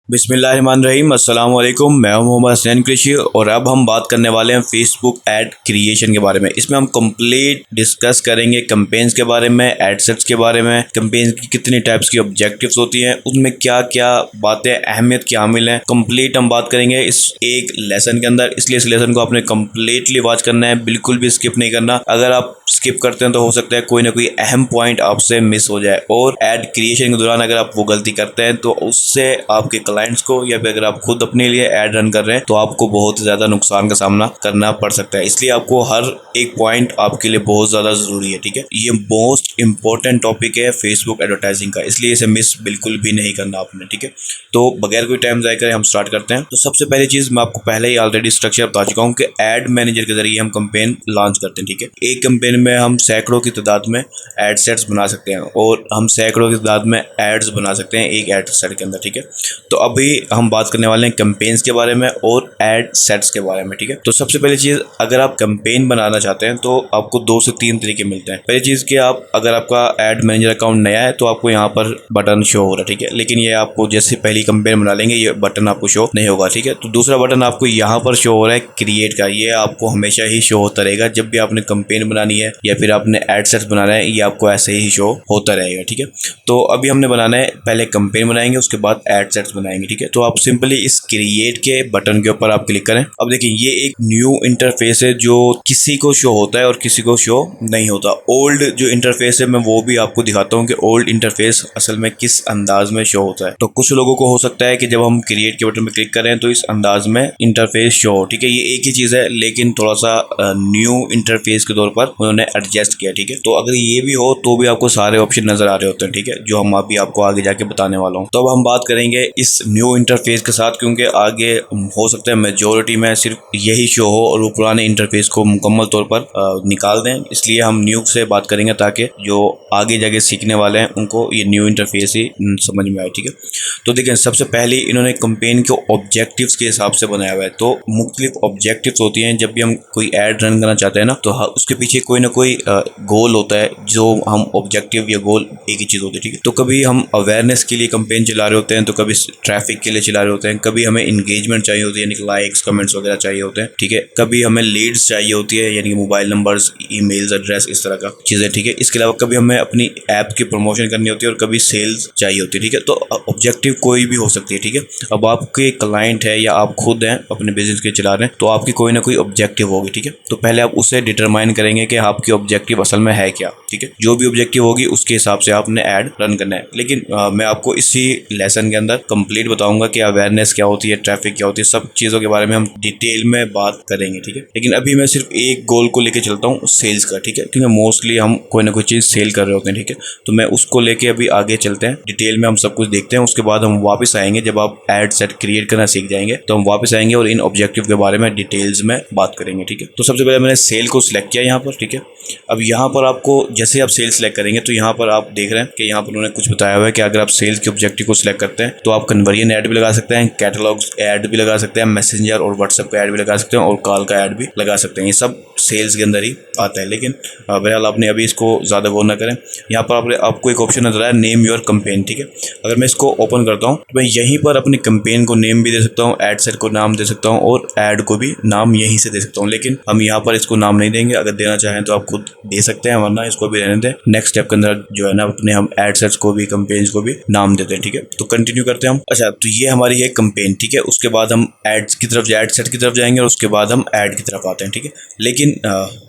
बिस्मिल्लाहिर्रहमानिर्रहीम, अस्सलाम वालेकुम। मैं हूं मोहम्मद हसनैन कृषि और अब हम बात करने वाले हैं फेसबुक ऐड क्रिएशन के बारे में। इसमें हम कंप्लीट डिस्कस करेंगे कैंपेन्स के बारे में, एड सेट्स के बारे में, कैंपेन्स की कितनी टाइप्स की ऑब्जेक्टिव्स होती हैं, उनमें क्या क्या बातें अहमियत की हामिल हैं, कंप्लीट हम बात करेंगे इस एक लेसन के अंदर। इसलिए इस लेसन को आपने कम्प्लीटली वॉच करना है, बिल्कुल भी स्किप नहीं करना। अगर आप स्किप करते हैं तो हो सकता है कोई ना कोई अहम पॉइंट आपसे मिस हो जाए, और एड क्रिएशन के दौरान अगर आप वो गलती करते हैं तो उससे आपके क्लाइंट्स को, या फिर अगर आप खुद अपने लिए ऐड रन कर रहे हैं तो आपको बहुत ज़्यादा नुकसान का सामना करना पड़ सकता है। इसलिए आपको हर एक पॉइंट आपके लिए बहुत ज़्यादा ज़रूरी है। ठीक है, ये मोस्ट इंपॉर्टेंट टॉपिक है फेसबुक एडवर्टाइजिंग का, इसलिए इसे मिस बिल्कुल भी नहीं करना आपने। ठीक है, तो बगैर कोई टाइम ज़ाया करे हम स्टार्ट करते हैं। तो सबसे पहली चीज़, मैं आपको पहले ही ऑलरेडी स्ट्रक्चर बता चुका हूँ कि एड मैनेजर के जरिए हम कंपेन लॉन्च करते हैं। ठीक है, एक कंपेन में हम सैकड़ों की तादाद में एड सेट्स बना सकते हैं, और हम सैकड़ों की तादाद में एड्स बना सकते हैं एक एड सेट के अंदर। ठीक है, तो अभी हम बात करने वाले हैं कैंपेन्स के बारे में और एड सेट्स के बारे में। ठीक है, तो सबसे पहली चीज़, अगर आप कैंपेन बनाना चाहते हैं तो आपको 2 से 3 तरीके मिलते हैं। पहली चीज़ कि आप, अगर आपका एड मैनेजर अकाउंट नया है तो आपको यहाँ पर बटन शो हो रहा है। ठीक है, लेकिन ये आपको जैसे पहली कैंपेन बना लेंगे ये बटन आपको शो नहीं होगा। ठीक है, तो दूसरा बटन आपको यहाँ पर शो हो रहा है क्रिएट का, ये आपको हमेशा ही शो होता रहेगा जब भी आपने कैंपेन बनानी है या फिर आपने एड सेट्स बनाना है, ये आपको ऐसे ही शो होता रहेगा। ठीक है, तो अभी हमने बनाना है, पहले कैंपेन बनाएंगे उसके बाद एड सेट्स बनाएंगे। ठीक है, तो आप सिंपली इस क्रिएट के बटन के ऊपर आप क्लिक करें। अब देखिए, ये एक न्यू इंटरफेस है जो किसी को शो होता है और किसी को शो नहीं होता। ओल्ड जो इंटरफेस है मैं वो भी आपको दिखाता हूँ कि ओल्ड इंटरफेस असल में किस अंदाज में शो होता है। तो कुछ लोगों को हो सकता है कि जब हम क्रिएट के बटन पर क्लिक करें तो इस अंदाज में इंटरफेस शो हो। ठीक है, ये एक ही चीज़ है, लेकिन थोड़ा सा न्यू इंटरफेस के तौर पर उन्होंने एडजस्ट किया। ठीक है, तो अगर ये भी हो तो भी आपको सारे ऑप्शन नजर आ रहे होते हैं। ठीक है, जो हम अभी आपको आगे जाके बताने वाला हूँ। तो अब हम बात करेंगे इस न्यू इंटरफेस के साथ, क्योंकि आगे हो सकता है मेजोरिटी में सिर्फ यही शो हो और वो पुराने इंटरफेस को मुकम्मल तौर पर निकाल दें। इसलिए हम न्यू से बात करेंगे ताकि जो आगे जाके सीखने वाले हैं उनको ये न्यू इंटरफेस ही समझ में आए। ठीक है, तो देखिए, सबसे पहले इन्होंने कंपेन के ऑब्जेक्टिव्स के हिसाब से बनाया हुआ है। तो मुख्तलिफ ऑब्जेक्टिव्स होती हैं जब भी हम कोई ऐड रन करना चाहते हैं ना, तो उसके पीछे कोई ना कोई गोल होता है, जो हम ऑब्जेक्टिव या गोल एक ही चीज़ होती है। ठीक है, तो कभी हम अवेयरनेस के लिए कंपेन चला रहे होते हैं, तो कभी ट्रैफिक के लिए चला रहे होते हैं, कभी हमें इंगेजमेंट चाहिए होती है, यानी लाइक्स कमेंट्स वगैरह चाहिए होते हैं। ठीक है, कभी हमें लीड्स चाहिए होती है, यानी कि मोबाइल नंबर्स, ईमेल्स, एड्रेस, इस तरह का चीज़ें। ठीक है, इसके अलावा कभी हमें अपनी ऐप की प्रमोशन करनी होती है और कभी सेल्स चाहिए होती है। ठीक है, तो ऑब्जेक्टिव कोई भी हो सकती है। ठीक है, अब आपके क्लाइंट है या आप खुद हैं अपने बिजनेस के चला रहे हैं तो आपकी कोई ना कोई ऑब्जेक्टिव होगी। ठीक है, तो पहले आप उसे डिटरमाइन करेंगे कि आपकी ऑब्जेक्टिव असल में है क्या। ठीक है, जो भी ऑब्जेक्टिव होगी उसके हिसाब से आपने ऐड रन करना है। लेकिन मैं आपको इसी लेसन के अंदर कंप्लीट बताऊंगा कि अवेयरनेस क्या होती है, ट्रैफिक क्या होती है, सब चीज़ों के बारे में हम डिटेल में बात करेंगे। ठीक है, लेकिन अभी मैं सिर्फ एक गोल को लेकर चलता हूँ, सेल्स का। ठीक है, क्योंकि मोस्टली हम कोई ना कोई चीज़ सेल कर रहे होते हैं। ठीक है, तो मैं उसको लेके अभी आगे चलते हैं, डिटेल में हम सब कुछ देखते हैं। उसके बाद हम वापस आएंगे, जब आप एड सेट क्रिएट करना सीख जाएंगे तो हम वापस आएंगे और इन ऑब्जेक्टिव के बारे में डिटेल्स में बात करेंगे। ठीक है, तो सबसे पहले मैंने सेल को सिलेक्ट किया यहाँ पर। ठीक है, अब यहाँ पर आपको जैसे आप सेल सेलेक्ट करेंगे तो यहाँ पर आप देख रहे हैं कि यहाँ पर उन्होंने कुछ बताया हुआ है कि अगर आप सेल्स के ऑब्जेक्टिव को सिलेक्ट करते हैं तो आप कन्वर्जन ऐड भी लगा सकते हैं, कैटलॉग्स ऐड भी लगा सकते हैं, मैसेंजर और व्हाट्सएप का ऐड भी लगा सकते हैं, और कॉल का ऐड भी लगा सकते हैं। ये सब सेल्स के अंदर ही आता है, लेकिन बहरहाल आपने अभी इसको ज़्यादा गौर ना करें। यहाँ पर आपको एक ऑप्शन नजर आया, नेम योर कंपेन। ठीक है, अगर मैं इसको ओपन करता हूँ तो मैं यहीं पर अपनी कंपेन को नेम भी दे सकता हूँ, एड सेट को नाम दे सकता हूँ, और ऐड को भी नाम यहीं से दे सकता हूँ। लेकिन हम यहाँ पर इसको नाम नहीं देंगे, अगर देना चाहें तो आप खुद दे सकते हैं, वरना इसको भी रहने दें। नेक्स्ट स्टेप के अंदर जो है ना, अपने हम एड सेट्स को भी, कंपेन्स को भी नाम देते हैं। ठीक है, तो कंटिन्यू करते हैं हम। अच्छा, तो ये हमारी है कंपेन। ठीक है, उसके बाद हम एड्स की तरफ, एड सेट की तरफ जाएंगे और उसके बाद हम ऐड की तरफ आते हैं। ठीक है, लेकिन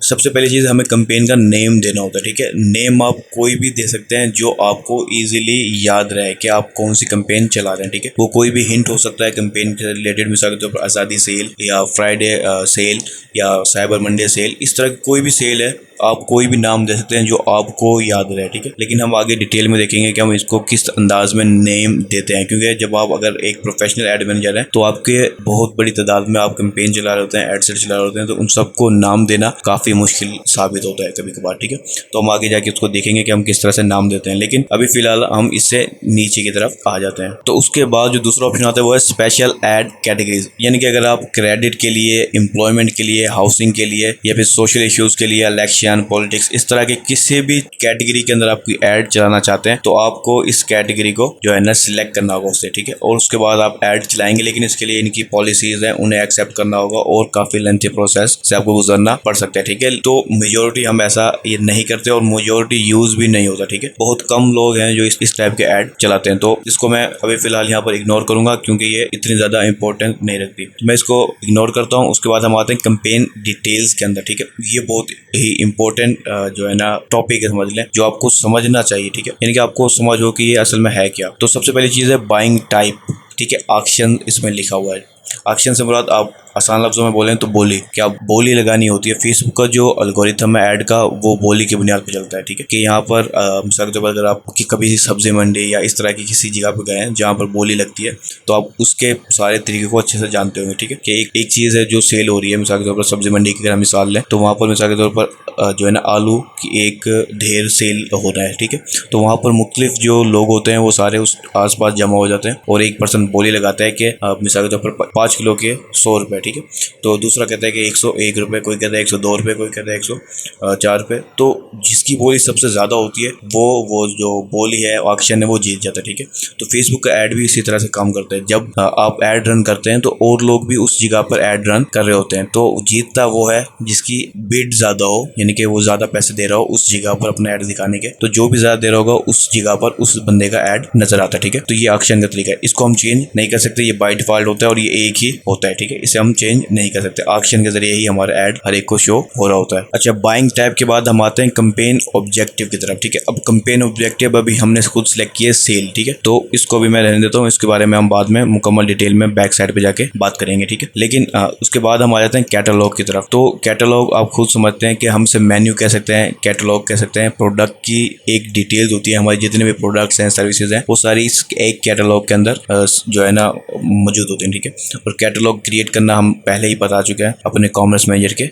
सबसे पहली चीज़, हमें कंपेन का नेम देना होता है। ठीक है, नेम आप कोई भी दे सकते हैं जो आपको ईजिली याद रहे कि आप कौन सी कंपेन चला रहे हैं। ठीक है, वो कोई भी हिंट हो सकता है कंपेन के रिलेटेड, मिसाल के तौर पर आज़ादी सेल या फ्राइडे सेल या साइबर मंडे सेल, इस तरह की कोई भी सेल है, आप कोई भी नाम दे सकते हैं जो आपको याद रहे। ठीक है, लेकिन हम आगे डिटेल में देखेंगे कि हम इसको किस अंदाज में नेम देते हैं, क्योंकि जब आप अगर एक प्रोफेशनल एड मैनेजर हैं तो आपके बहुत बड़ी तादाद में आप कैंपेन चला रहे होते हैं, एड सेट चला रहे होते हैं, तो उन सबको नाम देना काफ़ी मुश्किल साबित होता है कभी कभार। ठीक है, तो हम आगे जाके उसको देखेंगे कि हम किस तरह से नाम देते हैं, लेकिन अभी फिलहाल हम इससे नीचे की तरफ आ जाते हैं। तो उसके बाद जो दूसरा ऑप्शन आता है वो है स्पेशल एड कैटेगरीज, यानी कि अगर आप क्रेडिट के लिए, एम्प्लॉयमेंट के लिए, हाउसिंग के लिए, या फिर सोशल इश्यूज़ के लिए, इलेक्शन फैशन, पॉलिटिक्स, इस तरह के किसी भी कैटेगरी के अंदर आप कोई ऐड चलाना चाहते हैं तो आपको इस कैटेगरी को जो है ना सिलेक्ट करना होगा उससे, ठीक है। और उसके बाद आप ऐड चलाएंगे, लेकिन इसके लिए इनकी पॉलिसीज हैं, उन्हें एक्सेप्ट करना होगा और काफी लेंथी प्रोसेस से आपको गुजरना पड़ सकता है, ठीक है। तो मेजोरिटी हम ऐसा ये नहीं करते और मेजोरिटी यूज भी नहीं होता, ठीक है। बहुत कम लोग हैं जो इस टाइप के ऐड चलाते हैं, तो इसको मैं अभी फिलहाल यहाँ पर इग्नोर करूंगा क्योंकि ये इतनी ज्यादा इंपॉर्टेंट नहीं रखती। मैं इसको इग्नोर करता हूँ। उसके बाद हम आते हैं कैंपेन डिटेल्स के अंदर, ठीक है। ये बहुत ही इंपॉर्टेंट जो है ना टॉपिक है, समझ लें, जो आपको समझना चाहिए, ठीक है। यानी कि आपको समझ हो कि ये असल में है क्या। तो सबसे पहली चीज़ है बाइंग टाइप, ठीक है। ऑक्शन इसमें लिखा हुआ है। ऑक्शन से मुराद आप आसान लफ्जों में बोलें तो बोली, क्या बोली लगानी होती है। फेसबुक का जो एल्गोरिथम है ऐड का, वो बोली की बुनियाद पर चलता है, ठीक है। कि यहाँ पर मिसाल के तौर पर अगर आप कभी सब्जी मंडी या इस तरह की किसी जगह पर गए हैं जहाँ पर बोली लगती है, तो आप उसके सारे तरीके को अच्छे से जानते होंगे, ठीक है। कि एक चीज़ है जो सेल हो रही है, मिसाल के तौर पर सब्जी मंडी की अगर हम मिसाल लें, तो वहाँ पर मिसाल के तौर पर जो है ना आलू की एक ढेर सेल हो रहा है, ठीक है। तो वहाँ पर मुख्तलिफ जो लोग होते हैं वो सारे उस आसपास जमा हो जाते हैं और एक पर्सन बोली लगाता है कि मिसाल के तौर पर 5 किलो के 100 रुपये, ठीक है। तो दूसरा कहता है कि 101 रुपये, कोई कहता है 102 रुपये, कोई कहता है 104 रुपये। तो जिसकी बोली सबसे ज़्यादा होती है वो जो बोली है ऑक्शन है वो जीत जाता है, ठीक है। तो फेसबुक का ऐड भी इसी तरह से काम करता है। जब आप ऐड रन करते हैं तो और लोग भी उस जगह पर ऐड रन कर रहे होते हैं, तो जीतता वो है जिसकी बिड ज़्यादा हो, यानी कि वो ज़्यादा पैसे दे रहा हो उस जगह पर अपने ऐड दिखाने के। तो जो भी ज़्यादा दे रहा होगा उस जगह पर उस बंदे का ऐड नजर आता है, ठीक है। तो ये ऑक्शन का तरीका है, इसको हम चेंज नहीं कर सकते, ये बाय डिफॉल्ट होता है और ये एक ही होता है, ठीक है। इसे हम चेंज नहीं कर सकते। ऑक्शन के जरिए ही हमारा ऐड हर एक को शो हो रहा होता है। अच्छा, बाइंग टाइप के बाद हम आते हैं कैंपेन ऑब्जेक्टिव की तरफ, ठीक है। अब कैंपेन ऑब्जेक्टिव अभी हमने खुद सेलेक्ट किया सेल, ठीक है। तो इसको भी मैं रहने देता हूँ, इसके बारे में हम बाद में मुकम्मल डिटेल में बैक साइड पे जाके बात करेंगे, ठीक है। लेकिन उसके बाद हम आ जाते हैं कैटलॉग की तरफ। तो कैटलॉग आप खुद समझते हैं कि हम इसे मेन्यू कह सकते हैं, कैटलॉग कह सकते हैं। प्रोडक्ट की एक डिटेल्स होती है, हमारे जितने भी प्रोडक्ट्स हैं, सर्विसेज हैं, वो सारी इस एक कैटलॉग के अंदर जो है ना मौजूद होते हैं, ठीक है। और कैटलॉग क्रिएट करना हम पहले ही बता चुके हैं अपने कॉमर्स मैनेजर के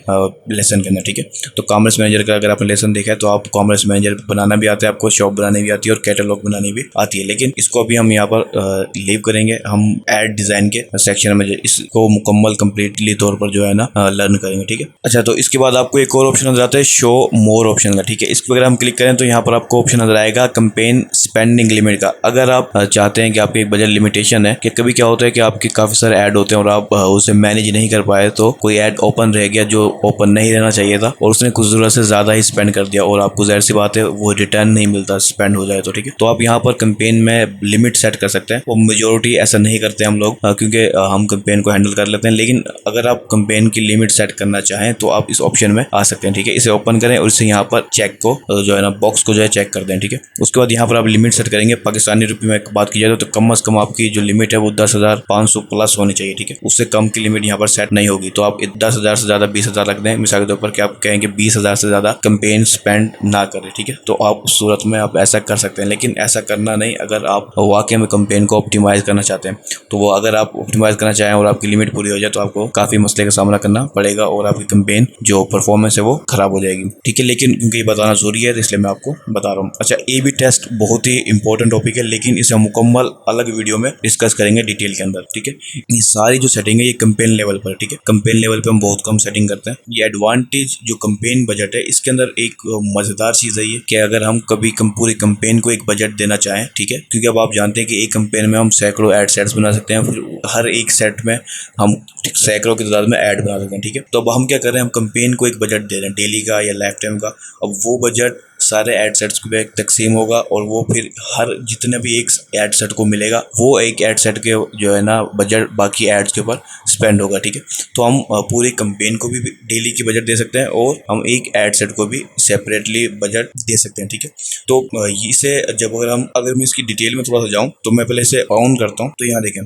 लेसन के अंदर, ठीक है। तो कॉमर्स मैनेजर का अगर आपने लेसन देखा है तो आप कॉमर्स मैनेजर बनाना भी आता है, आपको शॉप बनानी भी आती है और कैटलॉग बनानी भी आती है। लेकिन इसको अभी हम यहाँ पर लीव करेंगे, हम ऐड डिजाइन के सेक्शन में इसको मुकम्मल कंप्लीटली तौर पर जो है ना लर्न करेंगे, ठीक है। अच्छा, तो इसके बाद आपको एक और ऑप्शन नजर आता है शो मोर ऑप्शन का, ठीक है। इस पर अगर हम क्लिक करें तो यहाँ पर आपको ऑप्शन नजर आएगा कैंपेन स्पेंडिंग लिमिट का। अगर आप चाहते हैं कि आपकी एक बजट लिमिटेशन है, कि कभी क्या होता है कि आपके काफी सारे ऐड होते हैं और आप उसे मैनेज नहीं कर पाए, तो कोई ऐड ओपन रह गया जो ओपन नहीं रहना चाहिए था और उसने कुछ जरूरत से ज्यादा ही स्पेंड कर दिया और आपको जाहिर सी बात है वो रिटर्न नहीं मिलता स्पेंड हो जाए तो, ठीक है। तो आप यहाँ पर कैंपेन में लिमिट सेट कर सकते हैं। वो मेजोरिटी ऐसा नहीं करते हम लोग क्योंकि हम कैंपेन को हैंडल कर लेते हैं। लेकिन अगर आप कैंपेन की लिमिट सेट करना चाहें तो आप इस ऑप्शन में आ सकते हैं, ठीक है। इसे ओपन करें और इसे यहाँ पर चेक को जो है ना बॉक्स को जो है चेक कर दें, ठीक है। उसके बाद यहाँ पर आप लिमिट सेट करेंगे। पाकिस्तानी रुपये में बात की जाए तो कम से कम आपकी जो लिमिट है वो 10,500 प्लस होनी चाहिए, ठीक है। उससे कम की लिमिट यहाँ पर सेट नहीं होगी। तो आप 10,000 से ज्यादा 20,000 रख दें मिसाल के तौर पर, कि आप कहेंगे 20,000 से ज्यादा कैंपेन स्पेंड ना करें, ठीक है। तो आप उस सूरत में आप ऐसा कर सकते हैं, लेकिन ऐसा करना नहीं अगर आप वाकई में कैंपेन को ऑप्टिमाइज करना चाहते हैं। तो वो अगर आप ऑप्टिमाइज करना चाहें और आपकी लिमिट पूरी हो जाए तो आपको काफी मसले का सामना करना पड़ेगा और आपकी कैंपेन जो परफॉर्मेंस है वो खराब हो जाएगी, ठीक है। लेकिन क्योंकि ये बताना जरूरी है तो इसलिए मैं आपको बता रहा हूँ। अच्छा, A/B टेस्ट बहुत ही इंपॉर्टेंट टॉपिक है, लेकिन इसे मुकम्मल अलग वीडियो में डिस्कस करेंगे डिटेल के अंदर, ठीक है। ये सारी जो सेटिंग है ये कैंपेन लेवल पर, ठीक है। कैंपेन लेवल पे हम बहुत कम सेटिंग करते हैं। ये एडवांटेज जो कैंपेन बजट है इसके अंदर एक मजेदार चीज है ये, कि अगर हम कभी पूरी कैंपेन को एक बजट देना चाहें, ठीक है, क्योंकि अब आप जानते हैं कि एक कैंपेन में हम सैकड़ों ऐड सेट्स बना सकते हैं, फिर हर एक सेट में हम सैकड़ों की तादाद में ऐड बना सकते हैं, ठीक है। तो अब हम क्या कर रहे हैं, हम कैंपेन को एक बजट दे रहे हैं डेली का या लाइफ टाइम का। अब वो बजट सारे एड सेट्स पे तकसीम होगा और वो फिर हर जितने भी एक एड सेट को मिलेगा वो एक एड सेट के जो है ना बजट बाकी एड्स के ऊपर स्पेंड होगा, ठीक है। तो हम पूरी कैंपेन को भी डेली की बजट दे सकते हैं और हम एक एड सेट को भी सेपरेटली बजट दे सकते हैं, ठीक है। तो इसे जब अगर मैं इसकी डिटेल में थोड़ा सा जाऊँ तो मैं पहले इसे ऑन करता हूँ। तो यहाँ देखें,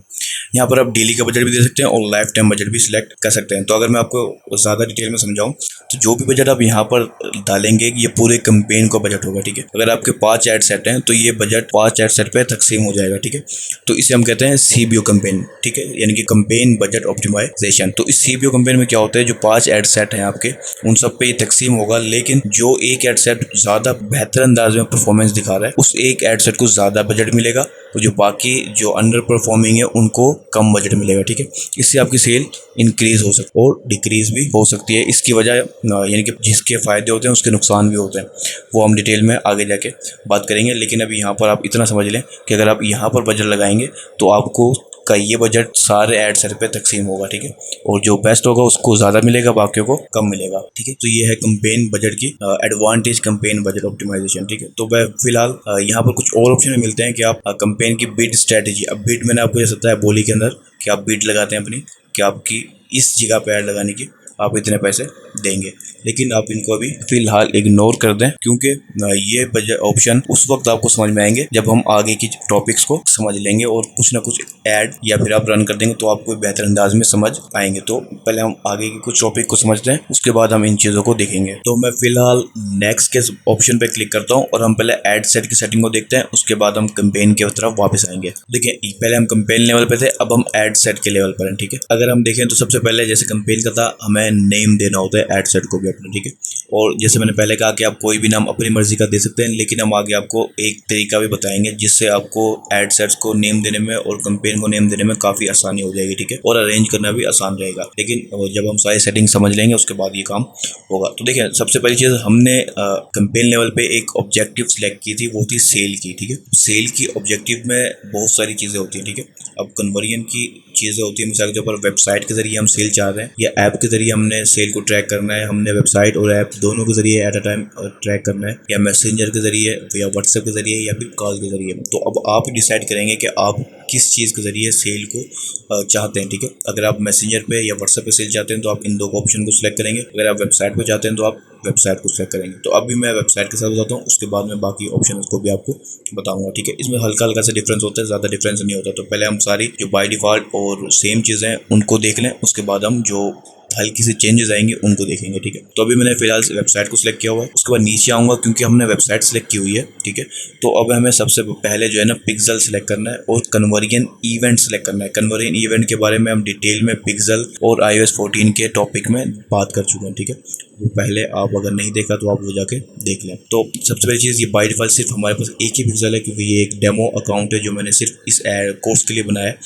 यहाँ पर आप डेली का बजट भी दे सकते हैं और लाइफ टाइम बजट भी सिलेक्ट कर सकते हैं। तो अगर मैं आपको ज़्यादा डिटेल में समझाऊँ तो जो भी बजट आप यहाँ पर डालेंगे ये पूरे कैंपेन को बजट होगा, ठीक है। अगर आपके 5 एड सेट हैं तो ये बजट 5 एड सेट पे तकसीम हो जाएगा, ठीक है। तो इसे हम कहते हैं CBO कैंपेन, ठीक है, यानी कि कैंपेन बजट ऑप्टिमाइजेशन। तो इस CBO कैंपेन में क्या होता है, जो 5 एड सेट हैं आपके उन सब पे ये तकसीम होगा, लेकिन जो एक एड सेट ज़्यादा बेहतर अंदाज में परफॉर्मेंस दिखा रहा है उस एक एड सेट को ज़्यादा बजट मिलेगा तो जो बाकी जो अंडर परफॉर्मिंग है उनको कम बजट मिलेगा, ठीक है। इससे आपकी सेल इंक्रीज हो सकती है और डिक्रीज भी हो सकती है। इसकी वजह यानी कि जिसके फ़ायदे होते हैं उसके नुकसान भी होते हैं, वो हम डिटेल में आगे जाके बात करेंगे। लेकिन अभी यहाँ पर आप इतना समझ लें कि अगर आप यहाँ पर बजट लगाएंगे तो आपको का ये बजट सारे एड सेट पे तकसीम होगा, ठीक है। और जो बेस्ट होगा उसको ज़्यादा मिलेगा, बाकियों को कम मिलेगा, ठीक है। तो ये है कंपेन बजट की एडवांटेज, कंपेन बजट ऑप्टिमाइजेशन, ठीक है। तो वह फिलहाल यहाँ पर कुछ और ऑप्शन मिलते हैं कि आप कंपेन की बिड स्ट्रेटेजी, अब बिड मैंने आपको जैसे बताया बोली के अंदर कि आप बिड लगाते हैं अपनी, कि आपकी इस जगह पे ऐड लगाने की आप इतने पैसे देंगे, लेकिन आप इनको अभी फिलहाल इग्नोर कर दें, क्योंकि ये बजट ऑप्शन उस वक्त आपको समझ में आएंगे जब हम आगे की टॉपिक्स को समझ लेंगे और कुछ ना कुछ ऐड या फिर आप रन कर देंगे तो आपको बेहतर अंदाज में समझ आएंगे। तो पहले हम आगे की कुछ टॉपिक को समझते हैं, उसके बाद हम इन चीज़ों को देखेंगे। तो मैं फिलहाल नेक्स्ट के ऑप्शन पे क्लिक करता हूँ और हम पहले एड सेट की सेटिंग को देखते हैं, उसके बाद हम कंपेन की तरफ वापस आएंगे। देखिए पहले हम कंपेन लेवल पे थे, अब हम एड सेट के लेवल पर हैं, ठीक है। अगर हम देखें तो सबसे पहले जैसे कंपेन का था, हमें नेम देना होता है एड सेट को भी अपना, ठीक है। और जैसे मैंने पहले कहा कि आप कोई भी नाम अपनी मर्जी का दे सकते हैं, लेकिन हम आगे आपको एक तरीका भी बताएंगे जिससे आपको एड सेट्स को नेम देने में और कंपेन को नेम देने में काफ़ी आसानी हो जाएगी, ठीक है। और अरेंज करना भी आसान रहेगा। लेकिन जब हम सारी सेटिंग समझ लेंगे उसके बाद ये काम होगा। तो देखिए सबसे पहली चीज़ हमने कंपेन लेवल पे एक ऑब्जेक्टिव सिलेक्ट की थी, वो थी सेल की, ठीक है। सेल की ऑब्जेक्टिव में बहुत सारी चीज़ें होती हैं, ठीक है। अब कन्वर्जन की चीज़ें होती है, मिसाल के तौर पर वेबसाइट के जरिए हम सेल चाह रहे हैं या ऐप के जरिए हमने सेल को ट्रैक करना है, हमने वेबसाइट और ऐप दोनों के जरिए एट अ टाइम ट्रैक करना है, या मैसेंजर के जरिए या व्हाट्सएप के जरिए या फिर कॉल के जरिए। तो अब आप डिसाइड करेंगे कि आप किस चीज़ के जरिए सेल को चाहते हैं, ठीक है। अगर आप मैसेंजर पे या व्हाट्सएप पे सेल चाहते हैं तो आप इन दो ऑप्शन को सिलेक्ट करेंगे। अगर आप वेबसाइट पे चाहते हैं तो आप वेबसाइट को सिलेक्ट करेंगे। तो अभी मैं वेबसाइट के साथ बताता हूँ, उसके बाद मैं बाकी ऑप्शन को भी आपको बताऊंगा, ठीक है। इसमें हल्का हल्का सा डिफरेंस होता है, ज़्यादा डिफरेंस नहीं होता। तो पहले हम सारी जो बाय डिफ़ॉल्ट और सेम चीज़ें उनको देख लें, उसके बाद हम जो हल्की सी चेंजेस आएंगे उनको देखेंगे, ठीक है। तो अभी मैंने फिलहाल वेबसाइट को सिलेक्ट किया हुआ है, उसके बाद नीचे आऊँगा क्योंकि हमने वेबसाइट सिलेक्ट की हुई है, ठीक है। तो अब हमें सबसे पहले जो है ना पिक्सल सिलेक्ट करना है और कन्वर्जन इवेंट सिलेक्ट करना है। कन्वर्जन इवेंट के बारे में हम डिटेल में पिक्सल और iOS 14 के टॉपिक में बात कर चुके हैं, ठीक है। वो पहले आप अगर नहीं देखा तो आप वो जाके देख लें। तो सबसे पहली चीज़, ये बाय डिफ़ॉल्ट सिर्फ हमारे पास एक ही पिक्सल है क्योंकि ये एक डेमो अकाउंट है जो मैंने सिर्फ इस कोर्स के लिए बनाया है।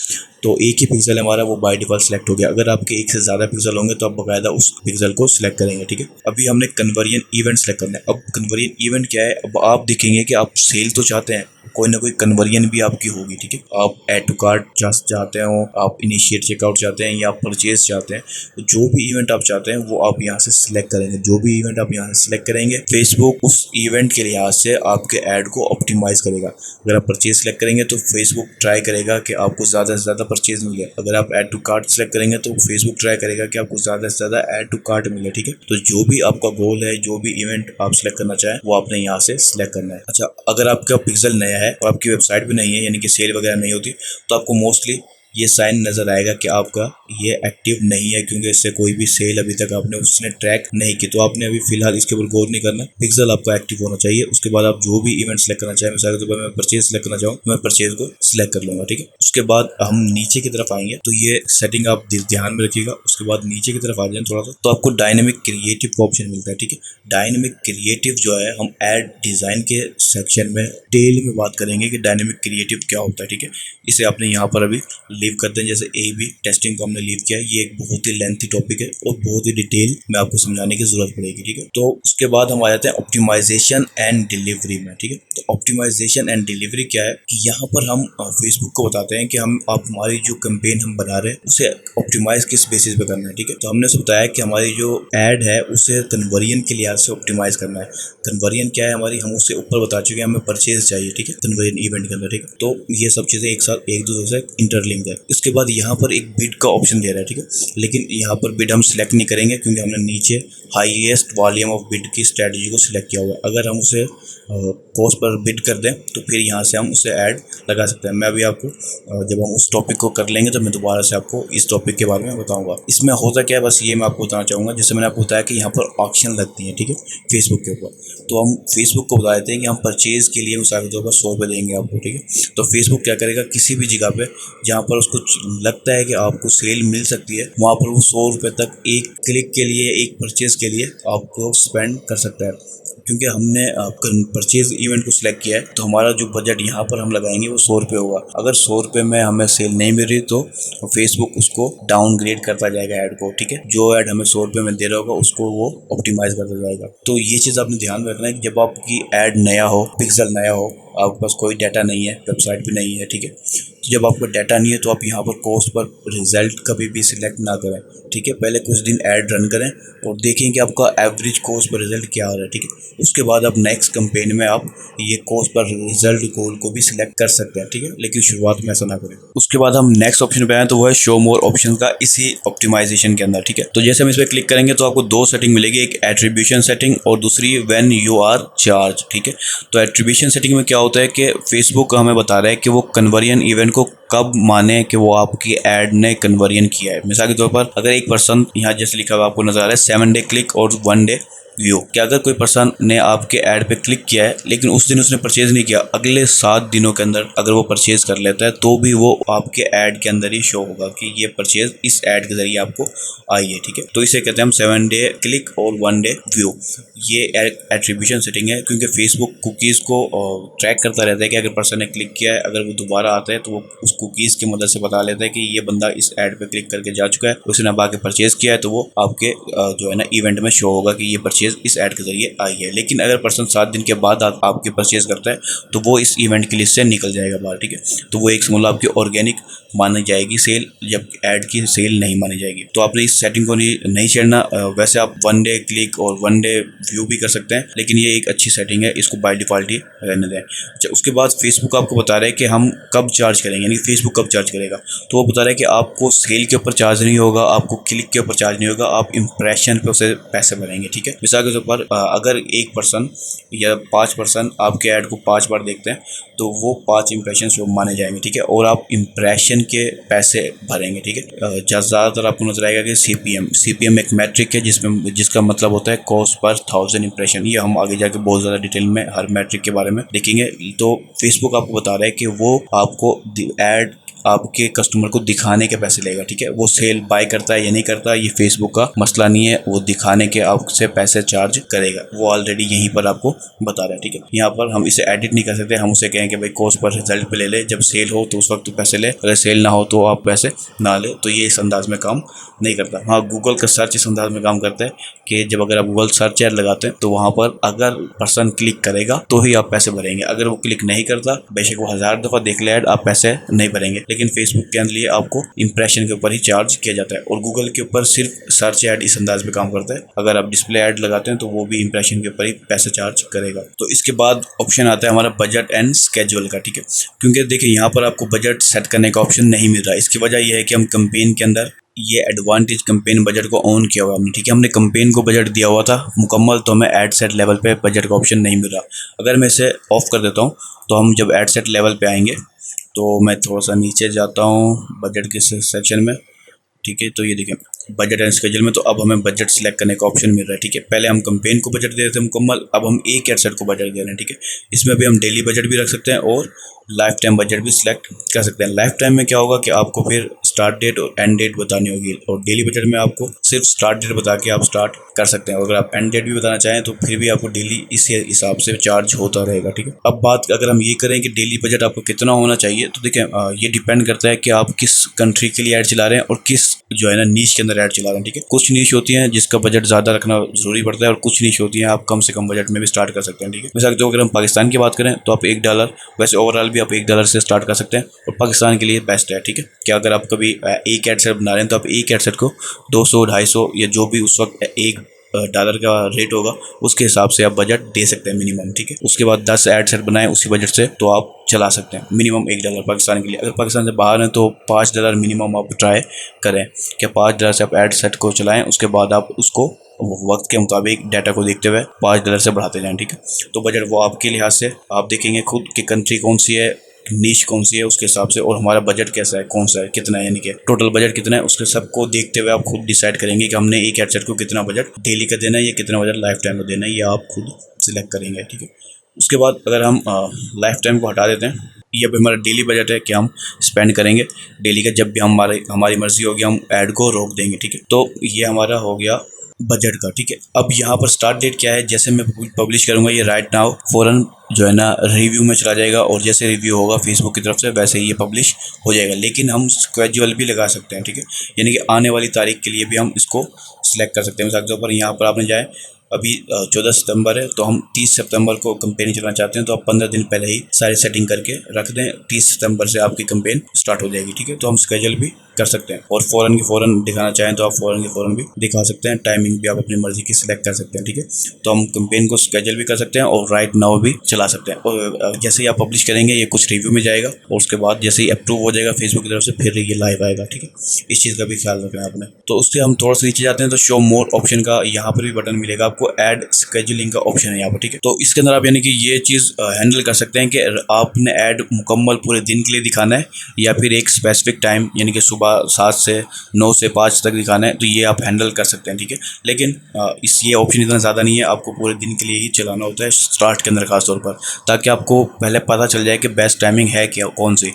तो एक ही पिक्सल हमारा वो बाय डिफ़ॉल्ट सेलेक्ट हो गया। अगर आपके एक से ज़्यादा पिक्सल होंगे तो आप बाकायदा उस पिक्सल को सिलेक्ट करेंगे, ठीक है। अभी हमने कन्वर्जन इवेंट सेलेक्ट करना है। अब कन्वर्जन इवेंट क्या है, अब आप देखेंगे कि आप सेल तो चाहते हैं, कोई ना कोई कन्वर्जन भी आपकी होगी, ठीक है। आप ऐड टू कार्ट चाहते हो, आप इनिशिएट चेकआउट चाहते हैं या परचेज चाहते हैं, तो जो भी इवेंट आप चाहते हैं वो आप यहाँ से सिलेक्ट करेंगे। जो भी इवेंट आप यहाँ से सिलेक्ट करेंगे फेसबुक उस इवेंट के लिहाज से आपके ऐड को ऑप्टिमाइज करेगा। अगर आप परचेज सेलेक्ट करेंगे तो फेसबुक ट्राई करेगा कि आपको ज़्यादा से ज़्यादा परचेज मिले। अगर आप ऐड टू कार्ट सेलेक्ट करेंगे तो फेसबुक ट्राई करेगा कि आपको ज़्यादा से ज़्यादा ऐड टू कार्ट मिले, ठीक है। तो जो भी आपका गोल है, जो भी इवेंट आप सिलेक्ट करना चाहें वो आपने यहाँ से सिलेक्ट करना है। अच्छा, अगर आपका पिक्सल नया है और आपकी वेबसाइट भी नहीं है, यानी कि सेल वगैरह नहीं होती, तो आपको मोस्टली ये साइन नज़र आएगा कि आपका ये एक्टिव नहीं है, क्योंकि इससे कोई भी सेल अभी तक आपने उसने ट्रैक नहीं की। तो आपने अभी फिलहाल इसके ऊपर गौर नहीं करना, पिक्सल आपका एक्टिव होना चाहिए। उसके बाद आप जो भी इवेंट सेलेक्ट करना चाहें, मिसाल के तौर पर मैं परचेज सेलेक्ट करना चाहूँ, मैं परचेज को सिलेक्ट कर लूँगा, ठीक है। उसके बाद हम नीचे की तरफ आएंगे, तो ये सेटिंग आप ध्यान में रखिएगा। उसके बाद नीचे की तरफ आ जाए थोड़ा सा, तो आपको डायनेमिक क्रिएटिव का ऑप्शन मिलता है, ठीक है। डायनेमिक क्रिएटिव जो है, हम एड डिज़ाइन के सेक्शन में डिटेल में बात करेंगे कि डायनेमिक क्रिएटिव क्या होता है, ठीक है। इसे आपने यहाँ पर अभी लीव करते हैं, जैसे A/B टेस्टिंग को हमने लीव किया है। ये एक बहुत ही लेंथी टॉपिक है और बहुत ही डिटेल में आपको समझाने की जरूरत पड़ेगी, ठीक है। तो उसके बाद हम आ जाते हैं ऑप्टिमाइजेशन एंड डिलीवरी में, ठीक है। तो ऑप्टिमाइजेशन एंड डिलीवरी क्या है कि यहाँ पर हम फेसबुक को बताते हैं कि हम आप हमारी जो कैंपेन हम बना रहे हैं उसे ऑप्टिमाइज किस बेसिस पे करना है, ठीक है। तो हमने उसे बताया कि हमारी जो एड है उसे कन्वर्जन के लिहाज से ऑप्टिमाइज करना है। कन्वर्जन क्या है हमारी, हम उससे ऊपर बता चुके हैं, हमें परचेज चाहिए, ठीक है, कन्वर्जन इवेंट के अंदर, ठीक है। तो ये सब चीज़ें एक साथ एक दूसरे से इंटरलिंक है। इसके बाद यहाँ पर एक बिड का ऑप्शन दे रहा है, ठीक है। लेकिन यहाँ पर बिड हम सिलेक्ट नहीं करेंगे क्योंकि हमने नीचे हाईएस्ट वॉल्यूम ऑफ बिड की स्ट्रेटजी को सिलेक्ट किया हुआ है। अगर हम उसे कॉस्ट पर बिड कर दें तो फिर यहाँ से हम उसे ऐड लगा सकते हैं। मैं अभी आपको जब हम उस टॉपिक को कर लेंगे तो मैं दोबारा से आपको इस टॉपिक के बारे में बताऊंगा। इसमें होता क्या है, बस ये मैं आपको बताना चाहूँगा। जैसे मैंने आपको बताया कि यहाँ पर ऑक्शन लगती हैं, ठीक है, फेसबुक के ऊपर। तो हम फेसबुक को बता देते हैं कि हम परचेज़ के लिए मिसाल के तौर पर 100 रुपये देंगे आपको, ठीक है। तो फेसबुक क्या करेगा, किसी भी जगह पे जहाँ पर उसको लगता है कि आपको सेल मिल सकती है, वहाँ पर वो 100 रुपये तक एक क्लिक के लिए, एक परचेज़ के लिए आपको स्पेंड कर सकता है। क्योंकि हमने परचेज इवेंट को सिलेक्ट किया है तो हमारा जो बजट यहाँ पर हम लगाएंगे वो 100 रुपये होगा। अगर 100 रुपये में हमें सेल नहीं मिल रही तो फेसबुक उसको डाउनग्रेड करता जाएगा ऐड को, ठीक है। जो ऐड हमें 100 रुपये में दे रहा होगा उसको वो ऑप्टिमाइज करता जाएगा। तो ये चीज़ आपने ध्यान में रखना है कि जब आपकी ऐड नया हो, पिक्सल नया हो, आपके पास कोई डाटा नहीं है, वेबसाइट पे नहीं है, ठीक है, तो जब आपका डाटा नहीं है तो आप यहाँ पर कॉस्ट पर रिजल्ट कभी भी सिलेक्ट ना करें, ठीक है। पहले कुछ दिन ऐड रन करें और देखें कि आपका एवरेज कॉस्ट पर रिजल्ट क्या आ रहा है, ठीक है। उसके बाद आप नेक्स्ट कैंपेन में आप ये कॉस्ट पर रिजल्ट गोल को भी सिलेक्ट कर सकते हैं, ठीक है, लेकिन शुरुआत में ऐसा ना करें। उसके बाद हम नेक्स्ट ऑप्शन पे आए तो वो है शो मोर ऑप्शन का इसी ऑप्टिमाइजेशन के अंदर, ठीक है। तो जैसे हम इस पर क्लिक करेंगे तो आपको दो सेटिंग मिलेगी, एक एट्रीब्यूशन सेटिंग और दूसरी व्हेन यू आर चार्ज, ठीक है। तो एट्रीब्यूशन सेटिंग में क्या होता है कि फेसबुक हमें बता रहा है कि वो कन्वर्जन इवेंट को कब माने कि वो आपकी ऐड ने कन्वर्जन किया है। मिसाल के तौर पर अगर एक पर्सन, यहाँ जैसे लिखा हुआ आपको नजर आ रहा है 7 डे क्लिक और 1 डे व्यू, कि अगर कोई पर्सन ने आपके ऐड पे क्लिक किया है लेकिन उस दिन उसने परचेज नहीं किया, अगले 7 दिनों के अंदर अगर वो परचेज कर लेता है तो भी वो आपके ऐड के अंदर ही शो होगा कि ये परचेज इस ऐड के जरिए आपको आई है, ठीक है। तो इसे कहते हैं हम 7 डे क्लिक और 1 डे व्यू। ये एट्रीब्यूशन सेटिंग है क्योंकि फेसबुक कुकीज़ को ट्रैक करता रहता है कि अगर पर्सन ने क्लिक किया है, अगर वो दोबारा आता है तो वो उस कुकीज़ की मदद से बता लेता है कि ये बंदा इस ऐड पे क्लिक करके जा चुका है, उसने अब आके परचेज किया है, तो वो आपके जो है ना इवेंट में शो होगा कि ये परचेज इस ऐड के जरिए आई है। लेकिन अगर पर्सन 7 दिन के बाद आपके परचेज करता है तो वो इस इवेंट की लिस्ट से निकल जाएगा बाहर, ठीक है। तो वो एक मतलब आपकी ऑर्गेनिक मानी जाएगी सेल, जब ऐड की सेल नहीं मानी जाएगी। तो आपने इस सेटिंग को नहीं छेड़ना। वैसे आप 1 डे क्लिक और 1 डे व्यू भी कर सकते हैं, लेकिन ये एक अच्छी सेटिंग है, इसको बाय डिफ़ॉल्ट ही रहने दें। अच्छा, उसके बाद फेसबुक आपको बता रहा है कि हम कब चार्ज करेंगे, यानी फेसबुक कब चार्ज करेगा। तो वो बता रहा है कि आपको सेल के ऊपर चार्ज नहीं होगा, आपको क्लिक के ऊपर चार्ज नहीं होगा, आप इंप्रेशन पे उसे पैसे भरेंगे, ठीक है। मिसाल के तौर पर अगर एक पर्सन या 5 पर्सन आपके ऐड को 5 बार देखते हैं तो वो 5 इंप्रेशन वो माने जाएंगे, ठीक है, और आप इंप्रेशन के पैसे भरेंगे, ठीक है। ज़्यादातर आपको नजर आएगा कि सीपीएम एक मैट्रिक है जिसका मतलब होता है कॉस्ट पर 1000 इंप्रेशन। ये हम आगे जाके बहुत ज़्यादा डिटेल में हर मैट्रिक के बारे में देखेंगे। तो फेसबुक आपको बता रहा है कि वो आपको ऐड आपके कस्टमर को दिखाने के पैसे लेगा, ठीक है। वो सेल बाय करता है या नहीं करता ये फेसबुक का मसला नहीं है, वो दिखाने के आपसे पैसे चार्ज करेगा, वो ऑलरेडी यहीं पर आपको बता रहा है, ठीक है। यहाँ पर हम इसे एडिट नहीं कर सकते, हम उसे कहें कि भाई कॉस्ट पर रिजल्ट पे ले ले, जब सेल हो तो उस वक्त तो पैसे ले, अगर सेल ना हो तो आप पैसे ना ले। तो ये इस अंदाज में काम नहीं करता। हाँ, गूगल का सर्च इस अंदाज में काम करता है कि जब अगर आप गूगल सर्च ऐड लगाते हैं तो वहाँ पर अगर पर्सन क्लिक करेगा तो ही आप पैसे भरेंगे, अगर वो क्लिक नहीं करता, बेशक वो 1000 दफ़ा देख ले ऐड, आप पैसे नहीं भरेंगे। लेकिन फेसबुक के लिए आपको इंप्रेशन के ऊपर ही चार्ज किया जाता है, और गूगल के ऊपर सिर्फ सर्च ऐड इस अंदाज में काम करता है, अगर आप डिस्प्ले ऐड लगाते हैं तो वो भी इंप्रेशन के ऊपर ही पैसे चार्ज करेगा। तो इसके बाद ऑप्शन आता है हमारा बजट एंड स्केड्यूल का, ठीक है। क्योंकि देखिए यहाँ पर आपको बजट सेट करने का ऑप्शन नहीं मिल रहा, इसकी वजह यह है कि हम कंपेन के अंदर ये एडवांटेज कंपेन बजट को ऑन किया हुआ हमने, ठीक है। हमने कंपेन को बजट दिया हुआ था मुकम्मल, तो हमें एड सेट लेवल पे बजट का ऑप्शन नहीं मिल रहा। अगर मैं इसे ऑफ कर देता हूँ तो हम जब एड सेट लेवल पे आएंगे तो मैं थोड़ा सा नीचे जाता हूँ बजट के सेक्शन में, ठीक है। तो ये देखें बजट एंड स्केड्यूल में, तो अब हमें बजट सिलेक्ट करने का ऑप्शन मिल रहा है, ठीक है। पहले हम कंपेन को बजट दे रहे थे मुकम्मल, अब हम एक एडसेट को बजट दे रहे हैं, ठीक है। इसमें भी हम डेली बजट भी रख सकते हैं और लाइफ टाइम बजट भी सिलेक्ट कर सकते हैं। लाइफ टाइम में क्या होगा कि आपको फिर स्टार्ट डेट और एंड डेट बतानी होगी, और डेली बजट में आपको सिर्फ स्टार्ट डेट बता के आप स्टार्ट कर सकते हैं, और अगर आप एंड डेट भी बताना चाहें तो फिर भी आपको डेली इसी हिसाब से चार्ज होता रहेगा, ठीक है। अब बात अगर हम ये करें कि डेली बजट आपको कितना होना चाहिए, तो देखिए ये डिपेंड करता है कि आप किस कंट्री के लिए ऐड चला रहे हैं और किस जो है ना नीश के अंदर ऐड चला रहे हैं, ठीक है। कुछ नीश होती हैं जिसका बजट ज़्यादा रखना जरूरी पड़ता है, और कुछ नीश होती हैं आप कम से कम बजट में भी स्टार्ट कर सकते हैं, ठीक है। मिसाल तो अगर हम पाकिस्तान की बात करें तो आप $1, वैसे ओवरऑल भी आप $1 से स्टार्ट कर सकते हैं, और पाकिस्तान के लिए बेस्ट है, ठीक है। कि अगर आप कभी एक एडसेट बना रहे हैं तो आप एक एडसेट को 200, 250 या जो भी उस वक्त $1 का रेट होगा उसके हिसाब से आप बजट दे सकते हैं मिनिमम, ठीक है। उसके बाद 10 एड सेट बनाएं उसी बजट से, तो आप चला सकते हैं मिनिमम $1 पाकिस्तान के लिए। अगर पाकिस्तान से बाहर हैं तो $5 मिनिमम आप ट्राई करें कि $5 से आप एड सेट को चलाएं, उसके बाद आप उसको वक्त के मुताबिक डाटा को देखते हुए $5 से बढ़ाते जाएं, ठीक है। तो बजट वो आपके लिहाज से आप देखेंगे खुद कि कंट्री कौन सी है, नीश कौन सी है, उसके हिसाब से, और हमारा बजट कैसा है, कौन सा है, कितना है, यानी कि टोटल बजट कितना है, उसके सबको देखते हुए आप खुद डिसाइड करेंगे कि हमने एक एडसेट को कितना बजट डेली का देना है या कितना बजट लाइफ टाइम का देना है, ये आप खुद सिलेक्ट करेंगे, ठीक है। उसके बाद अगर हम लाइफ टाइम को हटा देते हैं, ये भी हमारा डेली बजट है कि हम स्पेंड करेंगे डेली का, जब भी हमारी मर्जी होगी हम ऐड को रोक देंगे, ठीक है। तो ये हमारा हो गया बजट का, ठीक है। अब यहाँ पर स्टार्ट डेट क्या है, जैसे मैं पब्लिश करूँगा ये राइट नाउ फ़ौरन जो है ना रिव्यू में चला जाएगा, और जैसे रिव्यू होगा फेसबुक की तरफ से वैसे ही ये पब्लिश हो जाएगा। लेकिन हम स्केड्यूल भी लगा सकते हैं, ठीक है, यानी कि आने वाली तारीख के लिए भी हम इसको सिलेक्ट कर सकते हैं। मिसाल के तौर पर यहाँ पर आपने जाए अभी 14 सितंबर है, तो हम 30 सितंबर को कंपेन चलाना चाहते हैं, तो आप 15 दिन पहले ही सारी सेटिंग करके रख दें। 30 सितंबर से आपकी कंपेन स्टार्ट हो जाएगी, ठीक है। तो हम स्केड्यूल भी कर सकते हैं, और फ़ौरन की फ़ौरन दिखाना चाहें तो आप फ़ौरन की फ़ौरन भी दिखा सकते हैं। टाइमिंग भी आप अपनी मर्ज़ी की सिलेक्ट कर सकते हैं, ठीक है। तो हम कंपेन को स्केड्यूल भी कर सकते हैं और राइट नाउ भी चला सकते हैं। और जैसे ही आप पब्लिश करेंगे ये कुछ रिव्यू में जाएगा, और उसके बाद जैसे ही अप्रूव हो जाएगा फेसबुक की तरफ से फिर ये लाइव आएगा, ठीक है। इस चीज़ का भी ख्याल रखना है आपने। तो उससे हम थोड़ा सा नीचे जाते हैं तो शो मोर ऑप्शन का यहाँ पर भी बटन मिलेगा आपको, ऐड स्केड्यूलिंग का ऑप्शन है यहाँ पर, ठीक है। तो इसके अंदर आप यानी कि ये चीज़ हैंडल कर सकते हैं कि आपने ऐड मुकम्मल पूरे दिन के लिए दिखाना है या फिर एक स्पेसिफिक टाइम यानी कि सुबह 7 से 9 से 5 तक दिखाना है, तो ये आप हैंडल कर सकते हैं, ठीक है। लेकिन इस ये ऑप्शन इतना ज़्यादा नहीं है, आपको पूरे दिन के लिए ही चलाना होता है स्टार्ट के अंदर खास तौर पर, ताकि आपको पहले पता चल जाए कि बेस्ट टाइमिंग है क्या, कौन सी,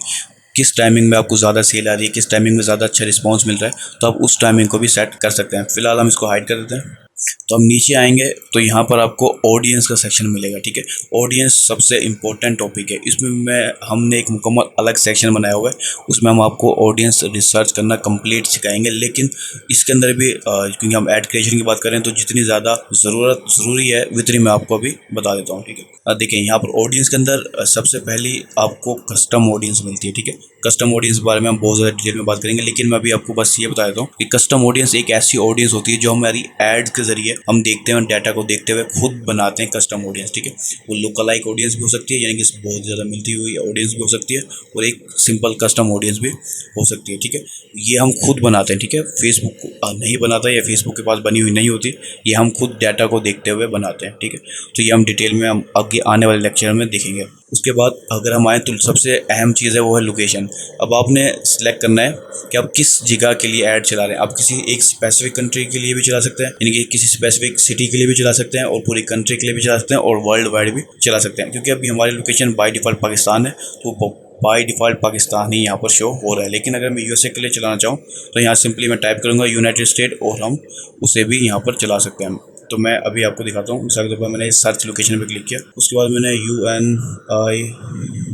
किस टाइमिंग में आपको ज़्यादा सेल आ रही है, किस टाइमिंग में ज़्यादा अच्छा रिस्पांस मिल रहा है, तो आप उस टाइमिंग को भी सेट कर सकते हैं। फिलहाल हम इसको हाइड कर देते हैं। तो हम नीचे आएंगे तो यहाँ पर आपको ऑडियंस का सेक्शन मिलेगा, ठीक है। ऑडियंस सबसे इम्पोर्टेंट टॉपिक है, इसमें हमने एक मुकम्मल अलग सेक्शन बनाया हुआ है, उसमें हम आपको ऑडियंस रिसर्च करना कंप्लीट सिखाएंगे। लेकिन इसके अंदर भी क्योंकि हम ऐड क्रिएशन की बात करें तो जितनी ज़्यादा ज़रूरी है उतनी मैं आपको अभी बता देता हूँ, ठीक है। देखिए यहाँ पर ऑडियंस के अंदर सबसे पहली आपको कस्टम ऑडियंस मिलती है, ठीक है। कस्टम ऑडियंस के बारे में हम बहुत ज़्यादा डिटेल में बात करेंगे, लेकिन मैं अभी आपको बस ये बता देता हूँ कि कस्टम ऑडियंस एक ऐसी ऑडियंस होती है जो हमारी एड्स के जरिए हम देखते हैं, डाटा को देखते हुए खुद बनाते हैं कस्टम ऑडियंस, ठीक है। वो लोकल लाइक ऑडियंस भी हो सकती है, यानी कि बहुत ज़्यादा मिलती हुई ऑडियंस भी हो सकती है, और एक सिंपल कस्टम ऑडियंस भी हो सकती है, ठीक है। ये हम खुद बनाते हैं, ठीक है। फेसबुक नहीं बनाता या फेसबुक के पास बनी हुई नहीं होती, ये हम खुद डाटा को देखते हुए बनाते हैं, ठीक है। तो ये हम डिटेल में हम आगे आने वाले लेक्चर में देखेंगे। उसके बाद अगर हम आएँ तो सबसे अहम चीज़ है वो है लोकेशन। अब आपने सेलेक्ट करना है कि आप किस जगह के लिए ऐड चला रहे हैं। आप किसी एक स्पेसिफिक कंट्री के लिए भी चला सकते हैं, यानी कि किसी स्पेसिफिक सिटी के लिए भी चला सकते हैं, और पूरी कंट्री के लिए भी चला सकते हैं, और वर्ल्ड वाइड भी चला सकते हैं। क्योंकि अभी हमारी लोकेशन बाय डिफ़ॉल्ट पाकिस्तान है, तो बाय डिफ़ॉल्ट पाकिस्तान ही यहाँ पर शो हो रहा है। लेकिन अगर मैं यूएसए के लिए चलाना चाहूँ तो यहाँ सिंपली मैं टाइप करूँगा यूनाइटेड स्टेट, और हम उसे भी यहाँ पर चला सकते हैं। तो मैं अभी आपको दिखाता हूँ। मिसाल के तौर पर मैंने सर्च लोकेशन पे क्लिक किया, उसके बाद मैंने UNI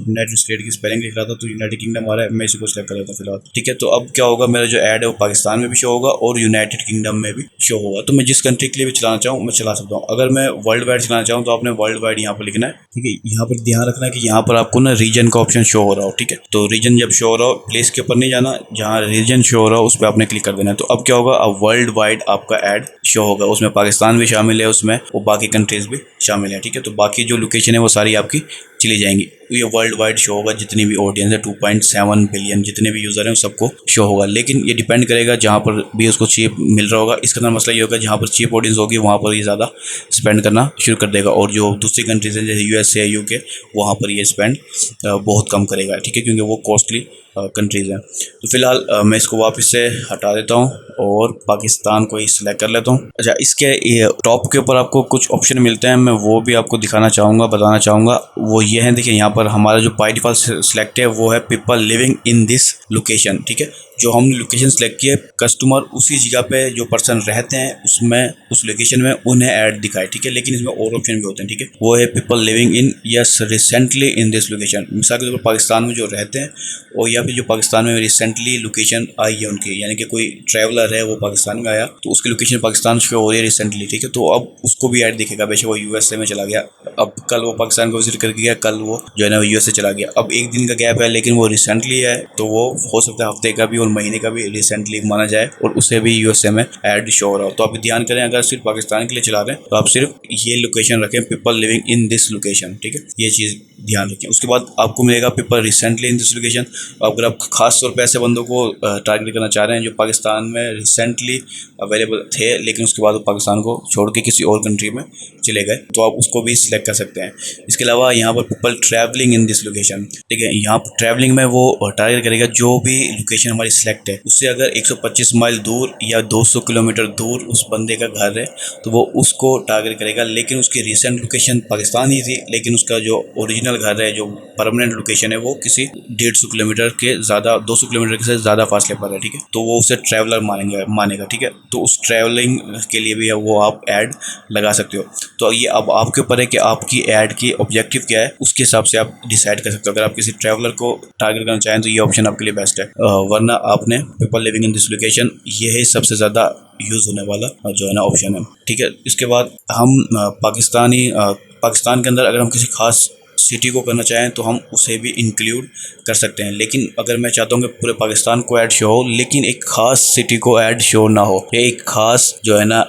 यूनाइटेड स्टेट की स्पेलिंग लिख रहा था, तो यूनाइटेड किंगडम आ रहा है, मैं इसी को सेलेक्ट कर लेता हूँ फिलहाल, ठीक है। तो अब क्या होगा, मेरा जो ऐड है वो पाकिस्तान में भी शो होगा और यूनाइटेड किंगडम में भी शो होगा। तो मैं जिस कंट्री के लिए भी चलाना चाहूँ मैं चला सकता हूँ। अगर मैं वर्ल्ड वाइड चलाना चाहूँ तो आपने वर्ल्ड वाइड यहाँ पर लिखना है, ठीक है। यहाँ पर ध्यान रखना है कि यहाँ पर आपको ना रीजन का ऑप्शन शो हो रहा हो, ठीक है। तो रीजन जब शो हो रहा हो, प्लेस के ऊपर नहीं जाना, जहाँ रीजन शो हो रहा हो उस पर आपने क्लिक कर देना है। तो अब क्या होगा, अब वर्ल्ड वाइड आपका ऐड शो होगा, उसमें पाकिस्तान भी शामिल है, उसमें वो बाकी कंट्रीज़ भी शामिल है, ठीक है। तो बाकी जो लोकेशन है वो सारी आपकी चली जाएंगी। ये वर्ल्ड वाइड शो होगा, जितनी भी ऑडियंस है 2.7 बिलियन जितने भी यूज़र हैं सबको शो होगा। लेकिन ये डिपेंड करेगा जहाँ पर भी उसको चीप मिल रहा होगा। इसका अंदर मसला ये होगा, जहाँ पर चीप ऑडियंस होगी वहाँ पर ये ज़्यादा स्पेंड करना शुरू कर देगा, और जो दूसरी कंट्रीज़ हैं जैसे USA UK वहाँ पर ये स्पेंड बहुत कम करेगा, ठीक है, क्योंकि वो कॉस्टली कंट्रीज़ हैं। तो फिलहाल मैं इसको वापस से हटा देता हूँ और पाकिस्तान को ही सिलेक्ट कर लेता हूँ। अच्छा, इसके टॉप के ऊपर आपको कुछ ऑप्शन मिलते हैं, मैं वो भी आपको दिखाना चाहूँगा, बताना चाहूँगा। वो ये है, देखिए यहाँ पर हमारा जो बाय डिफ़ॉल्ट सिलेक्ट है वो है people living in this location, ठीक है। जो हमने लोकेशन सेलेक्ट की है, कस्टमर उसी जगह पे जो पर्सन रहते हैं उसमें उस लोकेशन में उन्हें ऐड दिखाए, ठीक है। लेकिन इसमें और ऑप्शन भी होते हैं, ठीक है। वो है people living in yes recently in this location. मिसाल के तौर पर पाकिस्तान में जो रहते हैं, और या फिर जो पाकिस्तान में रिसेंटली लोकेशन आई है उनकी, यानी कि कोई ट्रैवलर है वो पाकिस्तान में आया तो उसकी लोकेशन पाकिस्तान शो हो रही है रिसेंटली, ठीक है। तो अब उसको भी ऐड दिखेगा, बेशक वो USA में चला गया, अब कल वो पाकिस्तान को विजिट करके गया, कल वो जो है ना USA चला गया। अब एक दिन का गैप है, लेकिन वो रिसेंटली है, तो वो हो सकता है हफ्ते का भी और महीने का भी रिसेंटली माना जाए, और उसे भी USA में ऐड शो हो रहा हो। तो आप ध्यान करें, अगर सिर्फ पाकिस्तान के लिए चला रहे हैं तो आप सिर्फ ये लोकेशन रखें, people living in this location, ठीक है। ये चीज़ ध्यान रखें। उसके बाद आपको मिलेगा people recently in this location. अगर आप खास तौर पर ऐसे बंदों को टारगेट करना चाह रहे हैं जो पाकिस्तान में रिसेंटली अवेलेबल थे, लेकिन उसके बाद वो पाकिस्तान को छोड़ के किसी और कंट्री में चले गए, तो आप उसको भी सिलेक्ट कर सकते हैं। इसके अलावा यहाँ पर people travelling in this location, ठीक है। यहाँ पर ट्रैवलिंग में वो टारगेट करेगा जो भी लोकेशन हमारी सिलेक्ट है उससे अगर 125 माइल दूर या 200 किलोमीटर दूर उस बंदे का घर है तो वो उसको टारगेट करेगा। लेकिन उसकी रिसेंट लोकेशन पाकिस्तान ही थी, लेकिन उसका जो ओरिजिनल घर है, जो परमानेंट लोकेशन है, वो किसी 150 किलोमीटर के ज़्यादा 200 किलोमीटर से ज़्यादा फासले पर है, ठीक है। तो वो उसे ट्रैवलर मानेगा, ठीक है। तो उस ट्रैवलिंग के लिए भी वो आप ऐड लगा सकते हो। तो ये अब आपके ऊपर है कि आपकी ऐड की ऑब्जेक्टिव क्या है, उसके हिसाब से आप डिसाइड कर सकते हो। अगर आप किसी ट्रैवलर को टारगेट करना चाहें तो ये ऑप्शन आपके लिए बेस्ट है। वरना आपने people living in this location, ये है सबसे ज़्यादा यूज़ होने वाला जो है ना ऑप्शन है, ठीक है। इसके बाद हम पाकिस्तान के अंदर अगर हम किसी खास सिटी को करना चाहें तो हम उसे भी इंक्लूड कर सकते हैं। लेकिन अगर मैं चाहता हूँ कि पूरे पाकिस्तान को ऐड शो हो लेकिन एक खास सिटी को ऐड शो ना हो, या एक खास जो है ना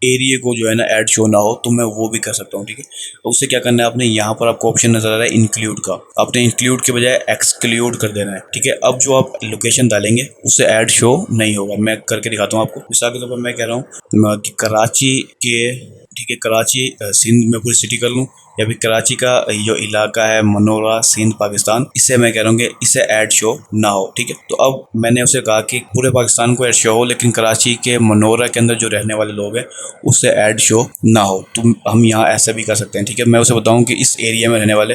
एरिया को जो है ना ऐड शो ना हो, तो मैं वो भी कर सकता हूँ, ठीक है। उससे क्या करना है, आपने यहाँ पर आपको ऑप्शन नजर आ रहा है इंक्लूड का, आपने इंक्लूड के बजाय एक्सक्लूड कर देना है, ठीक है। अब जो आप लोकेशन डालेंगे उससे ऐड शो नहीं होगा। मैं करके दिखाता हूँ आपको। मिसाल के तौर पर मैं कह रहा हूँ कि कराची के, ठीक है, कराची सिंध में पूरी सिटी कर लूँ, या फिर कराची का जो इलाका है मनोरा सिंध पाकिस्तान, इससे मैं कह रहा हूँ कि इसे ऐड शो ना हो, ठीक है। तो अब मैंने उसे कहा कि पूरे पाकिस्तान को ऐड शो हो लेकिन कराची के मनोरा के अंदर जो रहने वाले लोग हैं उससे ऐड शो ना हो। तो हम यहाँ ऐसा भी कर सकते हैं, ठीक है। मैं उसे बताऊँ कि इस एरिया में रहने वाले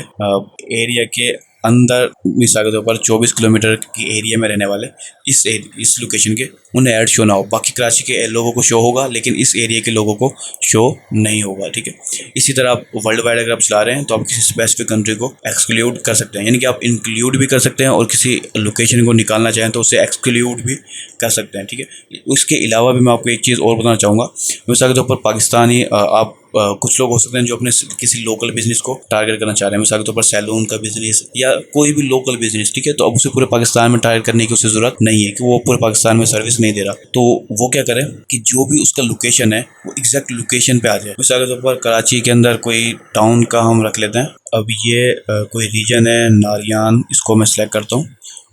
एरिया के अंदर, मिसाल के तौर पर 24 किलोमीटर की एरिया में रहने वाले इस लोकेशन के, उन्हें ऐड शो ना हो। बाकी कराची के लोगों को शो होगा लेकिन इस एरिया के लोगों को शो नहीं होगा, ठीक है। इसी तरह आप वर्ल्ड वाइड अगर आप चला रहे हैं तो आप किसी स्पेसिफिक कंट्री को एक्सक्लूड कर सकते हैं, यानी कि आप इंक्लूड भी कर सकते हैं और किसी लोकेशन को निकालना चाहें तो उसे एक्सक्लूड भी कर सकते हैं, ठीक है। उसके अलावा भी मैं आपको एक चीज़ और बताना चाहूँगा। मिसाल के तौर पर पाकिस्तानी आप कुछ लोग हो सकते हैं जो अपने किसी लोकल बिजनेस को टारगेट करना चाह रहे हैं, मिसाल के तौर पर सैलून का बिजनेस या कोई भी लोकल बिजनेस, ठीक है। तो अब उसे पूरे पाकिस्तान में टारगेट करने की उसे ज़रूरत नहीं है कि वो पूरे पाकिस्तान में सर्विस नहीं दे रहा। तो वो क्या करें कि जो भी उसका लोकेशन है वो एग्जैक्ट लोकेशन पे आ जाए। मिसाल के तौर पर कराची के अंदर कोई टाउन का हम रख लेते हैं। अब ये कोई रीजन है नारियान, इसको मैं सेलेक्ट करता हूँ,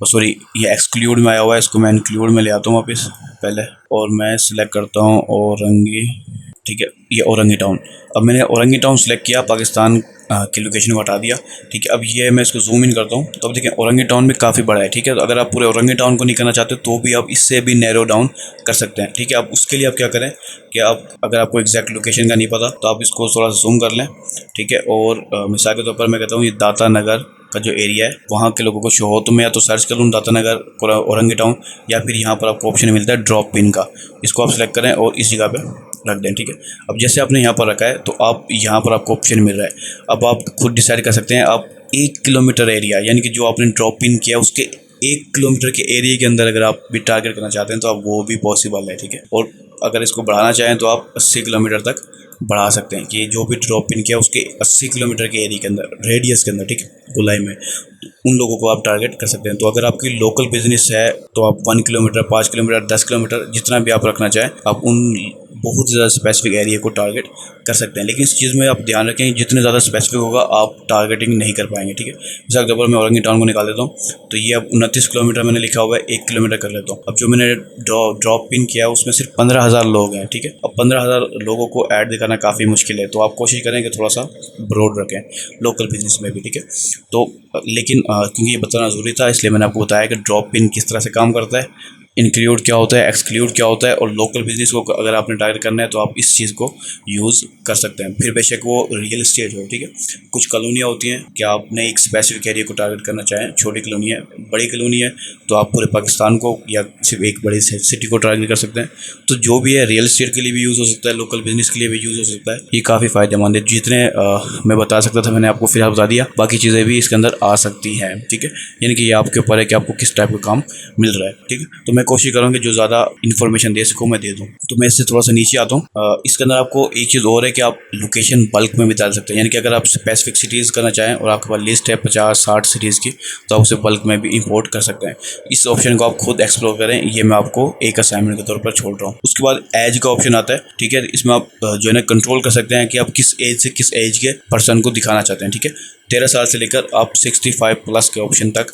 सॉरी ये एक्सक्लूड में आया हुआ है, इसको मैं इंक्लूड में ले आता हूँ वापस पहले, और मैं सिलेक्ट करता हूँ औरंगी, ठीक है, ये औरंगी टाउन। अब मैंने औरंगी टाउन सेलेक्ट किया, पाकिस्तान की लोकेशन को हटा दिया, ठीक है। अब ये मैं इसको जूम इन करता हूँ तो अब देखिए औरंगी टाउन भी काफ़ी बड़ा है, ठीक है। तो अगर आप पूरे औरंगी टाउन को नहीं करना चाहते तो भी आप इससे भी नैरो डाउन कर सकते हैं, ठीक है। अब उसके लिए आप क्या करें कि आप, अगर आपको एग्जैक्ट लोकेशन का नहीं पता तो आप इसको थोड़ा सा जूम कर लें, ठीक है। और मिसाल के तौर पर मैं कहता हूँ ये दाता नगर का जो एरिया है वहाँ के लोगों को शो हो, तो मैं या तो सर्च कर लूँ दाता नगर औरंगी टाउन, या फिर यहाँ पर आपको ऑप्शन मिलता है ड्रॉप पिन का, इसको आप सेलेक्ट करें और इस जगह पे रख दें, ठीक है। अब जैसे आपने यहाँ पर रखा है तो आप यहाँ पर आपको ऑप्शन मिल रहा है। अब आप खुद डिसाइड कर सकते हैं, आप 1 किलोमीटर एरिया, यानी कि जो आपने ड्रॉप पिन किया उसके 1 किलोमीटर के एरिया के अंदर अगर आप भी टारगेट करना चाहते हैं तो आप वो भी पॉसिबल है, ठीक है। और अगर इसको बढ़ाना चाहें तो आप 80 किलोमीटर तक बढ़ा सकते हैं कि जो भी ड्रॉप पिन किया उसके 80 किलोमीटर के एरिया के अंदर, रेडियस के अंदर, ठीक है, गोलाई में, तो उन लोगों को आप टारगेट कर सकते हैं। तो अगर आपकी लोकल बिजनेस है तो आप 1 किलोमीटर, 5 किलोमीटर, 10 किलोमीटर, जितना भी आप रखना चाहें, आप उन बहुत ज़्यादा स्पेसिफिक एरिया को टारगेट कर सकते हैं। लेकिन इस चीज़ में आप ध्यान रखें, जितने ज़्यादा स्पेसिफिक होगा आप टारगेटिंग नहीं कर पाएंगे, ठीक है। मिसाल के तौर पर मैं औरंगी टाउन को निकाल देता हूँ तो ये अब 29 किलोमीटर मैंने लिखा हुआ है, 1 किलोमीटर कर लेता हूँ। अब जो मैंने ड्रॉप पिन किया उसमें सिर्फ 15,000 लोग हैं, ठीक है। अब 15,000 लोगों को ऐड दिखाना काफ़ी मुश्किल है, तो आप कोशिश करें कि थोड़ा सा ब्रॉड रखें लोकल बिजनेस में भी, ठीक है। तो लेकिन क्योंकि ये बताना ज़रूरी था इसलिए मैंने आपको बताया कि ड्रॉप पिन किस तरह से काम करता है, इंक्लूड क्या होता है, एक्सक्लूड क्या होता है, और लोकल बिजनेस को अगर आपने टारगेट करना है तो आप इस चीज़ को यूज़ कर सकते हैं। फिर बेशक वो रियल एस्टेट हो, ठीक है। कुछ कॉलोनियाँ होती हैं कि आपने एक स्पेसिफिक एरिया को टारगेट करना चाहें, छोटी कॉलोनी है, बड़ी कॉलोनी है, तो आप पूरे पाकिस्तान को या सिर्फ एक बड़ी सिटी को टारगेट कर सकते हैं। तो जो भी है रियल एस्टेट के लिए भी यूज़ हो सकता है, लोकल बिजनेस के लिए भी यूज़ हो सकता है। ये काफ़ी फ़ायदेमंद है। जितने मैं बता सकता था मैंने आपको फिर बता दिया, बाकी चीज़ें भी इसके अंदर आ सकती हैं, ठीक है। यानी कि ये आपके ऊपर है कि आपको किस टाइप का काम मिल रहा है, ठीक है। तो मैं कोशिश करूँगी जो ज़्यादा इन्फॉर्मेशन दे सकूँ मैं दे दूँ। तो मैं इससे थोड़ा सा नीचे आता हूँ। इसके अंदर आपको एक चीज़ और है कि आप लोकेशन बल्क में भी डाल सकते हैं, यानी कि अगर आप स्पेसिफिक सिटीज़ करना चाहें और आपके पास लिस्ट है 50-60 सिटीज़ की, तो आप उसे बल्क में भी इंपोर्ट कर सकते हैं। इस ऑप्शन को आप खुद एक्सप्लोर करें, ये मैं आपको एक असाइनमेंट के तौर पर छोड़ रहा हूँ। उसके बाद एज का ऑप्शन आता है, ठीक है। इसमें आप जो है ना कंट्रोल कर सकते हैं कि आप किस एज से किस एज के पर्सन को दिखाना चाहते हैं, ठीक है। 13 साल से लेकर आप 65 प्लस के ऑप्शन तक,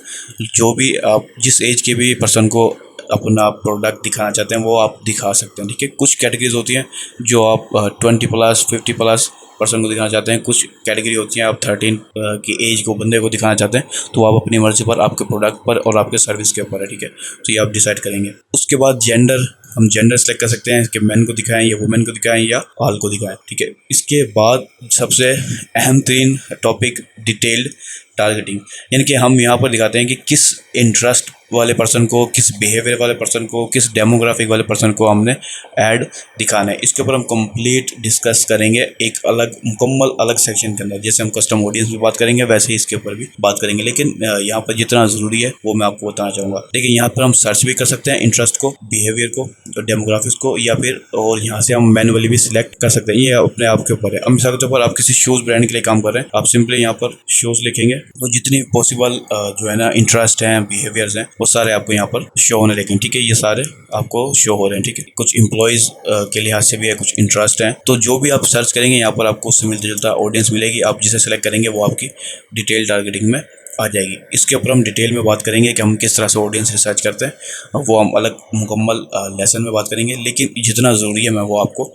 जो भी आप जिस एज के भी पर्सन को अपना प्रोडक्ट दिखाना चाहते हैं वो आप दिखा सकते हैं, ठीक है। कुछ कैटेगरीज होती हैं जो आप 20 प्लस, 50 प्लस पर्सन को दिखाना चाहते हैं, कुछ कैटेगरी होती है आप 13 की एज को बंदे को दिखाना चाहते हैं, तो आप अपनी मर्जी पर, आपके प्रोडक्ट पर और आपके सर्विस के ऊपर है, ठीक है। तो ये आप डिसाइड करेंगे। उसके बाद जेंडर, हम जेंडर सेलेक्ट कर सकते हैं कि मेन को दिखाएं या वुमेन को दिखाएं या ऑल को दिखाएं, ठीक है। इसके बाद सबसे अहम तीन टॉपिक, डिटेल्ड टारगेटिंग, यानी कि हम यहाँ पर दिखाते हैं कि किस इंटरेस्ट वाले पर्सन को, किस बिहेवियर वाले पर्सन को, किस डेमोग्राफिक वाले पर्सन को हमने ऐड दिखाना है। इसके ऊपर हम कंप्लीट डिस्कस करेंगे एक अलग मुकम्मल अलग सेक्शन के अंदर। जैसे हम कस्टम ऑडियंस में बात करेंगे वैसे ही इसके ऊपर भी बात करेंगे, लेकिन यहाँ पर जितना ज़रूरी है वो मैं आपको बताना चाहूँगा। लेकिन यहाँ पर हम सर्च भी कर सकते हैं इंटरेस्ट को, बिहेवियर को, डेमोग्राफिक्स को, या फिर और यहाँ से हम मैनुअली भी सिलेक्ट कर सकते हैं। ये अपने आप के ऊपर है। अब मिसाल के तौर पर आप किसी शूज़ ब्रांड के लिए काम कर रहे हैं, आप सिंपली यहाँ पर शूज़ लिखेंगे तो जितनी पॉसिबल जो है ना इंटरेस्ट हैं, बिहेवियर्स हैं, वो सारे आपको यहाँ पर शो होने लगेंगे, ठीक है। ये सारे आपको शो हो रहे हैं, ठीक है। कुछ एम्प्लॉयज़ के लिहाज से भी है, कुछ इंटरेस्ट हैं, तो जो भी आप सर्च करेंगे यहाँ पर आपको उससे मिलता जुलता ऑडियंस मिलेगी। आप जिसे सेलेक्ट करेंगे वो आपकी डिटेल टारगेटिंग में आ जाएगी। इसके ऊपर हम डिटेल में बात करेंगे कि हम किस तरह से ऑडियंस रिसर्च करते हैं, वो हम अलग मुकम्मल लेसन में बात करेंगे, लेकिन जितना ज़रूरी है मैं वो आपको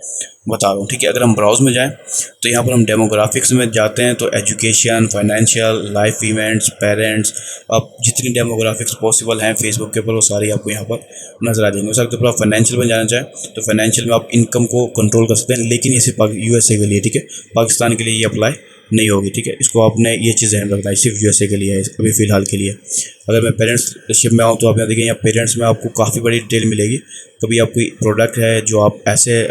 बता रहा हूँ, ठीक है। अगर हम ब्राउज़ में जाएं तो यहाँ पर हम डेमोग्राफिक्स में जाते हैं तो education, financial, life events, parents, अब जितनी डेमोग्राफिक्स पॉसिबल हैं फेसबुक के ऊपर वो सारी आपको यहाँ पर नजर आ जाएंगे। उसके ऊपर आप फाइनेंशियल में जाना चाहें तो फाइनेंशियल में आप इनकम को कंट्रोल कर सकते हैं, लेकिन ये सिर्फ USA के लिए, ठीक है, पाकिस्तान के लिए ये अप्लाई नहीं होगी, ठीक है। इसको आपने ये चीज़ ध्यान रखना है, सिर्फ USA के लिए है अभी फ़िलहाल के लिए। अगर मैं पेरेंट्सशिप में आऊँ तो आप यहाँ देखें, यहाँ पेरेंट्स में आपको काफ़ी बड़ी डिटेल मिलेगी। कभी आप कोई प्रोडक्ट है जो आप ऐसे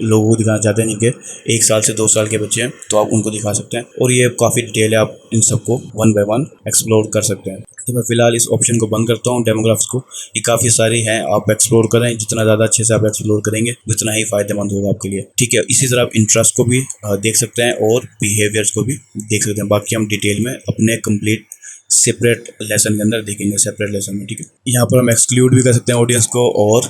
लोगों को दिखाना चाहते हैं जिनके 1 साल से 2 साल के बच्चे हैं, तो आप उनको दिखा सकते हैं, और ये काफ़ी डिटेल है, आप इन सबको 1 बाय 1 एक्सप्लोर कर सकते हैं। तो मैं फ़िलहाल इस ऑप्शन को बंद करता हूँ, डेमोग्राफ्स को। ये काफ़ी सारी हैं, आप एक्सप्लोर करें, जितना ज़्यादा अच्छे से आप एक्सप्लोर करेंगे उतना ही फ़ायदेमंद होगा आपके लिए, ठीक है। इसी तरह आप इंटरेस्ट को भी देख सकते हैं और बिहेवियर्स को भी देख सकते हैं। बाकी हम डिटेल में अपने कंप्लीट सेपरेट लेसन के अंदर देखेंगे, सेपरेट लेसन में, ठीक है। यहाँ पर हम एक्सक्लूड भी कर सकते हैं ऑडियंस को और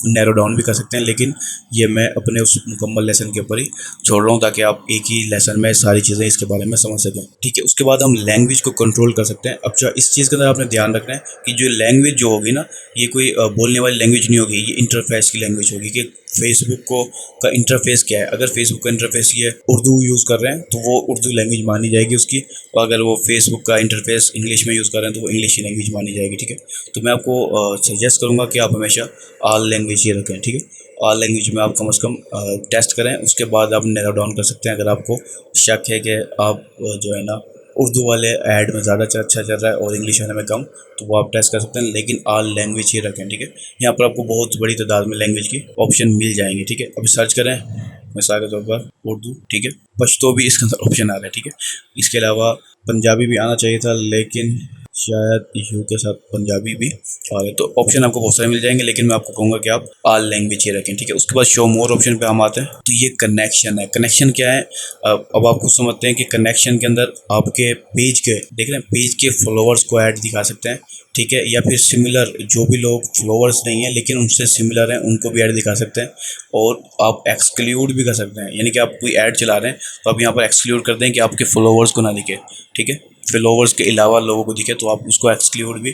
नैरो डाउन भी कर सकते हैं, लेकिन ये मैं अपने उस मुकम्मल लेसन के ऊपर ही छोड़ रहा हूँ ताकि आप एक ही लेसन में सारी चीज़ें इसके बारे में समझ सकें, ठीक है। उसके बाद हम लैंग्वेज को कंट्रोल कर सकते हैं। अब जो इस चीज़ के अंदर आपने ध्यान रखना है कि जो लैंग्वेज जो होगी ना, ये कोई बोलने वाली लैंग्वेज नहीं होगी, ये इंटरफेस की लैंग्वेज होगी कि फेसबुक को का इंटरफेस क्या है। अगर फेसबुक का इंटरफेस ये उर्दू यूज़ कर रहे हैं तो वो उर्दू लैंग्वेज मानी जाएगी उसकी, और अगर वो फेसबुक का इंटरफेस इंग्लिश में यूज़ कर रहे हैं तो वो इंग्लिश की लैंग्वेज मानी जाएगी, ठीक है। तो मैं आपको सजेस्ट करूँगा कि आप हमेशा ऑल लैंग्वेज ही रखें, ठीक है। ऑल लैंग्वेज में आप कम से कम टेस्ट करें, उसके बाद आप नैरो डाउन कर सकते हैं। अगर आपको शक है कि आप जो है ना उर्दू वाले ऐड में ज़्यादा अच्छा चल रहा है और इंग्लिश वाले में कम, तो वो आप टेस्ट कर सकते हैं, लेकिन ऑल लैंग्वेज ही रखें, ठीक है। यहाँ पर आपको बहुत बड़ी तादाद में लैंग्वेज की ऑप्शन मिल जाएंगे, ठीक है। अभी सर्च करें मिसाल के तौर पर उर्दू, ठीक है, पश्तो भी इसके अंदर ऑप्शन आ रहा है, ठीक है। इसके अलावा पंजाबी भी आना चाहिए था, लेकिन शायद यू के साथ पंजाबी भी आ रहे, तो ऑप्शन आपको बहुत सारे मिल जाएंगे, लेकिन मैं आपको कहूँगा कि आप ऑल लैंग्वेज ही रखें, ठीक है। उसके बाद शो मोर ऑप्शन पे हम आते हैं, तो ये कनेक्शन है। कनेक्शन क्या है, अब आप खुद समझते हैं कि कनेक्शन के अंदर आपके पेज के देख रहे हैं, पेज के फॉलोअर्स को ऐड दिखा सकते हैं, ठीक है, या फिर सिमिलर जो भी लोग फॉलोअर्स नहीं है लेकिन उनसे सिमिलर हैं उनको भी ऐड दिखा सकते हैं, और आप एक्सक्लूड भी कर सकते हैं, यानी कि आप कोई ऐड चला रहे हैं तो आप यहाँ पर एक्सक्लूड कर दें कि आपके फॉलोअर्स को ना दिखे, ठीक है। फॉलोअर्स के अलावा लोगों को दिखे तो आप उसको एक्सक्लूड भी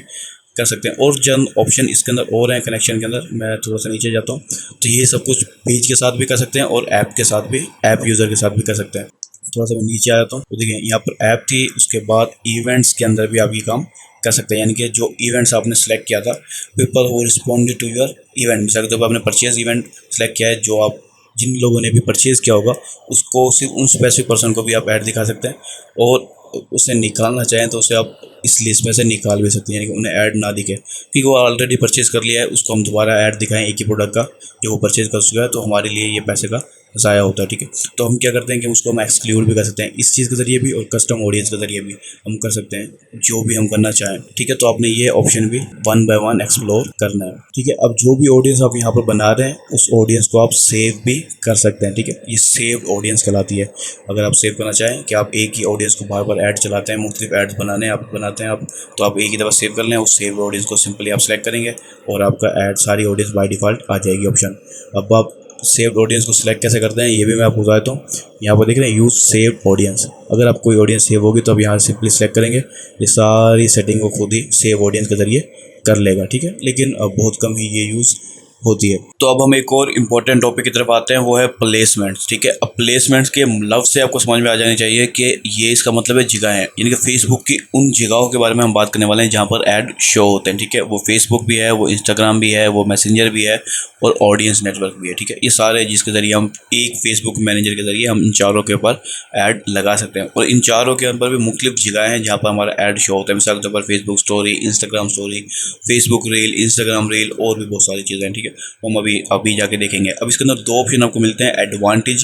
कर सकते हैं। और चंद ऑप्शन इसके अंदर और हैं कनेक्शन के अंदर, मैं थोड़ा सा नीचे जाता हूँ, तो ये सब कुछ पेज के साथ भी कर सकते हैं और ऐप के साथ भी, ऐप यूज़र के साथ भी कर सकते हैं। थोड़ा सा मैं नीचे आ जाता हूँ, तो देखिए यहाँ पर ऐप थी, उसके बाद इवेंट्स के अंदर भी आप ये काम कर सकते हैं, यानी कि जो इवेंट्स आपने सेलेक्ट किया था, people who responded to your event, मिसाल जब आपने परचेज इवेंट सेलेक्ट किया है, जो आप जिन लोगों ने भी परचेज़ किया होगा उसको, सिर्फ उन स्पेसिफिक पर्सन को भी आप ऐड दिखा सकते हैं, और उसे निकालना चाहें तो उसे आप इस लिस्ट में से निकाल भी सकते हैं, यानी कि उन्हें ऐड ना दिखे, क्योंकि वो ऑलरेडी परचेज़ कर लिया है, उसको हम दोबारा ऐड दिखाएं एक ही प्रोडक्ट का जो वो परचेज़ कर चुका है, तो हमारे लिए ये पैसे का ज़ाया होता है, ठीक है। तो हम क्या करते हैं कि उसको हम एक्सक्लूड भी कर सकते हैं इस चीज़ के ज़रिए भी, और कस्टम ऑडियंस के ज़रिए भी हम कर सकते हैं, जो भी हम करना चाहें, ठीक है। तो आपने ये ऑप्शन भी 1 बाय 1 एक्सप्लोर करना है, ठीक है। अब जो भी ऑडियंस आप यहाँ पर बना रहे हैं उस ऑडियंस को आप सेव भी कर सकते हैं, ठीक है। ये सेव ऑडियंस कहलाती है। अगर आप सेव करना चाहें कि आप एक ही ऑडियंस को बार बार ऐड चलाते हैं, मुख्तलिफ ऐड्स बनाते हैं आप, तो आप एक ही दफ़ा सेव कर लें, उस सेव ऑडियंस को सिंपली आप सेलेक्ट करेंगे और आपका ऐड सारी ऑडियंस बाय डिफ़ॉल्ट आ जाएगी ऑप्शन। अब आप सेव्ड ऑडियंस को सिलेक्ट कैसे करते हैं ये भी मैं आपको बता देता हूँ। यहाँ पर देख रहे हैं यूज़ सेव्ड ऑडियंस, अगर आप कोई ऑडियंस सेव होगी तो आप यहाँ सिंपली सेलेक्ट करेंगे, ये सारी सेटिंग को खुद ही सेव ऑडियंस के ज़रिए कर लेगा, ठीक है। लेकिन अब बहुत कम ही ये यूज़ होती है। तो अब हम एक और इम्पोर्टेंट टॉपिक की तरफ आते हैं, वो है प्लेसमेंट्स। ठीक है, अब प्लेसमेंट्स के लफ्ज़ से आपको समझ में आ जानी चाहिए कि ये इसका मतलब है जगहें, यानी कि फेसबुक की उन जगहों के बारे में हम बात करने वाले हैं जहाँ पर ऐड शो होते हैं। ठीक है, वो फेसबुक भी है, वो इंस्टाग्राम भी है, वो मैसेंजर भी है और ऑडियंस नेटवर्क भी है। ठीक है, ये सारे जिसके ज़रिए हम एक फेसबुक मैनेजर के ज़रिए हम इन चारों के ऊपर ऐड लगा सकते हैं। और इन चारों के अंदर भी मुख्तलिफ जगह हैं जहाँ पर हमारा ऐड शो होता है। मिसाल के तौर पर Facebook story, Instagram story, Facebook reel, Instagram reel और भी बहुत सारी चीज़ें हैं। ठीक है, तो हम अभी जाके देखेंगे। अब इसके अंदर दो ऑप्शन आपको मिलते हैं, एडवांटेज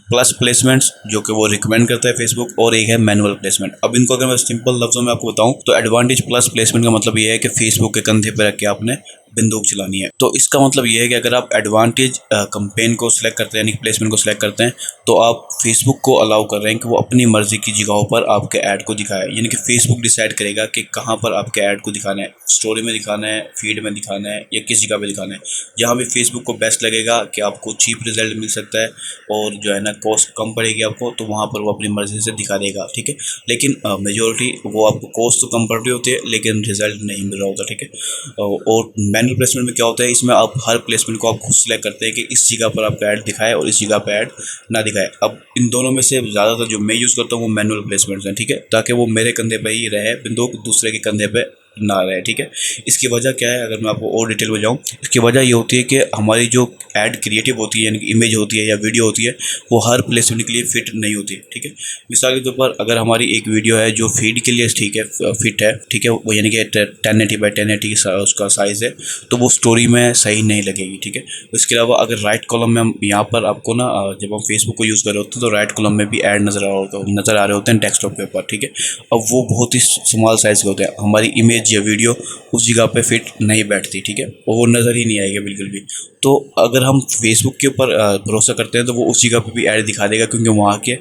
प्लस प्लेसमेंट्स जो कि वो रिकमेंड करता है फेसबुक, और एक है मैनुअल प्लेसमेंट। अब इनको अगर मैं सिंपल लफ्ज़ों में आपको बताऊं तो एडवांटेज प्लस प्लेसमेंट का मतलब ये है कि फेसबुक के कंधे पर रख के आपने बंदूक चलानी है। तो इसका मतलब ये है कि अगर आप एडवांटेज कैंपेन को सिलेक्ट करते हैं, यानी प्लेसमेंट को सिलेक्ट करते हैं, तो आप फेसबुक को अलाउ कर रहे हैं कि वो अपनी मर्जी की जगहों पर आपके ऐड को दिखाए। यानी कि फेसबुक डिसाइड करेगा कि कहाँ पर आपके ऐड को दिखाना है, स्टोरी में दिखाना है, फीड में दिखाना है या किस जगह पे दिखाना है। जहाँ भी फेसबुक को बेस्ट लगेगा कि आपको चीप रिजल्ट मिल सकता है और जो है ना कॉस्ट कम पड़ेगी आपको, तो वहाँ पर वो अपनी मर्जी से दिखा देगा। ठीक है, लेकिन मेजोरिटी वो आपको कॉस्ट तो कम पड़ रही होती है लेकिन रिजल्ट नहीं मिल रहा होता। ठीक है, और मैनुअल प्लेसमेंट में क्या होता है, इसमें आप हर प्लेसमेंट को आप खुद सेलेक्ट करते हैं कि इस जगह पर आपका ऐड दिखाए और इस जगह पर ऐड ना दिखाए। अब इन दोनों में से ज़्यादातर जो मैं यूज़ करता हूँ वो मैनुअल प्लेसमेंट्स हैं। ठीक है, ताकि वो मेरे कंधे पर ही रहे, बंदूक दूसरे के कंधे पर ना रहे। ठीक है, इसकी वजह क्या है, अगर मैं आपको और डिटेल में जाऊँ, इसकी वजह ये होती है कि हमारी जो ऐड क्रिएटिव होती है, यानी कि इमेज होती है या वीडियो होती है, वो हर प्लेसमेंट के लिए फिट नहीं होती। ठीक है, मिसाल के तौर पर अगर हमारी एक वीडियो है जो फीड के लिए ठीक है फिट है, ठीक है, वो यानी कि 1080x1080 उसका साइज़ है, तो वो स्टोरी में सही नहीं लगेगी। ठीक है, इसके अलावा अगर राइट कॉलम में हम यहाँ पर आपको ना जब हम फेसबुक को यूज़ कर रहे होते हैं तो राइट कॉलम में भी ऐड नज़र आ रहे होते हैं डेस्कटॉप के ऊपर। ठीक है, अब वो बहुत ही स्मॉल साइज़ के होते हैं, हमारी इमेज या वीडियो उस जगह पे फिट नहीं बैठती। ठीक है, और वो नज़र ही नहीं आएगी बिल्कुल भी। तो अगर हम फेसबुक के ऊपर भरोसा करते हैं तो वो उस जगह पे भी ऐड दिखा देगा, क्योंकि वहाँ के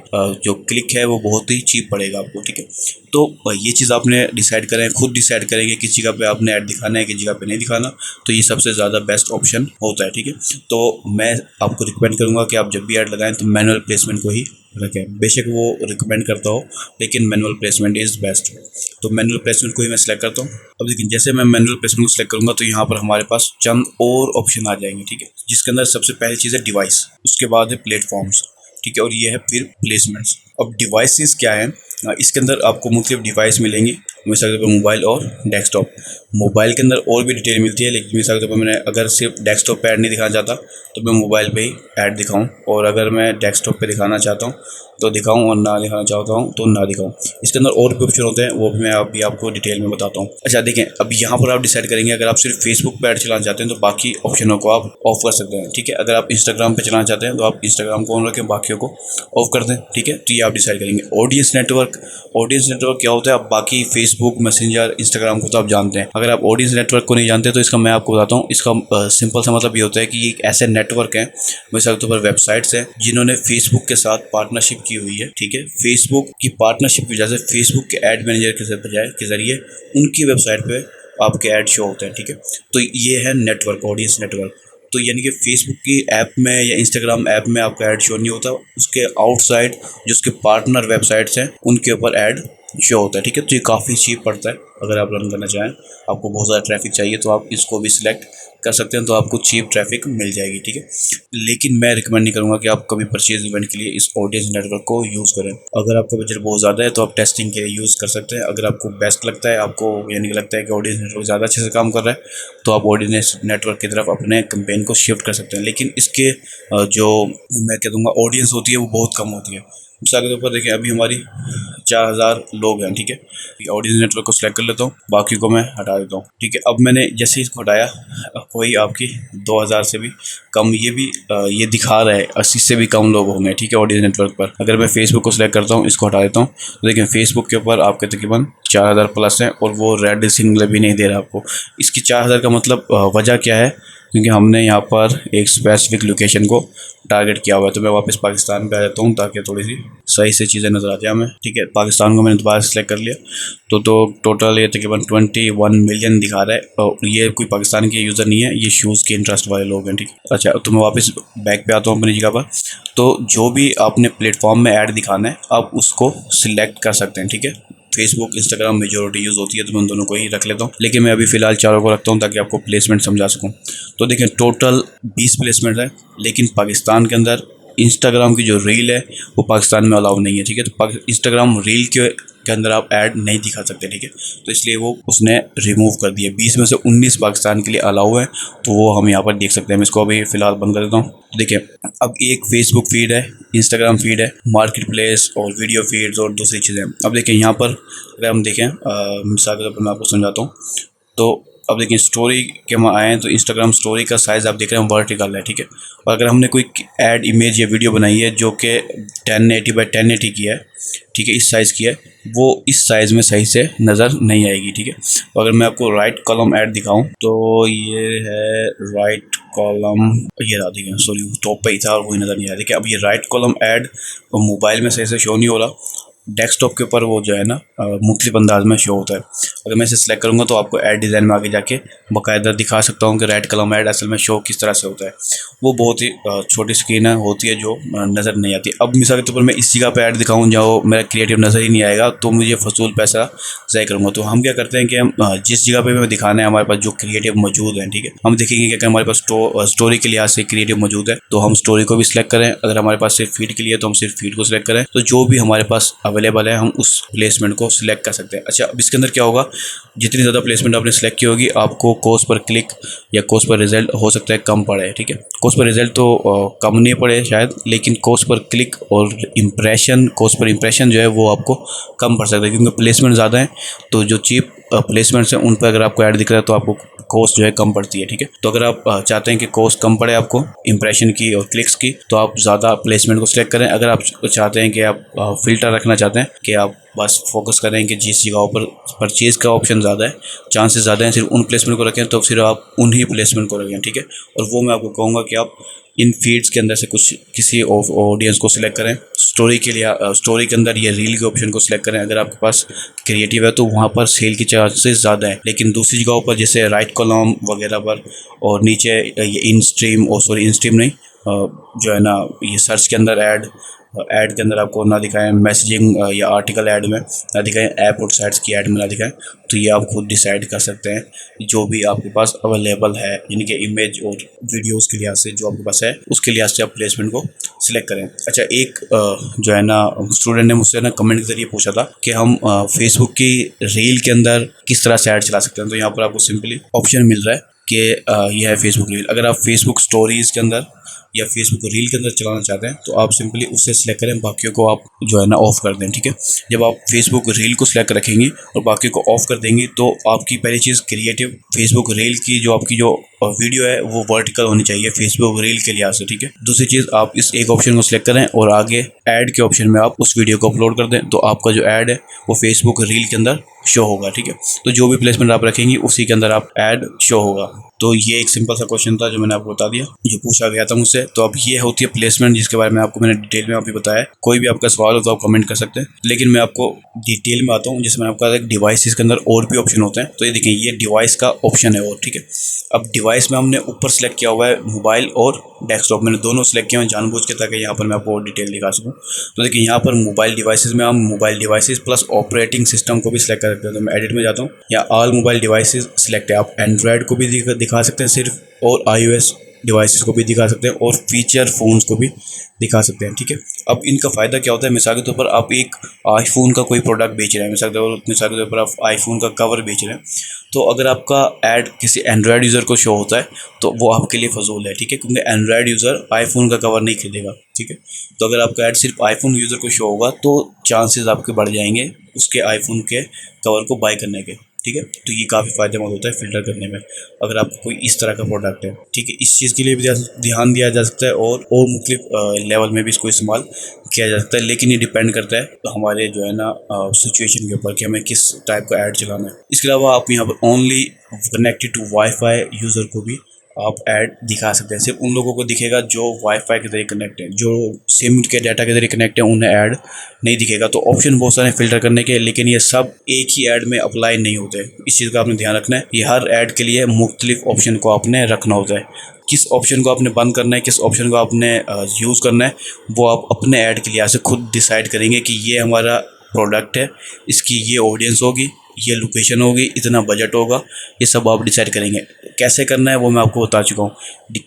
जो क्लिक है वो बहुत ही चीप पड़ेगा आपको। ठीक है, तो ये चीज़ आपने डिसाइड करें, खुद डिसाइड करेंगे किस जगह पे आपने ऐड दिखाना है, किस जगह पे नहीं दिखाना, तो ये सबसे ज़्यादा बेस्ट ऑप्शन होता है। ठीक है, तो मैं आपको रिकमेंड करूँगा कि आप जब भी ऐड लगाएं तो मैनुअल प्लेसमेंट को ही रखें। बेशक वो रिकमेंड करता हो लेकिन मैनुअल प्लेसमेंट इज़ बेस्ट। तो मैनुअल प्लेसमेंट को ही मैं सिलेक्ट करता हूँ। अब लेकिन जैसे मैं मैनुअल प्लेसमेंट को सिलेक्ट करूँगा तो यहाँ पर हमारे पास चंद और ऑप्शन आ जाएंगे। ठीक है, जिसके अंदर सबसे पहली चीज़ है डिवाइस, उसके बाद है प्लेटफॉर्म्स। ठीक है, और ये है फिर प्लेसमेंट्स। अब डिवाइसेस क्या है, इसके अंदर आपको मुख्तलिफ डिवाइस मिलेंगी, मिसाल के तौर पर मोबाइल और डेस्कटॉप। मोबाइल के अंदर और भी डिटेल मिलती है, लेकिन मिसाल के तौर पर मैंने अगर सिर्फ डेस्कटॉप पे ऐड नहीं दिखाना चाहता तो मैं मोबाइल पे ही ऐड दिखाऊं, और अगर मैं डेस्कटॉप पे दिखाना चाहता हूं तो दिखाऊं और ना दिखाना चाहता हूं तो ना दिखाऊं। इसके अंदर और भी ऑप्शन होते हैं, वो भी मैं अभी आपको डिटेल में बताता हूँ। अच्छा देखें, अब यहाँ पर आप डिसाइड करेंगे, अगर आप सिर्फ फेसबुक पर ऐड चलाना चाहते हैं तो बाकी ऑप्शनों को आप ऑफ कर सकते हैं। ठीक है, अगर आप इंस्टाग्राम पर चलाना चाहते हैं तो आप इंस्टाग्राम को ऑन रखें, बाकियों को ऑफ कर दें। ठीक है, तो ये आप डिसाइड करेंगे। ऑडियंस नेटवर्क क्या होता है, आप बाकी फेसबुक, मैसेंजर, इंस्टाग्राम को तो आप जानते हैं। अगर आप ऑडियंस नेटवर्क को नहीं जानते तो इसका मैं आपको बताता हूँ। इसका सिंपल सा मतलब ये होता है कि ये एक ऐसे नेटवर्क है, मिसाल के तौर पर वेबसाइट्स हैं जिन्होंने फेसबुक के साथ पार्टनरशिप की हुई है। ठीक है, फेसबुक की पार्टनरशिप की वजह से फेसबुक के ऐड मैनेजर के जरिए उनकी वेबसाइट पे आपके ऐड शो होते हैं। ठीक है, तो ये है नेटवर्क, ऑडियंस नेटवर्क। तो यानी कि फेसबुक की ऐप में या इंस्टाग्राम ऐप में आपका ऐड शो नहीं होता, उसके आउटसाइड जो उसके पार्टनर वेबसाइट्स हैं उनके ऊपर ऐड शो होता है। ठीक है, तो ये काफ़ी चीप पड़ता है। अगर आप रन करना चाहें, आपको बहुत ज़्यादा ट्रैफिक चाहिए तो आप इसको भी सिलेक्ट कर सकते हैं, तो आपको चीप ट्रैफिक मिल जाएगी। ठीक है, लेकिन मैं रिकमेंड नहीं करूँगा कि आप कभी परचेज इवेंट के लिए इस ऑडियंस नेटवर्क को यूज़ करें। अगर आपका बजट बहुत ज़्यादा है तो आप टेस्टिंग के लिए यूज़ कर सकते हैं। अगर आपको बेस्ट लगता है, आपको यानी कि लगता है कि ऑडियंस नेटवर्क ज़्यादा अच्छे से काम कर रहा है, तो आप ऑडियंस नेटवर्क की तरफ अपने कैंपेन को शिफ्ट कर सकते हैं। लेकिन इसके जो मैं कह दूँगा ऑडियंस होती है वो बहुत कम होती है। मिसाल के तौर पर देखें, अभी हमारी 4000 लोग हैं। ठीक है, ऑडियंस नेटवर्क को सिलेक्ट कर लेता हूँ, बाकी को मैं हटा देता हूँ। ठीक है, अब मैंने जैसे ही इसको हटाया, कोई आपकी 2000 से भी कम, ये दिखा रहा है 80 से भी कम लोग होंगे। ठीक है, ऑडियंस नेटवर्क पर अगर मैं फेसबुक को सिलेक्ट करता हूँ, इसको हटा देता हूँ, तो देखिए फेसबुक के ऊपर आपके तकरीबन 4000 प्लस हैं और वो रेड सिग्नल भी नहीं दे रहा आपको। इसकी 4000 का मतलब वजह क्या है, क्योंकि हमने यहाँ पर एक स्पेसिफिक लोकेशन को टारगेट किया हुआ है। तो मैं वापस पाकिस्तान पे आ जाता हूँ ताकि थोड़ी सी सही से चीज़ें नज़र आ जाए हमें। ठीक है, पाकिस्तान को मैंने दोबारा सेलेक्ट कर लिया, तो टोटल ये तकरीबन 21 मिलियन दिखा रहा है, और ये कोई पाकिस्तान के यूज़र नहीं है, ये शूज़ के इंटरेस्ट वाले लोग हैं। ठीक है, अच्छा तो मैं वापस बैक पे आता हूँ अपनी जगह पर। तो जो भी आपने प्लेटफॉर्म में ऐड दिखाना है आप उसको सिलेक्ट कर सकते हैं। ठीक है, फेसबुक इंस्टाग्राम मेजोरिटी यूज़ होती है, तो मैं उन दोनों को ही रख लेता हूँ, लेकिन मैं अभी फ़िलहाल चारों को रखता हूँ ताकि आपको प्लेसमेंट समझा सकूँ। तो देखिए टोटल 20 प्लेसमेंट है, लेकिन पाकिस्तान के अंदर इंस्टाग्राम की जो रील है वो पाकिस्तान में अलाउ नहीं है, ठीक है। तो इंस्टाग्राम रील के अंदर आप ऐड नहीं दिखा सकते, ठीक है। तो इसलिए वो उसने रिमूव कर दिया। 20 में से 19 पाकिस्तान के लिए अलाउ है, तो वो हम यहाँ पर देख सकते हैं। मैं इसको अभी फ़िलहाल बंद कर देता हूँ। देखिए अब एक फेसबुक फीड है, इंस्टाग्राम फीड है, मार्केट प्लेस और वीडियो फीड्स और दूसरी चीज़ें। अब देखिए यहाँ पर अगर हम देखें मिसाल के तौर पर मैं आपको समझाता हूँ। तो अब देखिए स्टोरी के हम आए हैं, तो इंस्टाग्राम स्टोरी का साइज़ आप देख रहे हैं वर्टिकल है, ठीक है। और अगर हमने कोई ऐड इमेज या वीडियो बनाई है जो कि 1080 बाई 1080 की है, ठीक है, इस साइज़ की है, वो इस साइज़ में सही से नज़र नहीं आएगी, ठीक है। तो अगर मैं आपको राइट कॉलम ऐड दिखाऊं, तो ये है राइट कॉलम, ये रहा, देखिए सॉरी टॉप पे ही था और वही नज़र नहीं आ रहा। देखिए अब ये राइट कॉलम ऐड मोबाइल में सही से शो नहीं हो रहा, डेस्कटॉप के ऊपर वो जो है ना मुख्तलिफ अंदाज में शो होता है। अगर मैं इसे सेलेक्ट करूँगा तो आपको ऐड डिज़ाइन में आगे जाके बाकायदा दिखा सकता हूँ कि राइट कॉलम ऐड असल में शो किस तरह से होता है। वो बहुत ही छोटी स्क्रीन है होती है जो नज़र नहीं आती। अब मिसाल के तौर पर मैं इस जगह पे ऐड दिखाऊँ जहाँ मेरा क्रिएटिव नज़र ही नहीं आएगा, तो मुझे फजूल पैसा ज़ाय करूँगा। तो हम क्या करते हैं कि हम जिस जगह पे हमें दिखाना है हमारे पास जो क्रिएटिव मौजूद है, ठीक है, हम देखेंगे कि अगर हमारे पास स्टोरी के लिहाज से क्रिएटिव मौजूद है तो हम स्टोरी को भी सिलेक्ट करें। अगर हमारे पास सिर्फ फीड के लिए तो हम सिर्फ फीड को सिलेक्ट करें। तो जो भी हमारे पास अवेलेबल है हम उस प्लेसमेंट को सिलेक्ट कर सकते हैं। अच्छा, अब इसके अंदर क्या होगा, जितनी ज़्यादा प्लेसमेंट आपने सेलेक्ट की होगी आपको कॉस्ट पर क्लिक या कॉस्ट पर रिजल्ट हो सकता है कम पड़े, ठीक है। कॉस्ट पर रिजल्ट तो कम नहीं पड़े शायद, लेकिन कॉस्ट पर क्लिक और कॉस्ट पर इम्प्रेशन जो है वो आपको कम पड़ सकता है, क्योंकि प्लेसमेंट ज़्यादा है। तो जो चीप प्लेसमेंट्स हैं उन पर अगर आपको ऐड दिख रहा है तो आपको कॉस्ट जो है कम पड़ती है, ठीक है। तो अगर आप चाहते हैं कि कॉस्ट कम पड़े आपको इंप्रेशन की और क्लिक्स की, तो आप ज़्यादा प्लेसमेंट को सिलेक्ट करें। अगर आप चाहते हैं कि आप फ़िल्टर रखना चाहते हैं कि आप बस फोकस करें कि जिस जगहों पर परचेज़ का ऑप्शन ज़्यादा है, चांसेस ज़्यादा हैं, सिर्फ उन प्लेसमेंट को रखें, तो फिर आप उन्हीं प्लेसमेंट को रखें, ठीक है। और वो मैं आपको कहूँगा कि आप इन फीड्स के अंदर से कुछ किसी ऑडियंस को सिलेक्ट करें। स्टोरी के लिए स्टोरी के अंदर ये रील के ऑप्शन को सिलेक्ट करें। अगर आपके पास क्रिएटिव है तो वहाँ पर सेल की चांसेस ज़्यादा है, लेकिन दूसरी जगहों पर जैसे राइट कॉलम वगैरह पर और नीचे ये इन स्ट्रीम नहीं, जो है ना ये सर्च के अंदर ऐड के अंदर आपको ना दिखाएं, मैसेजिंग या आर्टिकल ऐड में ना दिखाएं, ऐप और साइट्स की ऐड में ना दिखाएं। तो ये आप खुद डिसाइड कर सकते हैं जो भी आपके पास अवेलेबल है, यानी कि इमेज और वीडियोस के लिहाज से जो आपके पास है उसके लिहाज से आप प्लेसमेंट को सिलेक्ट करें। अच्छा, एक जो है ना स्टूडेंट ने मुझसे ना कमेंट के जरिए पूछा था कि हम फेसबुक की रील के अंदर किस तरह से ऐड चला सकते हैं। तो यहाँ पर आपको सिंपली ऑप्शन मिल रहा है कि यह है फेसबुक रील। अगर आप फेसबुक स्टोरीज़ के अंदर या फेसबुक रील के अंदर चलाना चाहते हैं तो आप सिंपली उससे सिलेक्ट करें, बाकियों को आप जो है ना ऑफ कर दें, ठीक है। जब आप फेसबुक रील को सिलेक्ट रखेंगे और बाकी को ऑफ कर देंगे तो आपकी पहली चीज़ क्रिएटिव फेसबुक रील की जो आपकी जो वीडियो है वो वर्टिकल होनी चाहिए फेसबुक रील के लिहाज से, ठीक है। दूसरी चीज़, आप इस एक ऑप्शन को सिलेक्ट करें और आगे ऐड के ऑप्शन में आप उस वीडियो को अपलोड कर दें, तो आपका जो ऐड है वो फेसबुक रील के अंदर शो होगा, ठीक है। तो जो भी प्लेसमेंट आप रखेंगे उसी के अंदर आप ऐड शो होगा। तो ये एक सिंपल सा क्वेश्चन था जो मैंने आपको बता दिया, जो पूछा गया था मुझसे। तो अब ये होती है प्लेसमेंट, जिसके बारे में मैंने डिटेल में अभी बताया। कोई भी आपका सवाल हो तो आप कमेंट कर सकते हैं, लेकिन मैं आपको डिटेल में आता हूँ। जैसे मैंने आपको कहा था डिवाइसेस के अंदर और भी ऑप्शन होते हैं, तो ये देखिए ये डिवाइस का ऑप्शन है और, ठीक है। अब डिवाइस में हमने ऊपर सेलेक्ट किया हुआ है मोबाइल और डेस्कटॉप, मैंने दोनों सेलेक्ट किए हैं जानबूझ के ताकि यहाँ पर मैं आपको और डिटेल दिखा सकूँ। तो देखिए यहाँ पर मोबाइल डिवाइसेस में हम mobile devices plus operating system को भी सिलेक्ट कर सकते हैं। तो मैं एडिट में जाता हूँ, या ऑल मोबाइल डिवाइसेस सिलेक्ट है। आप एंड्रॉयड को भी दिखा सकते हैं सिर्फ, और iOS डिवाइसेस को भी दिखा सकते हैं, और फीचर फ़ोन्स को भी दिखा सकते हैं, ठीक है। अब इनका फ़ायदा क्या होता है, मिसाल के तौर पर आप एक आईफोन का कोई प्रोडक्ट बेच रहे हैं, मिसाल के तौर पर आप आईफोन का कवर बेच रहे हैं, तो अगर आपका ऐड किसी एंड्रॉयड यूज़र को शो होता है तो वो आपके लिए फजूल है, ठीक है, क्योंकि एंड्रॉयड यूज़र आईफोन का कवर नहीं खरीदेगा, ठीक है। तो अगर आपका ऐड सिर्फ आईफोन यूज़र को शो होगा तो चांसेस आपके बढ़ जाएंगे उसके आईफोन के कवर को बाय करने के, ठीक है। तो ये काफ़ी फ़ायदेमंद होता है फ़िल्टर करने में अगर आपका कोई इस तरह का प्रोडक्ट है, ठीक है। इस चीज़ के लिए भी ध्यान दिया जा सकता है और मुख्तलिफ लेवल में भी इसको इस्तेमाल किया जा सकता है, लेकिन ये डिपेंड करता है हमारे जो है ना सिचुएशन के ऊपर कि हमें किस टाइप का ऐड चलाना है। इसके अलावा आप यहाँ पर only connected to wifi user को भी आप ऐड दिखा सकते हैं। सिर्फ उन लोगों को दिखेगा जो वाईफाई के जरिए कनेक्ट है, जो सिम के डाटा के जरिए कनेक्ट है उन्हें ऐड नहीं दिखेगा। तो ऑप्शन बहुत सारे फ़िल्टर करने के, लेकिन ये सब एक ही ऐड में अप्लाई नहीं होते। इस चीज़ का आपने ध्यान रखना है। ये हर ऐड के लिए मुख्तलिफ ऑप्शन को आपने रखना होता है। किस ऑप्शन को आपने बंद करना है, किस ऑप्शन को आपने यूज़ करना है, वो आप अपने ऐड के लिहाज से खुद डिसाइड करेंगे कि ये हमारा प्रोडक्ट है, इसकी ये ऑडियंस होगी, ये लोकेशन होगी, इतना बजट होगा, ये सब आप डिसाइड करेंगे। कैसे करना है वो मैं आपको बता चुका हूँ।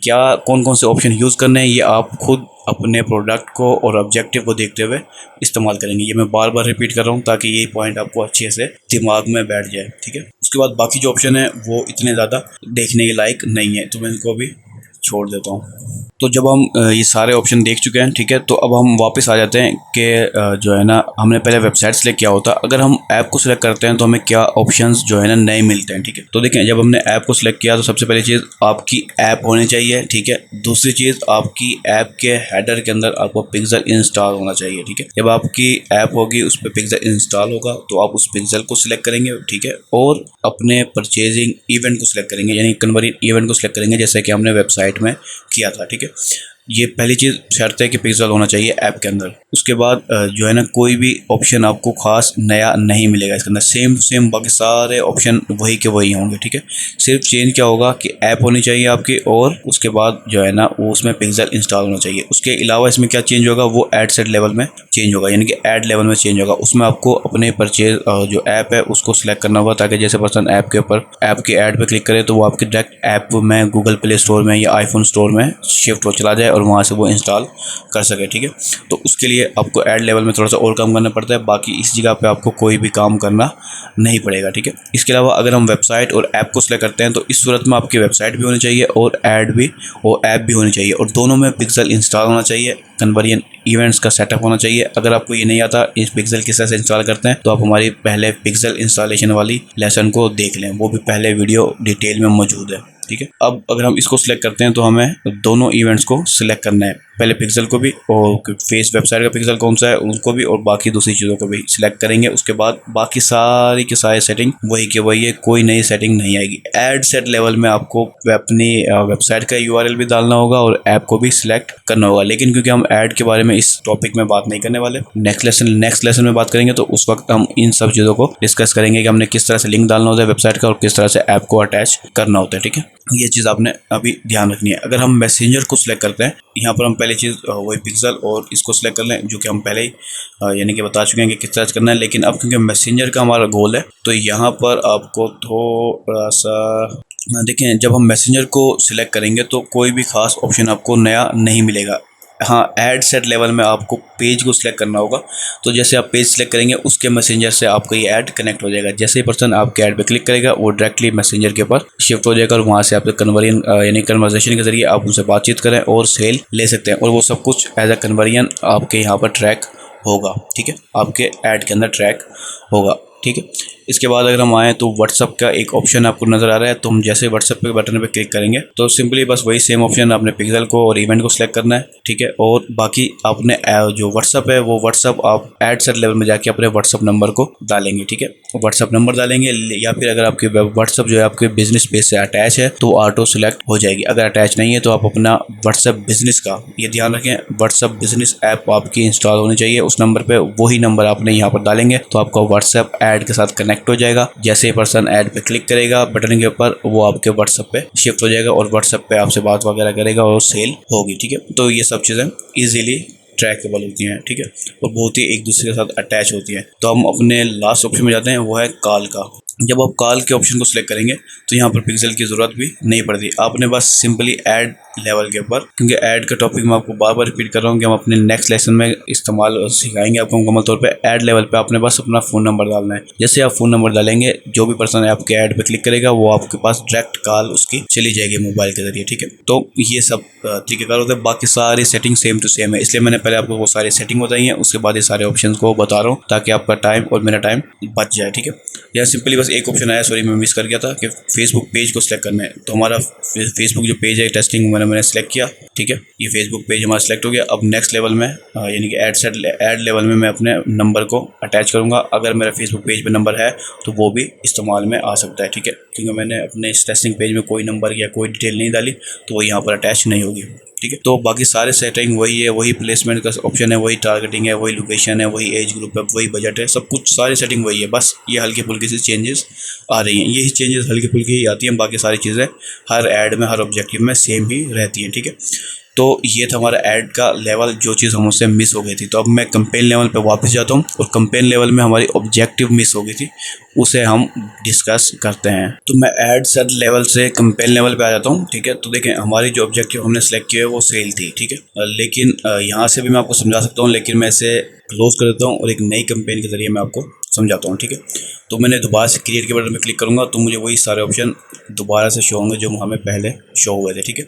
क्या कौन कौन से ऑप्शन यूज़ करने हैं ये आप खुद अपने प्रोडक्ट को और ऑब्जेक्टिव को देखते हुए इस्तेमाल करेंगे। ये मैं बार बार रिपीट कर रहा हूँ ताकि ये पॉइंट आपको अच्छे से दिमाग में बैठ जाए, ठीक है। उसके बाद बाकी जो ऑप्शन है वो इतने ज़्यादा देखने के लायक नहीं है, तो मैं इनको अभी छोड़ देता हूँ। तो जब हम ये सारे ऑप्शन देख चुके हैं, ठीक है, तो अब हम वापस आ जाते हैं कि जो है ना हमने पहले वेबसाइट सेलेक्ट किया होता। अगर हम ऐप को सिलेक्ट करते हैं तो हमें क्या ऑप्शंस जो है ना नए मिलते हैं, ठीक है। तो देखें, जब हमने ऐप को सिलेक्ट किया तो सबसे पहली चीज़ आपकी ऐप होनी चाहिए, ठीक है। दूसरी चीज़ आपकी ऐप के हेडर के अंदर आपको पिक्सल इंस्टॉल होना चाहिए, ठीक है। जब आपकी ऐप होगी उस पर पिक्सल इंस्टॉल होगा तो आप उस पिक्सल को सिलेक्ट करेंगे, ठीक है, और अपने परचेजिंग इवेंट को सिलेक्ट करेंगे, यानी कन्वर्जन इवेंट को सिलेक्ट करेंगे जैसे कि हमने वेबसाइट में किया था, ठीक है। ये पहली चीज़ शर्त है कि पिक्सल होना चाहिए ऐप के अंदर। उसके बाद जो है ना कोई भी ऑप्शन आपको खास नया नहीं मिलेगा इसके अंदर, सेम बाकी सारे ऑप्शन वही के वही होंगे, ठीक है। सिर्फ चेंज क्या होगा कि ऐप होनी चाहिए आपकी, और उसके बाद जो है ना वो उसमें पिक्सल इंस्टॉल होना चाहिए। उसके अलावा इसमें क्या चेंज होगा, वो एड सेट लेवल में चेंज होगा, यानी कि ऐड लेवल में चेंज होगा। उसमें आपको अपने परचेज जो ऐप है उसको सिलेक्ट करना होगा, ताकि जैसे पर्सन ऐप के ऊपर ऐप के ऐड पे क्लिक करे तो वो आपके डायरेक्ट ऐप में गूगल प्ले स्टोर में या आईफोन स्टोर में शिफ्ट हो चला जाए और वहाँ से वो इंस्टॉल कर सके, ठीक है। तो उसके लिए आपको ऐड लेवल में थोड़ा सा और काम करना पड़ता है, बाकी इस जगह पे आपको कोई भी काम करना नहीं पड़ेगा, ठीक है। इसके अलावा अगर हम वेबसाइट और ऐप को सिलेक्ट करते हैं तो इस सूरत में आपकी वेबसाइट भी होनी चाहिए और ऐड भी और ऐप भी होनी चाहिए, और दोनों में पिक्सल इंस्टॉल होना चाहिए, कन्वर्जन इवेंट्स का सेटअप होना चाहिए। अगर आपको ये नहीं आता इस पिक्सल किस तरह से इंस्टॉल करते हैं तो आप हमारी पहले पिक्सल इंस्टॉलेशन वाली लेसन को देख लें, वो भी पहले वीडियो डिटेल में मौजूद है, ठीक है। अब अगर हम इसको सिलेक्ट करते हैं तो हमें दोनों इवेंट्स को सिलेक्ट करना है, पहले पिक्सल को भी और फेस वेबसाइट का पिक्सल कौन सा है उसको भी, और बाकी दूसरी चीज़ों को भी सिलेक्ट करेंगे। उसके बाद बाकी सारी की सारी सेटिंग वही के वही है, कोई नई सेटिंग नहीं आएगी। ऐड सेट लेवल में आपको अपनी वेबसाइट का यूआरएल भी डालना होगा और ऐप को भी सिलेक्ट करना होगा, लेकिन क्योंकि हम ऐड के बारे में इस टॉपिक में बात नहीं करने वाले, नेक्स्ट लेसन में बात करेंगे तो उस वक्त हम इन सब चीज़ों को डिस्कस करेंगे कि हमने किस तरह से लिंक डालना होता है वेबसाइट का और किस तरह से ऐप को अटैच करना होता है, ठीक है। ये चीज़ आपने अभी ध्यान रखनी है। अगर हम मैसेंजर को सिलेक्ट करते हैं, यहाँ पर हम पहली चीज़ वही पिक्सल और इसको सिलेक्ट कर लें, जो कि हम पहले ही यानी कि बता चुके हैं कि किस तरह से करना है। लेकिन अब क्योंकि मैसेंजर का हमारा गोल है तो यहाँ पर आपको थोड़ा सा देखें, जब हम मैसेंजर को सिलेक्ट करेंगे तो कोई भी खास ऑप्शन आपको नया नहीं मिलेगा। हाँ, ऐड सेट लेवल में आपको पेज को सिलेक्ट करना होगा, तो जैसे आप पेज सिलेक्ट करेंगे उसके मैसेंजर से आपका ये ऐड कनेक्ट हो जाएगा। जैसे ही पर्सन आपके ऐड पे क्लिक करेगा वो डायरेक्टली मैसेंजर के ऊपर शिफ्ट हो जाएगा और वहाँ से आपके कन्वर्जन यानी कन्वर्सेशन के जरिए आप उनसे बातचीत करें और सेल ले सकते हैं, और वो सब कुछ एज अ कन्वर्जन आपके यहाँ पर ट्रैक होगा, ठीक है, आपके ऐड के अंदर ट्रैक होगा, ठीक है। इसके बाद अगर हम आएँ तो व्हाट्सअप का एक ऑप्शन आपको नज़र आ रहा है, तो हम जैसे व्हाट्सअप के बटन पे क्लिक करेंगे तो सिंपली बस वही सेम ऑप्शन आपने पिक्सल को और इवेंट को सिलेक्ट करना है, ठीक है। और बाकी आपने जो व्हाट्सअप है वो व्हाट्सअप आप ऐड सेट लेवल में जाके अपने व्हाट्सअप नंबर को डालेंगे, ठीक है, व्हाट्सअप नंबर डालेंगे, या फिर अगर आपके व्हाट्सअप जो है आपके बिजनेस पेज से अटैच है तो ऑटो सिलेक्ट हो जाएगी। अगर अटैच नहीं है तो आप अपना व्हाट्सअप बिजनेस का, ये ध्यान रखें, व्हाट्सअप बिजनेस ऐप आपकी इंस्टॉल होनी चाहिए उस नंबर पर, वही नंबर आपने यहाँ पर डालेंगे तो आपका व्हाट्सअप ऐड के साथ कनेक्ट हो जाएगा। जैसे ही पर्सन ऐड पे क्लिक करेगा बटन के ऊपर वो आपके व्हाट्सएप पे शिफ्ट हो जाएगा और व्हाट्सएप पे आपसे बात वगैरह करेगा और सेल होगी, ठीक है। तो ये सब चीज़ें इजीली ट्रैकेबल होती हैं, ठीक है, और बहुत ही एक दूसरे के साथ अटैच होती हैं। तो हम अपने लास्ट ऑप्शन में जाते हैं, वो है कॉल का। जब आप कॉल के ऑप्शन को सिलेक्ट करेंगे तो यहाँ पर पिक्सल की ज़रूरत भी नहीं पड़ती, आपने बस सिंपली ऐड लेवल के ऊपर, क्योंकि ऐड का टॉपिक मैं आपको बार बार रिपीट कर रहा हूँ कि हम अपने नेक्स्ट लेसन में इस्तेमाल सिखाएंगे आपको मुकम्मल तौर पे। ऐड लेवल पे आपने बस अपना फ़ोन नंबर डालना है। जैसे आप फ़ोन नंबर डालेंगे जो भी पर्सन आपके ऐड पे क्लिक करेगा वो आपके पास डायरेक्ट कॉल उसकी चली जाएगी मोबाइल के जरिए, ठीक है। तो ये सब तरीक़ेकार होते हैं, बाकी सारी सेटिंग सेम टू सेम है, इसलिए मैंने पहले आपको वो सारी सेटिंग बताई है, उसके बाद ये सारे ऑप्शन को बता रहा हूँ ताकि आपका टाइम और मेरा टाइम बच जाए, ठीक है। या सिंपली बस एक ऑप्शन आया, सॉरी मैं मिस कर गया था, कि फेसबुक पेज को सिलेक्ट करना है। तो हमारा फेसबुक जो पेज है टेस्टिंग मैंने सिलेक्ट किया, ठीक है, ये फेसबुक पेज हमारा सिलेक्ट हो गया। अब नेक्स्ट लेवल में यानी कि ऐड लेवल में मैं अपने नंबर को अटैच करूँगा। अगर मेरा फेसबुक पेज पे नंबर है तो वो भी इस्तेमाल में आ सकता है, ठीक है, क्योंकि मैंने अपने इस टेस्टिंग पेज में कोई नंबर या कोई डिटेल नहीं डाली तो वो यहाँ पर अटैच नहीं होगी, ठीक है। तो बाकी सारे सेटिंग वही है, वही प्लेसमेंट का ऑप्शन है, वही टारगेटिंग है, वही लोकेशन है, वही एज ग्रुप है, वही बजट है, सब कुछ सारी सेटिंग वही है, बस ये हल्की फुल्की सी चेंजेस आ रही हैं। यही चेंजेस हल्की फुल्की ही आती हैं, बाकी सारी चीज़ें हर ऐड में हर ऑब्जेक्टिव में सेम ही रहती हैं, ठीक है। तो ये था हमारा ऐड का लेवल, जो चीज़ हमसे मिस हो गई थी। तो अब मैं कंपेन लेवल पे वापस जाता हूँ और कंपेन लेवल में हमारी ऑब्जेक्टिव मिस हो गई थी, उसे हम डिस्कस करते हैं। तो मैं ऐड सेट लेवल से कंपेन लेवल पे आ जाता हूँ, ठीक है। तो देखें, हमारी जो ऑब्जेक्टिव हमने सेलेक्ट किया है वो सेल थी, ठीक है। लेकिन यहाँ से भी मैं आपको समझा सकता हूँ, लेकिन मैं इसे क्लोज कर देता हूँ और एक नई कंपेन के ज़रिए मैं आपको समझाता हूँ, ठीक है। तो मैंने दोबारा से क्रिएट के बटन में क्लिक करूँगा तो मुझे वही सारे ऑप्शन दोबारा से शो होंगे जो हमें पहले शो हुए थे, ठीक है।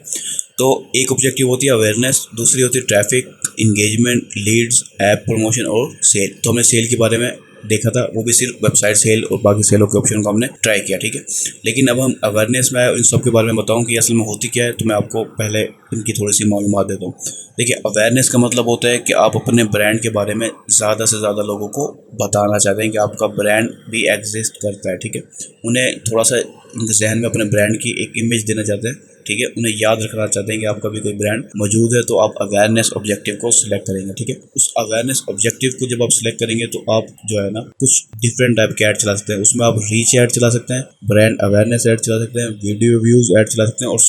तो एक ऑब्जेक्टिव होती है अवेयरनेस, दूसरी होती है traffic, engagement, leads, app promotion और सेल। तो हमने सेल के बारे में देखा था, वो भी सिर्फ वेबसाइट सेल और बाकी सेलों के ऑप्शन को हमने ट्राई किया, ठीक है। लेकिन अब हम अवेयरनेस में आए, इन सब के बारे में बताऊं कि असल में होती क्या है, तो मैं आपको पहले इनकी थोड़ी सी मालूमात देता हूँ। देखिए, अवेयरनेस का मतलब होता है कि आप अपने ब्रांड के बारे में ज़्यादा से ज़्यादा लोगों को बताना चाहते हैं कि आपका ब्रांड भी एग्जिस्ट करता है, ठीक है। उन्हें थोड़ा सा उनके जहन में अपने ब्रांड की एक इमेज देना चाहते हैं, ठीक है। उन्हें याद रखना चाहते हैं कि आपका भी कोई ब्रांड मौजूद है, तो आप अवेयरनेस ऑब्जेक्टिव को सिलेक्ट करेंगे, ठीक है। उस अवेयरनेस ऑब्जेक्टिव को जब आप सिलेक्ट करेंगे तो आप जो है ना कुछ डिफरेंट टाइप के ऐड चला सकते हैं। उसमें आप रीच ऐड चला सकते हैं, ब्रांड अवेयरनेस ऐड चला सकते हैं, वीडियो व्यूज ऐड चला सकते हैं और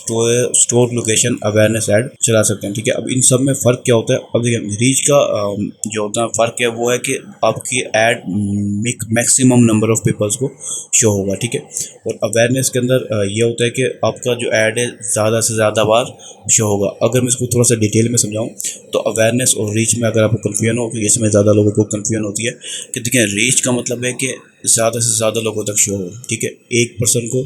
स्टोर लोकेशन अवेयरनेस ऐड चला सकते हैं, ठीक है। अब इन सब में फ़र्क क्या होता है? अब देखिए, रीच का जो होता है फ़र्क है वो है कि आपकी ad maximum number of peoples को शो होगा, ठीक है। और अवेयरनेस के अंदर ये होता है कि आपका जो ऐड है ज़्यादा से ज़्यादा बार शो होगा। अगर मैं इसको थोड़ा सा डिटेल में समझाऊं तो अवेयरनेस और रीच में अगर आपको कन्फ्यूजन हो, तो इसमें ज़्यादा लोगों को कन्फ्यूजन होती है कि देखिए, रीच का मतलब है कि ज़्यादा से ज़्यादा लोगों तक शो हो, ठीक है। एक पर्सन को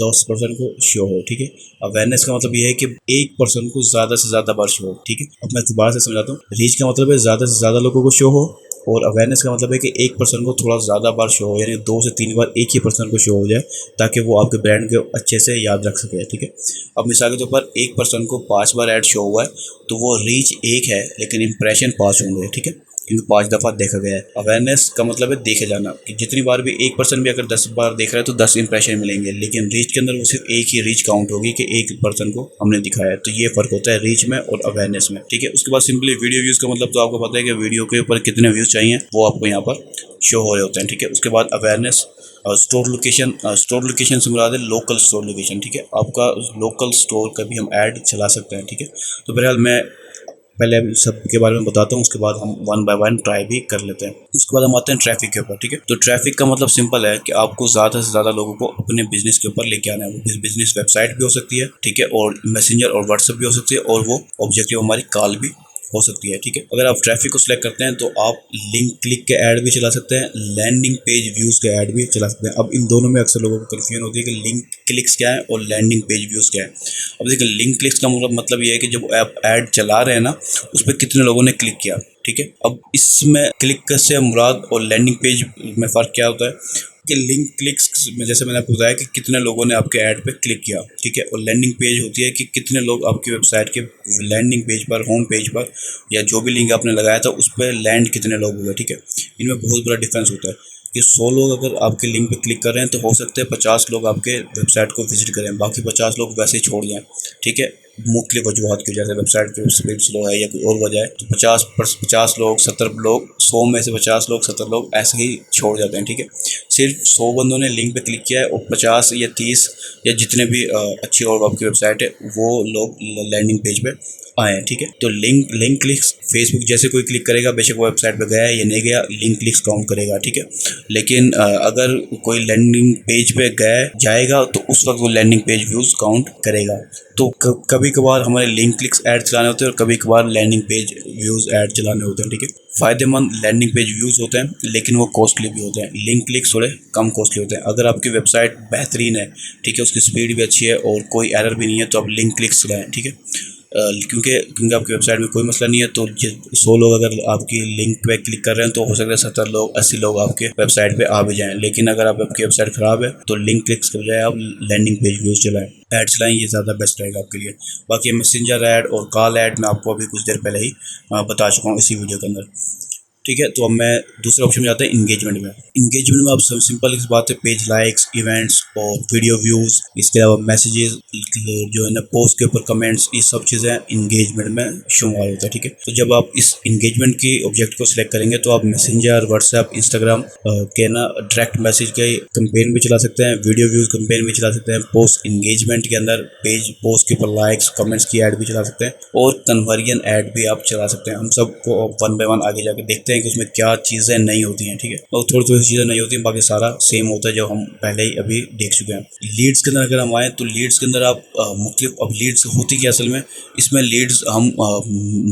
10% को शो हो, ठीक है। अवेयरनेस का मतलब ये है कि एक पर्सन को ज़्यादा से ज़्यादा बार शो हो, ठीक है। अब मैं दोबारा से समझाता हूँ। रीच का मतलब है ज़्यादा से ज़्यादा लोगों को शो हो, और अवेयरनेस का मतलब है कि एक पर्सन को थोड़ा ज़्यादा बार शो हो, यानी 2 से 3 बार एक ही पर्सन को शो हो जाए, ताकि वो आपके ब्रांड को अच्छे से याद रख सके, ठीक है। अब मिसाल के तौर पर एक पर्सन को 5 बार ऐड शो हुआ है, तो वो रीच 1 है लेकिन इंप्रेशन 5 होंगे, ठीक है, क्योंकि 5 दफ़ा देखा गया है। अवेयरनेस का मतलब है देखे जाना, कि जितनी बार भी एक पर्सन भी अगर 10 बार देख रहा है तो 10 इंप्रेशन मिलेंगे, लेकिन रीच के अंदर वो सिर्फ एक ही रीच काउंट होगी कि एक पर्सन को हमने दिखाया है। तो ये फ़र्क होता है रीच में और अवेयरनेस में, ठीक है। उसके बाद सिंपली वीडियो व्यूज़ का मतलब तो आपको पता है कि वीडियो के ऊपर कितने व्यूज़ चाहिए वो आपको यहाँ पर शो हो रहे होते हैं, ठीक है। उसके बाद awareness, store location. Store location से मुराद है लोकल स्टोर लोकेशन, ठीक है। आपका लोकल स्टोर का भी हम ऐड चला सकते हैं, ठीक है। तो बहरहाल मैं पहले सब के बारे में बताता हूँ, उसके बाद हम वन बाय वन ट्राई भी कर लेते हैं। उसके बाद हम आते हैं ट्रैफिक के ऊपर, ठीक है। तो ट्रैफिक का मतलब सिंपल है कि आपको ज़्यादा से ज़्यादा लोगों को अपने बिजनेस के ऊपर लेके आना है। वो बिजनेस वेबसाइट भी हो सकती है, ठीक है, और मैसेंजर और व्हाट्सएप भी हो सकती है, और वो ऑब्जेक्टिव हमारी कॉल भी हो सकती है, ठीक है। अगर आप ट्रैफिक को सिलेक्ट करते हैं तो आप लिंक क्लिक के ऐड भी चला सकते हैं, लैंडिंग पेज व्यूज़ के ऐड भी चला सकते हैं। अब इन दोनों में अक्सर लोगों को कन्फ्यूजन होती है कि लिंक क्लिक्स क्या है और लैंडिंग पेज व्यूज़ क्या है। अब देखिए, लिंक क्लिक्स का मतलब ये है कि जब आप ऐड चला रहे हैं ना, उस पर कितने लोगों ने क्लिक किया, ठीक है। अब इसमें क्लिक से मुराद और लैंडिंग पेज में फ़र्क क्या होता है कि लिंक क्लिक्स में जैसे मैंने आपको बताया कि कितने लोगों ने आपके ऐड पे क्लिक किया, ठीक है, और लैंडिंग पेज होती है कि कितने लोग आपकी वेबसाइट के लैंडिंग पेज पर, होम पेज पर, या जो भी लिंक आपने लगाया था उस पर लैंड कितने लोग हुए, ठीक है। इनमें बहुत बड़ा डिफरेंस होता है कि 100 लोग अगर आपके लिंक पे क्लिक कर रहे हैं तो हो सकता है 50 लोग आपके वेबसाइट को विजिट करें, बाकी 50 लोग वैसे ही छोड़ जाएँ, ठीक है। मुख्तलिफ वजूहत की वजह से वेबसाइट की स्पीड स्लो है या कोई और वजह है, तो 50 लोग, 70 लोग, 100 में से 50 लोग, 70 लोग ऐसे ही छोड़ जाते हैं, ठीक है। सिर्फ 100 बंदों ने लिंक पे क्लिक किया है और 50 या 30 या जितने भी अच्छी और आपकी वेबसाइट है वो लोग लैंडिंग पेज पे आए हैं, ठीक है। तो लिंक क्लिक्स फेसबुक जैसे कोई क्लिक करेगा, बेशक वो वेबसाइट पे गया है या नहीं गया, लिंक क्लिक्स काउंट करेगा, ठीक है। लेकिन अगर कोई लैंडिंग पेज पे गया जाएगा तो उस वक्त वो लैंडिंग पेज व्यूज़ काउंट करेगा। तो कभी कभार हमारे लिंक क्लिक्स ऐड चलाने होते हैं और कभी कभार लैंडिंग पेज व्यूज़ ऐड चलाने होते हैं, ठीक है। फ़ायदेमंद लैंडिंग पेज व्यूज़ होते हैं लेकिन वो कॉस्टली भी होते हैं, लिंक क्लिक्स थोड़े कम कॉस्टली होते हैं। अगर आपकी वेबसाइट बेहतरीन है, ठीक है, उसकी स्पीड भी अच्छी है और कोई एरर भी नहीं है, तो आप लिंक क्लिक्स चलाएँ, ठीक है। क्योंकि आपकी वेबसाइट में कोई मसला नहीं है, तो 100 लोग अगर आपकी लिंक पे क्लिक कर रहे हैं तो हो सकता है 70 लोग, 80 लोग आपके वेबसाइट पे आ भी जाएं। लेकिन अगर आपकी वेबसाइट ख़राब है तो लिंक क्लिक्स के बजाय आप लैंडिंग पेज व्यूज़ चलाएं, ऐड चलाएं, ये ज़्यादा बेस्ट रहेगा आपके लिए। बाकी मैसेंजर ऐड और कॉल ऐड मैं आपको अभी कुछ देर पहले ही बता चुका हूँ इसी वीडियो के अंदर। ठीक है। तो अब मैं दूसरे ऑप्शन में जाते हैं इंगेजमेंट में। इंगेजमेंट में अब सिंपल इस बात है, पेज लाइक्स, इवेंट्स और वीडियो व्यूज, इसके अलावा मैसेजेस जो है ना, पोस्ट के ऊपर कमेंट्स, ये सब चीज़ें इंगेजमेंट में शुमार होता है। ठीक है। तो जब आप इस इंगेजमेंट की ऑब्जेक्ट को सिलेक्ट करेंगे तो आप मैसेंजर, व्हाट्सएप, इंस्टाग्राम के ना डायरेक्ट मैसेज के कंपेन भी चला सकते हैं, वीडियो व्यूज कंपेन भी चला सकते हैं, पोस्ट इंगेजमेंट के अंदर पेज पोस्ट के ऊपर लाइक्स कमेंट्स की ऐड भी चला सकते हैं, और कन्वर्जन ऐड भी आप चला सकते हैं। हम सबको वन बाय वन आगे जाकर देखते हैं कि उसमें क्या चीज़ें नहीं होती हैं। ठीक है। और थोड़ी थोड़ी चीज़ें नहीं होती हैं, बाकी सारा सेम होता है जो हम पहले ही अभी देख चुके हैं। लीड्स के अंदर अगर हम आए तो लीड्स के अंदर आप मुख्तलिफ, अब लीड्स होती क्या असल में, इसमें लीड्स हम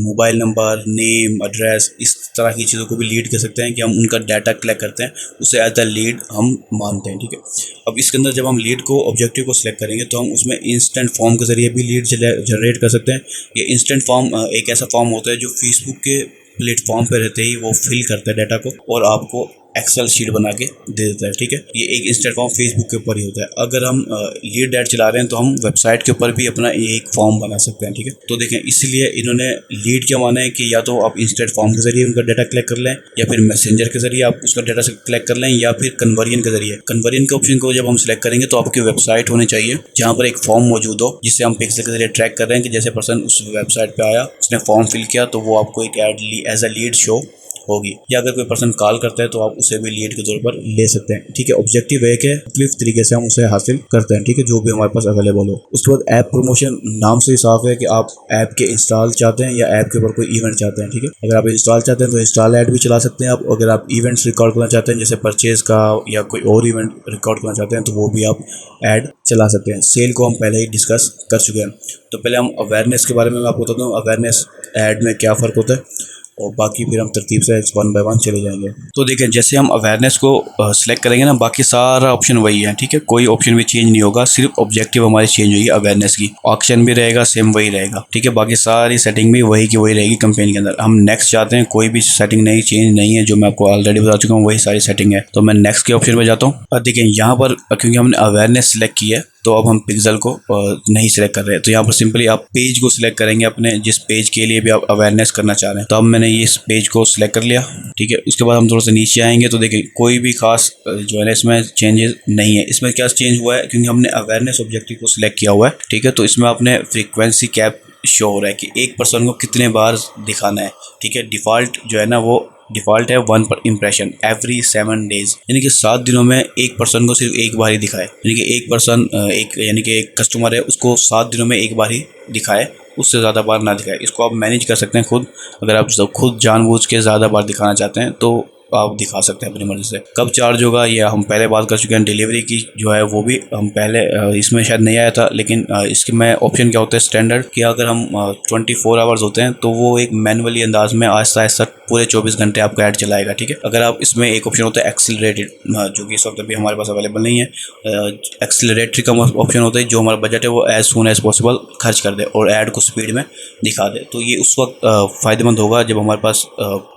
मोबाइल नंबर, नेम, एड्रेस, इस तरह की चीज़ों को भी लीड कह सकते हैं कि हम उनका डाटा कलेक्ट करते हैं, उसे एज अ लीड हम मानते हैं। ठीक है। अब इसके अंदर जब हम लीड को ऑब्जेक्टिव को सिलेक्ट करेंगे तो हम उसमें इंस्टेंट फॉर्म के ज़रिए भी लीड जनरेट कर सकते हैं। ये इंस्टेंट फॉर्म एक ऐसा फॉर्म होता है जो फेसबुक के प्लेटफॉर्म पे रहते ही वो फिल करता है डाटा को और आपको एक्सेल शीट बना के दे देता है। ठीक है। ये एक इंस्टेंट फॉर्म फेसबुक के ऊपर ही होता है। अगर हम लीड ऐड चला रहे हैं तो हम वेबसाइट के ऊपर भी अपना एक फॉर्म बना सकते हैं। ठीक है। तो देखें, इसलिए इन्होंने लीड क्या माना है कि या तो आप इंस्टेंट फॉर्म के जरिए उनका डाटा कलेक्ट कर लें, या फिर मैसेंजर के जरिए आप उसका डाटा कलेक्ट कर लें, या फिर कन्वर्जन के जरिए। कन्वर्जन के ऑप्शन को जब हम सिलेक्ट करेंगे तो आपकी वेबसाइट होनी चाहिए जहाँ पर एक फॉर्म मौजूद हो, जिससे हम पिक्सल के जरिए ट्रैक कर रहे हैं कि जैसे पर्सन उस वेबसाइट पर आया, उसने फॉर्म फिल किया, तो वो आपको एक ad as a lead show होगी। या अगर कोई पर्सन कॉल करता है तो आप उसे भी लीड के तौर पर ले सकते हैं। ठीक है। ऑब्जेक्टिव एक है, मुख्तलिफ तरीके से हम उसे हासिल करते हैं। ठीक है। जो भी हमारे पास अवेलेबल हो। उसके बाद ऐप प्रमोशन, नाम से ही साफ है कि आप ऐप के इंस्टॉल चाहते हैं या ऐप के ऊपर कोई इवेंट चाहते हैं। ठीक है। अगर आप इंस्टॉल चाहते हैं तो इंस्टॉल ऐड भी चला सकते हैं आप। अगर आप इवेंट्स रिकॉर्ड करना चाहते हैं जैसे परचेज का या कोई और इवेंट रिकॉर्ड करना चाहते हैं तो वो भी आप ऐड चला सकते हैं। सेल को हम पहले ही डिस्कस कर चुके हैं। तो पहले हम अवेयरनेस के बारे में मैं आपको बताता हूँ, अवेयरनेस ऐड में क्या फ़र्क होता है, और बाकी फिर हम तरतीब से वन बाय वन चले जाएंगे। तो देखिए, जैसे हम अवेयरनेस को सिलेक्ट करेंगे ना, बाकी सारा ऑप्शन वही है। ठीक है। कोई ऑप्शन भी चेंज नहीं होगा, सिर्फ ऑब्जेक्टिव हमारी चेंज होगी अवेयरनेस की। ऑप्शन भी रहेगा सेम, वही रहेगा। ठीक है। बाकी सारी सेटिंग भी वही की वही रहेगी कंपेनी के अंदर। हम नेक्स्ट चाहते हैं, कोई भी सेटिंग नहीं चेंज नहीं है, जो मैं आपको ऑलरेडी बता चुका हूँ वही सारी सेटिंग है। तो मैं नेक्स्ट के ऑप्शन में जाता हूँ। अब देखिए, यहाँ पर क्योंकि हमने अवेयरनेस सिलेक्ट की है तो अब हम पिक्सल को नहीं सिलेक्ट कर रहे हैं। तो यहाँ पर सिंपली आप पेज को सिलेक्ट करेंगे, अपने जिस पेज के लिए भी आप अवेयरनेस करना चाह रहे हैं। तो अब मैंने इस पेज को सिलेक्ट कर लिया। ठीक है। उसके बाद हम थोड़ा सा नीचे आएंगे तो देखिए, कोई भी खास जो है ना इसमें चेंजेस नहीं है। इसमें क्या चेंज हुआ है, क्योंकि हमने अवेयरनेस ऑब्जेक्टिव को सिलेक्ट किया हुआ है। ठीक है। तो इसमें आपने फ्रीक्वेंसी कैप शो हो रहा है कि एक पर्सन को कितने बार दिखाना है। ठीक है। डिफ़ॉल्ट जो है ना वो डिफ़ॉल्ट है 1 पर इम्प्रेशन एवरी 7 डेज, यानी कि 7 दिनों में एक पर्सन को सिर्फ एक बार ही दिखाए। यानी कि एक पर्सन यानी कि एक कस्टमर है, उसको 7 दिनों में एक बार ही दिखाए, उससे ज़्यादा बार ना दिखाए। इसको आप मैनेज कर सकते हैं खुद। अगर आप खुद जानबूझ के ज़्यादा बार दिखाना चाहते हैं तो आप दिखा सकते हैं अपनी मर्ज़ी से। कब चार्ज होगा ये हम पहले बात कर चुके हैं। डिलीवरी की जो है वो भी हम पहले इसमें शायद नहीं आया था, लेकिन इसके में ऑप्शन क्या होता है स्टैंडर्ड, कि अगर हम 24 आवर्स होते हैं तो वो एक मैनुअली अंदाज में आहिस्ता आहिस्ता पूरे 24 घंटे आपका ऐड चलाएगा। ठीक है। अगर आप इसमें एक ऑप्शन होता है एक्सिलरेटेड, जो कि इस वक्त अभी हमारे पास अवेलेबल नहीं है। एक्सिलरेटरी का ऑप्शन होता है जो हमारा बजट है वो एज सून एज पॉसिबल खर्च कर दे और ऐड को स्पीड में दिखा दे। तो ये उस वक्त फ़ायदेमंद होगा जब हमारे पास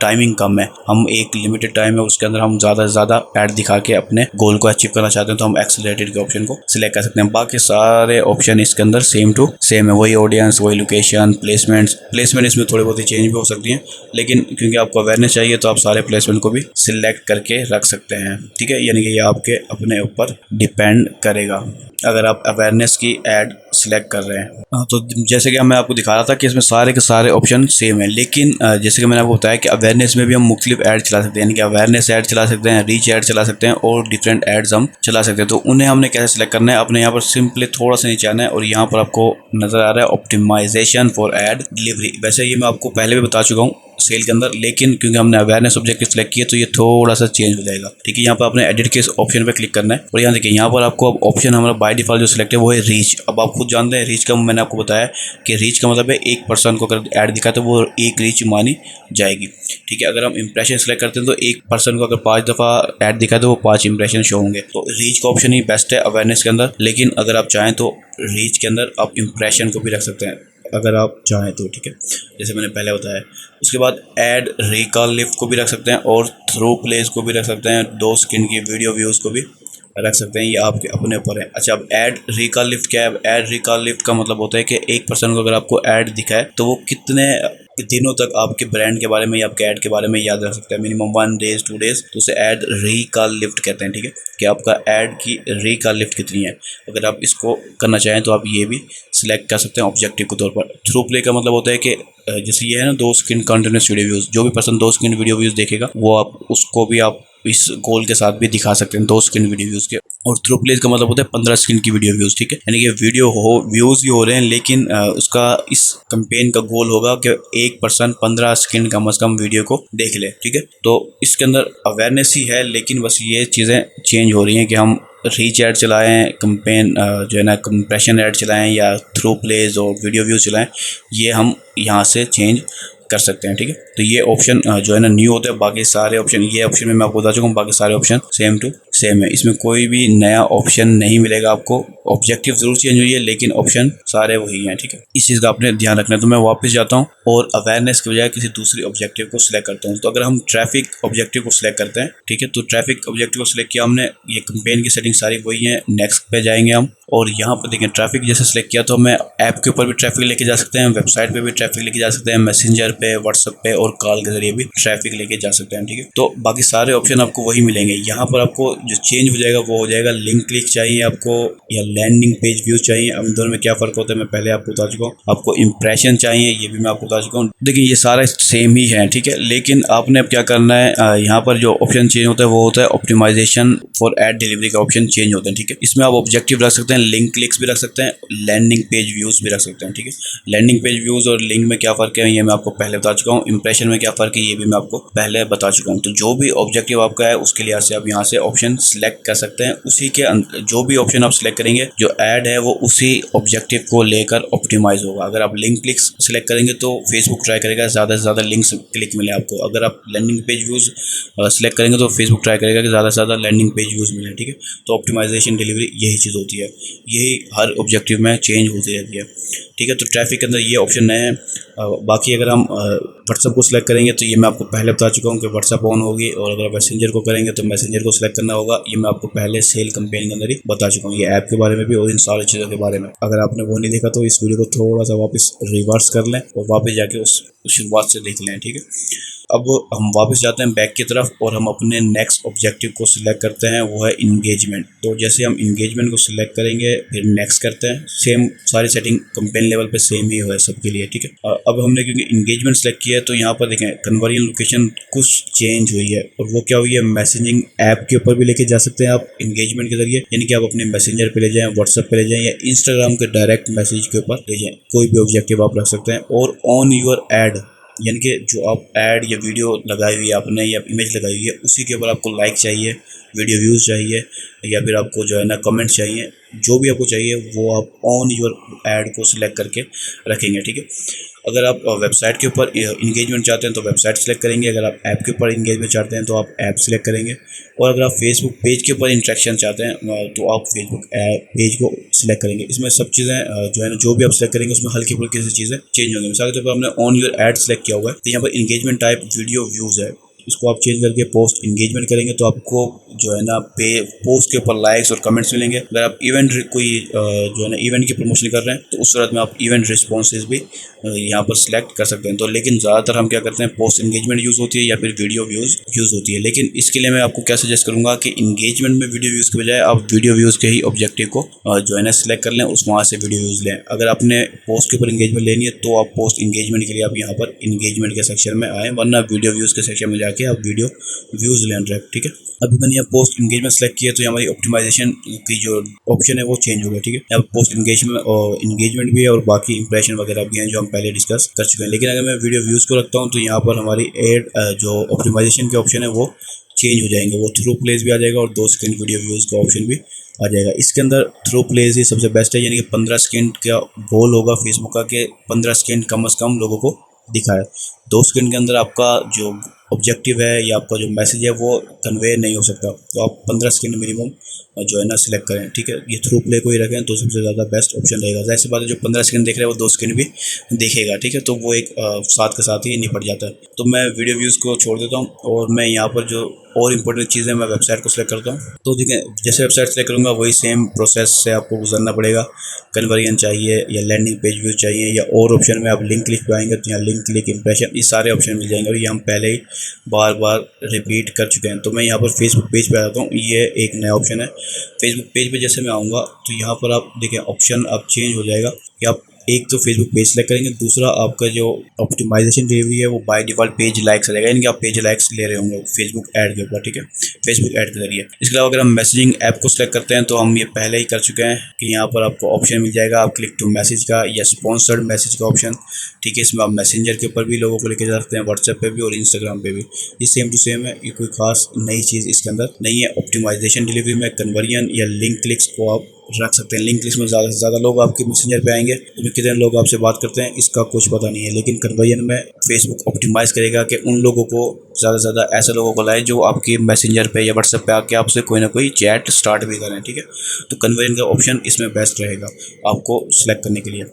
टाइमिंग कम है, हम एक लिमिटेड टाइम है उसके अंदर हम ज़्यादा से ज़्यादा ऐड दिखा के अपने गोल को अचीव करना चाहते हैं तो हम एक्सिलरेटेड के ऑप्शन को सिलेक्ट कर सकते हैं। बाकी सारे ऑप्शन इसके अंदर सेम टू सेम है, वही ऑडियंस, वही लोकेशन, प्लेसमेंट इसमें थोड़ी बहुत चेंज भी हो सकती है, लेकिन क्योंकि आपको अवेयरनेस चाहिए तो आप सारे प्लेसमेंट को भी सिलेक्ट करके रख सकते हैं। ठीक है। यानी कि ये आपके अपने ऊपर डिपेंड करेगा अगर आप अवेयरनेस की ऐड सिलेक्ट कर रहे हैं। तो जैसे कि मैं आपको दिखा रहा था कि इसमें सारे के सारे ऑप्शन सेम है, लेकिन जैसे कि मैंने आपको बताया कि अवेयरनेस में भी हम मुख्तलिफ ऐड चला सकते हैं, यानी कि अवेयरनेस ऐड चला सकते हैं, रीच ऐड चला सकते हैं और डिफरेंट ऐड्स हम चला सकते हैं। तो उन्हें हमने कैसे सिलेक्ट करना है, अपने यहाँ पर सिंपली थोड़ा सा नीचे आना है और यहाँ पर आपको नज़र आ रहा है ऑप्टिमाइजेशन फॉर ऐड डिलीवरी। वैसे ये मैं आपको पहले भी बता चुका हूँ सेल के अंदर, लेकिन क्योंकि हमने अवेयरनेस ऑब्जेक्टिव सिलेक्ट किया तो ये थोड़ा सा चेंज हो जाएगा। ठीक है। यहाँ पर आपने एडिट के ऑप्शन पे क्लिक करना है और यहाँ देखिए, यहाँ पर आपको अब ऑप्शन हमारा बाय डिफॉल्ट जो सिलेक्ट है वो है रीच। अब आप खुद जानते हैं रीच का, मैंने आपको बताया कि रीच का मतलब है एक पर्सन को अगर ऐड दिखा तो वो एक रीच मानी जाएगी। ठीक है। अगर हम इंप्रेशन सेलेक्ट करते हैं तो एक पर्सन को अगर 5 दफ़ा ऐड दिखा तो वो 5 इंप्रेशन शो होंगे। तो रीच का ऑप्शन ही बेस्ट है अवेयरनेस के अंदर, लेकिन अगर आप चाहें तो रीच के अंदर आप इंप्रेशन को भी रख सकते हैं अगर आप चाहें तो। ठीक है। जैसे मैंने पहले बताया। उसके बाद ऐड रिकॉल लिफ्ट को भी रख सकते हैं और थ्रू प्लेस को भी रख सकते हैं, 2 सेकंड की वीडियो व्यूज़ को भी रख सकते हैं, ये आपके अपने ऊपर है। अच्छा, अब ऐड रिकॉल लिफ्ट क्या है? ऐड रिकॉल लिफ्ट का मतलब होता है कि एक पर्सन को अगर आपको ऐड दिखा है तो वो कितने दिनों तक आपके ब्रांड के बारे में या आपके ऐड के बारे में याद रख सकता है, मिनिमम 1 डेज 2 डेज। तो उसे ऐड रिकॉल लिफ्ट कहते हैं, ठीक है, कि आपका ऐड की रिकॉल लिफ्ट कितनी है। अगर आप इसको करना चाहें तो आप ये भी सिलेक्ट कर सकते हैं ऑब्जेक्टिव के तौर पर। थ्रू प्ले का मतलब होता है कि जैसे ये है ना 2 सेकंड कंटिन्यूस वीडियो व्यूज़, जो भी पर्सन 2 सेकंड वीडियो व्यूज़ देखेगा वो आप उसको भी आप इस गोल के साथ भी दिखा सकते हैं 2 सेकंड वीडियो व्यूज़ के। और थ्रू प्लेस का मतलब होता है 15 सेकंड की वीडियो व्यूज़, ठीक है, यानी कि वीडियो हो व्यूज़ ही हो रहे हैं, लेकिन उसका इस कंपेन का गोल होगा कि एक पर्सन 15 सेकंड कम से कम वीडियो को देख ले, ठीक है। तो इसके अंदर अवेयरनेस ही है, लेकिन बस ये चीज़ें चेंज हो रही हैं कि हम रीच ऐड चलाएं, कंपेन जो है ना कंप्रेशन ऐड चलाएं या थ्रू प्लेज और वीडियो व्यूज़ चलाएं, ये हम यहाँ से चेंज कर सकते हैं, ठीक है। तो ये ऑप्शन जो है ना न्यू होता है, बाकी सारे ऑप्शन, ये ऑप्शन में मैं आपको बता चुका हूँ, बाकी सारे ऑप्शन सेम टू सेम है, इसमें कोई भी नया ऑप्शन नहीं मिलेगा आपको। ऑब्जेक्टिव जरूर चेंज हुई है लेकिन ऑप्शन सारे वही हैं, ठीक है। इस चीज़ का आपने ध्यान रखना है। तो मैं वापस जाता हूँ और अवेयरनेस की बजाय किसी दूसरी ऑब्जेक्टिव को सिलेक्ट करता हूँ। तो अगर हम ट्रैफिक ऑब्जेक्टिव को सिलेक्ट करते हैं, ठीक है, तो ट्रैफिक ऑब्जेक्टिव को सिलेक्ट किया हमने, ये कंपेन की सेटिंग सारी वही है। नेक्स्ट पे जाएंगे हम और यहाँ पर देखें ट्रैफिक जैसे सिलेक्ट किया तो हमें ऐप के ऊपर भी ट्रैफिक लेके जा सकते हैं, वेबसाइट पे भी ट्रैफिक लेके जा सकते हैं, मैसेंजर पे, व्हाट्सएप पे और कॉल के जरिए भी ट्रैफिक लेके जा सकते हैं, ठीक है। तो बाकी सारे ऑप्शन आपको वही मिलेंगे। यहाँ पर आपको जो चेंज हो जाएगा वो हो जाएगा लिंक क्लिक चाहिए आपको या लैंडिंग पेज व्यू चाहिए। अब इन दोनों में क्या फ़र्क होता है मैं पहले आपको बता चुका हूँ। आपको इंप्रेशन चाहिए, ये भी मैं आपको बता चुका हूँ। देखिए ये सारा सेम ही है, ठीक है, लेकिन आपने अब क्या करना है, यहाँ पर जो ऑप्शन चेंज होता है वो होता है ऑप्टिमाइजेशन फॉर एड डिलीवरी का ऑप्शन चेंज होता है, ठीक है। इसमें आप ऑब्जेक्टिव रख सकते हैं, लिंक क्लिक्स भी रख सकते हैं, लैंडिंग पेज व्यूज़ भी रख सकते हैं, ठीक है। लैंडिंग पेज व्यूज़ और लिंक में क्या फ़र्क है ये मैं आपको पहले बता चुका हूँ। इंप्रेशन में क्या फ़र्क है ये भी मैं आपको पहले बता चुका हूँ। तो जो भी ऑब्जेक्टिव आपका है उसके लिहाज से आप यहाँ से ऑप्शन सेलेक्ट कर सकते हैं। उसी के जो भी ऑप्शन आप सेलेक्ट करेंगे, जो ऐड है वो उसी ऑब्जेक्टिव को लेकर ऑप्टिमाइज होगा। अगर आप लिंक क्लिक्स सेलेक्ट करेंगे तो फेसबुक ट्राई करेगा ज़्यादा से ज़्यादा लिंक्स क्लिक मिले आपको। अगर आप लैंडिंग पेज व्यूज़ सेलेक्ट करेंगे तो फेसबुक ट्राई करेगा कि ज़्यादा से ज़्यादा लैंडिंग पेज व्यूज़ मिले, ठीक है। तो ऑप्टिमाइजेशन डिलीवरी यही चीज़ होती है, यही हर ऑब्जेक्टिव में चेंज होती रहती है, ठीक है। तो ट्रैफिक के अंदर ये ऑप्शन नए हैं। बाकी अगर हम व्हाट्सअप को सिलेक्ट करेंगे तो ये मैं आपको पहले बता चुका हूँ कि व्हाट्सअप ऑन होगी, और अगर मैसेंजर को करेंगे तो मैसेंजर को सिलेक्ट करना होगा, ये मैं आपको पहले सेल कंपेन के अंदर ही बता चुका हूँ, ये ऐप के बारे में भी और इन सारी चीज़ों के बारे में। अगर आपने वो नहीं देखा तो इस वीडियो को थोड़ा सा वापस रिवर्स कर लें और वापस जाके उस शुरुआत से देख लें, ठीक है। अब हम वापस जाते हैं बैक की तरफ और हम अपने नेक्स्ट ऑब्जेक्टिव को सिलेक्ट करते हैं, वो है इंगेजमेंट। तो जैसे हम इंगेजमेंट को सिलेक्ट करेंगे फिर नेक्स्ट करते हैं, सेम सारी सेटिंग कंपेन लेवल पे सेम ही है सबके लिए, ठीक है। अब हमने क्योंकि इंगेजमेंट सेलेक्ट किया है तो यहाँ पर देखें कन्वर्जन लोकेशन कुछ चेंज हुई है, और वो क्या हुई है, मैसेजिंग ऐप के ऊपर भी लेके जा सकते हैं आप इंगेजमेंट के जरिए, यानी कि आप अपने मैसेंजर पे ले जाएं, व्हाट्सएप पे ले जाएं या इंस्टाग्राम के डायरेक्ट मैसेज के ऊपर ले जाएं, कोई भी ऑब्जेक्टिव आप रख सकते हैं। और ऑन योर ऐड, यानी कि जो आप ऐड या वीडियो लगाई हुई है आपने या इमेज लगाई हुई है उसी के ऊपर आपको लाइक चाहिए, वीडियो व्यूज़ चाहिए, या फिर आपको जो है ना कमेंट चाहिए, जो भी आपको चाहिए वो आप ऑन योर ऐड को सिलेक्ट करके रखेंगे, ठीक है। अगर आप वेबसाइट के ऊपर इंगेजमेंट चाहते हैं तो वेबसाइट सेलेक्ट करेंगे, अगर आप ऐप के ऊपर इंगेजमेंट चाहते हैं तो आप ऐप सेलेक्ट करेंगे, और अगर आप फेसबुक पेज के ऊपर इंटरेक्शन चाहते हैं तो आप फेसबुक पेज को सिलेक्ट करेंगे। इसमें सब चीज़ें जो है ना जो भी आप सेलेक्ट करेंगे उसमें हल्की फुल्की सी चीज़ें चेंज होंगी। मिसाल के तौर पर हमने ऑन योर ऐड सेलेक्ट किया हुआ है तो यहाँ पर इंगेजमेंट टाइप वीडियो व्यूज़ है, इसको आप चेंज करके पोस्ट इंगेजमेंट करेंगे तो आपको जो है ना पोस्ट के ऊपर लाइक्स और कमेंट्स मिलेंगे। अगर आप इवेंट कोई जो है ना इवेंट की प्रमोशन कर रहे हैं तो उस सूरत में आप इवेंट रिस्पॉन्सेज भी यहाँ पर सिलेक्ट कर सकते हैं। तो लेकिन ज़्यादातर हम क्या करते हैं पोस्ट इंगेजमेंट यूज़ होती है या फिर वीडियो व्यूज़ यूज़ होती है। लेकिन इसके लिए मैं आपको क्या सजेस्ट करूँगा कि इंगेजमेंट में वीडियो व्यूज़ के बजाय आप वीडियो व्यूज़ के ही ऑब्जेक्टिव को जो है ना सिलेक्ट कर लें, उस वहाँ से वीडियो व्यूज़ लें। अगर आपने पोस्ट के ऊपर इंगेजमेंट लेनी है तो आप पोस्ट इंगेजमेंट के लिए आप यहाँ पर इंगेजमेंट के सेक्शन में आएँ, वरना वीडियो व्यूज़ के सेक्शन में जाके आप वीडियो व्यूज़ लें डायरेक्ट, ठीक है। अभी मैंने यहाँ पोस्ट इंगेजमेंट सेलेक्ट किया तो हमारी ऑप्टिमाइजेशन की जो ऑप्शन है वो चेंज हो गया, ठीक है। यहाँ पोस्ट इंगेजमेंट भी है और बाकी इंप्रेशन वगैरह भी हैं जो हम पहले डिस्कस कर चुके हैं। लेकिन अगर मैं वीडियो व्यूज़ को रखता हूँ तो यहाँ पर हमारी एड जो ऑप्टिमाइजेशन के ऑप्शन है वो चेंज हो जाएंगे, वो थ्रू प्लेस भी आ जाएगा और 2 सेकंड वीडियो व्यूज़ का ऑप्शन भी आ जाएगा। इसके अंदर थ्रू प्लेस ही सबसे बेस्ट है, यानी कि 15 सेकंड का गोल होगा फेसबुक का कि 15 सेकंड कम से कम लोगों को दिखाए। 2 सेकंड के अंदर आपका जो ऑब्जेक्टिव है या आपका जो मैसेज है वो कन्वे नहीं हो सकता, तो आप 15 सेकंड मिनिमम जो है ना सिलेक्ट करें, ठीक है। ये थ्रू प्ले को ही रखें तो सबसे ज़्यादा बेस्ट ऑप्शन रहेगा। जैसे बात है जो 15 सेकंड देख रहे हैं वो 2 सेकंड भी देखेगा, ठीक है, तो वो एक साथ के साथ ही निपट जाता है। तो मैं वीडियो व्यूज़ को छोड़ देता हूँ और मैं यहाँ पर जो और इंपॉर्टेंट चीज़ें, मैं वेबसाइट को सिलेक्ट करता हूँ। तो देखिए जैसे वेबसाइट सेलेक्ट करूँगा वही सेम प्रोसेस से आपको गुजरना पड़ेगा। कन्वर्जन चाहिए या लैंडिंग पेज व्यू चाहिए या और ऑप्शन में आप लिंक क्लिक पाएंगे तो यहाँ लिंक क्लिक इंप्रेशन, ये सारे ऑप्शन मिल जाएंगे और ये हम पहले ही बार बार रिपीट कर चुके हैं। तो मैं यहाँ पर फेसबुक पेज पे आता हूँ, ये एक नया ऑप्शन है। फेसबुक पेज पे जैसे मैं आऊँगा तो यहाँ पर आप देखिए ऑप्शन अब चेंज हो जाएगा कि आप एक तो फेसबुक पेज सेलेक्ट करेंगे, दूसरा आपका जो ऑप्टिमाइजेशन डिलीवरी है वो बाय डिफ़ॉल्ट पेज लाइक्स रहेगा, यानी कि आप पेज लाइक्स ले रहे होंगे फेसबुक ऐड के ऊपर, ठीक है, फेसबुक ऐड के जरिए। इसके अलावा अगर हम मैसेजिंग ऐप को सिलेक्ट करते हैं तो हम ये पहले ही कर चुके हैं कि यहाँ पर आपको ऑप्शन मिल जाएगा आप क्लिक टू मैसेज का या स्पॉन्सर्ड मैसेज का ऑप्शन, ठीक है। इसमें आप मैसेंजर के ऊपर भी लोगों को लेके जा सकते हैं, व्हाट्सएप पे भी और इंस्टाग्राम पे भी। ये सेम टू सेम है, ये कोई खास नई चीज़ इसके अंदर नहीं है। ऑप्टिमाइजेशन डिलीवरी में कन्वर्जन या लिंक क्लिक्स को आप रख सकते हैं। लिंक क्लिक्स में ज़्यादा से ज़्यादा लोग आपके मैसेंजर पे आएंगे, तो कितने लोग आपसे बात करते हैं इसका कुछ पता नहीं है, लेकिन कन्वर्जन में फेसबुक ऑप्टिमाइज करेगा कि उन लोगों को ज़्यादा से ज़्यादा ऐसे लोगों को लाए जो आपके मैसेंजर पे या व्हाट्सएप पे आके आपसे कोई ना कोई चैट स्टार्ट भी करें, ठीक है। तो कन्वर्जन का ऑप्शन इसमें बेस्ट रहेगा आपको सिलेक्ट करने के लिए।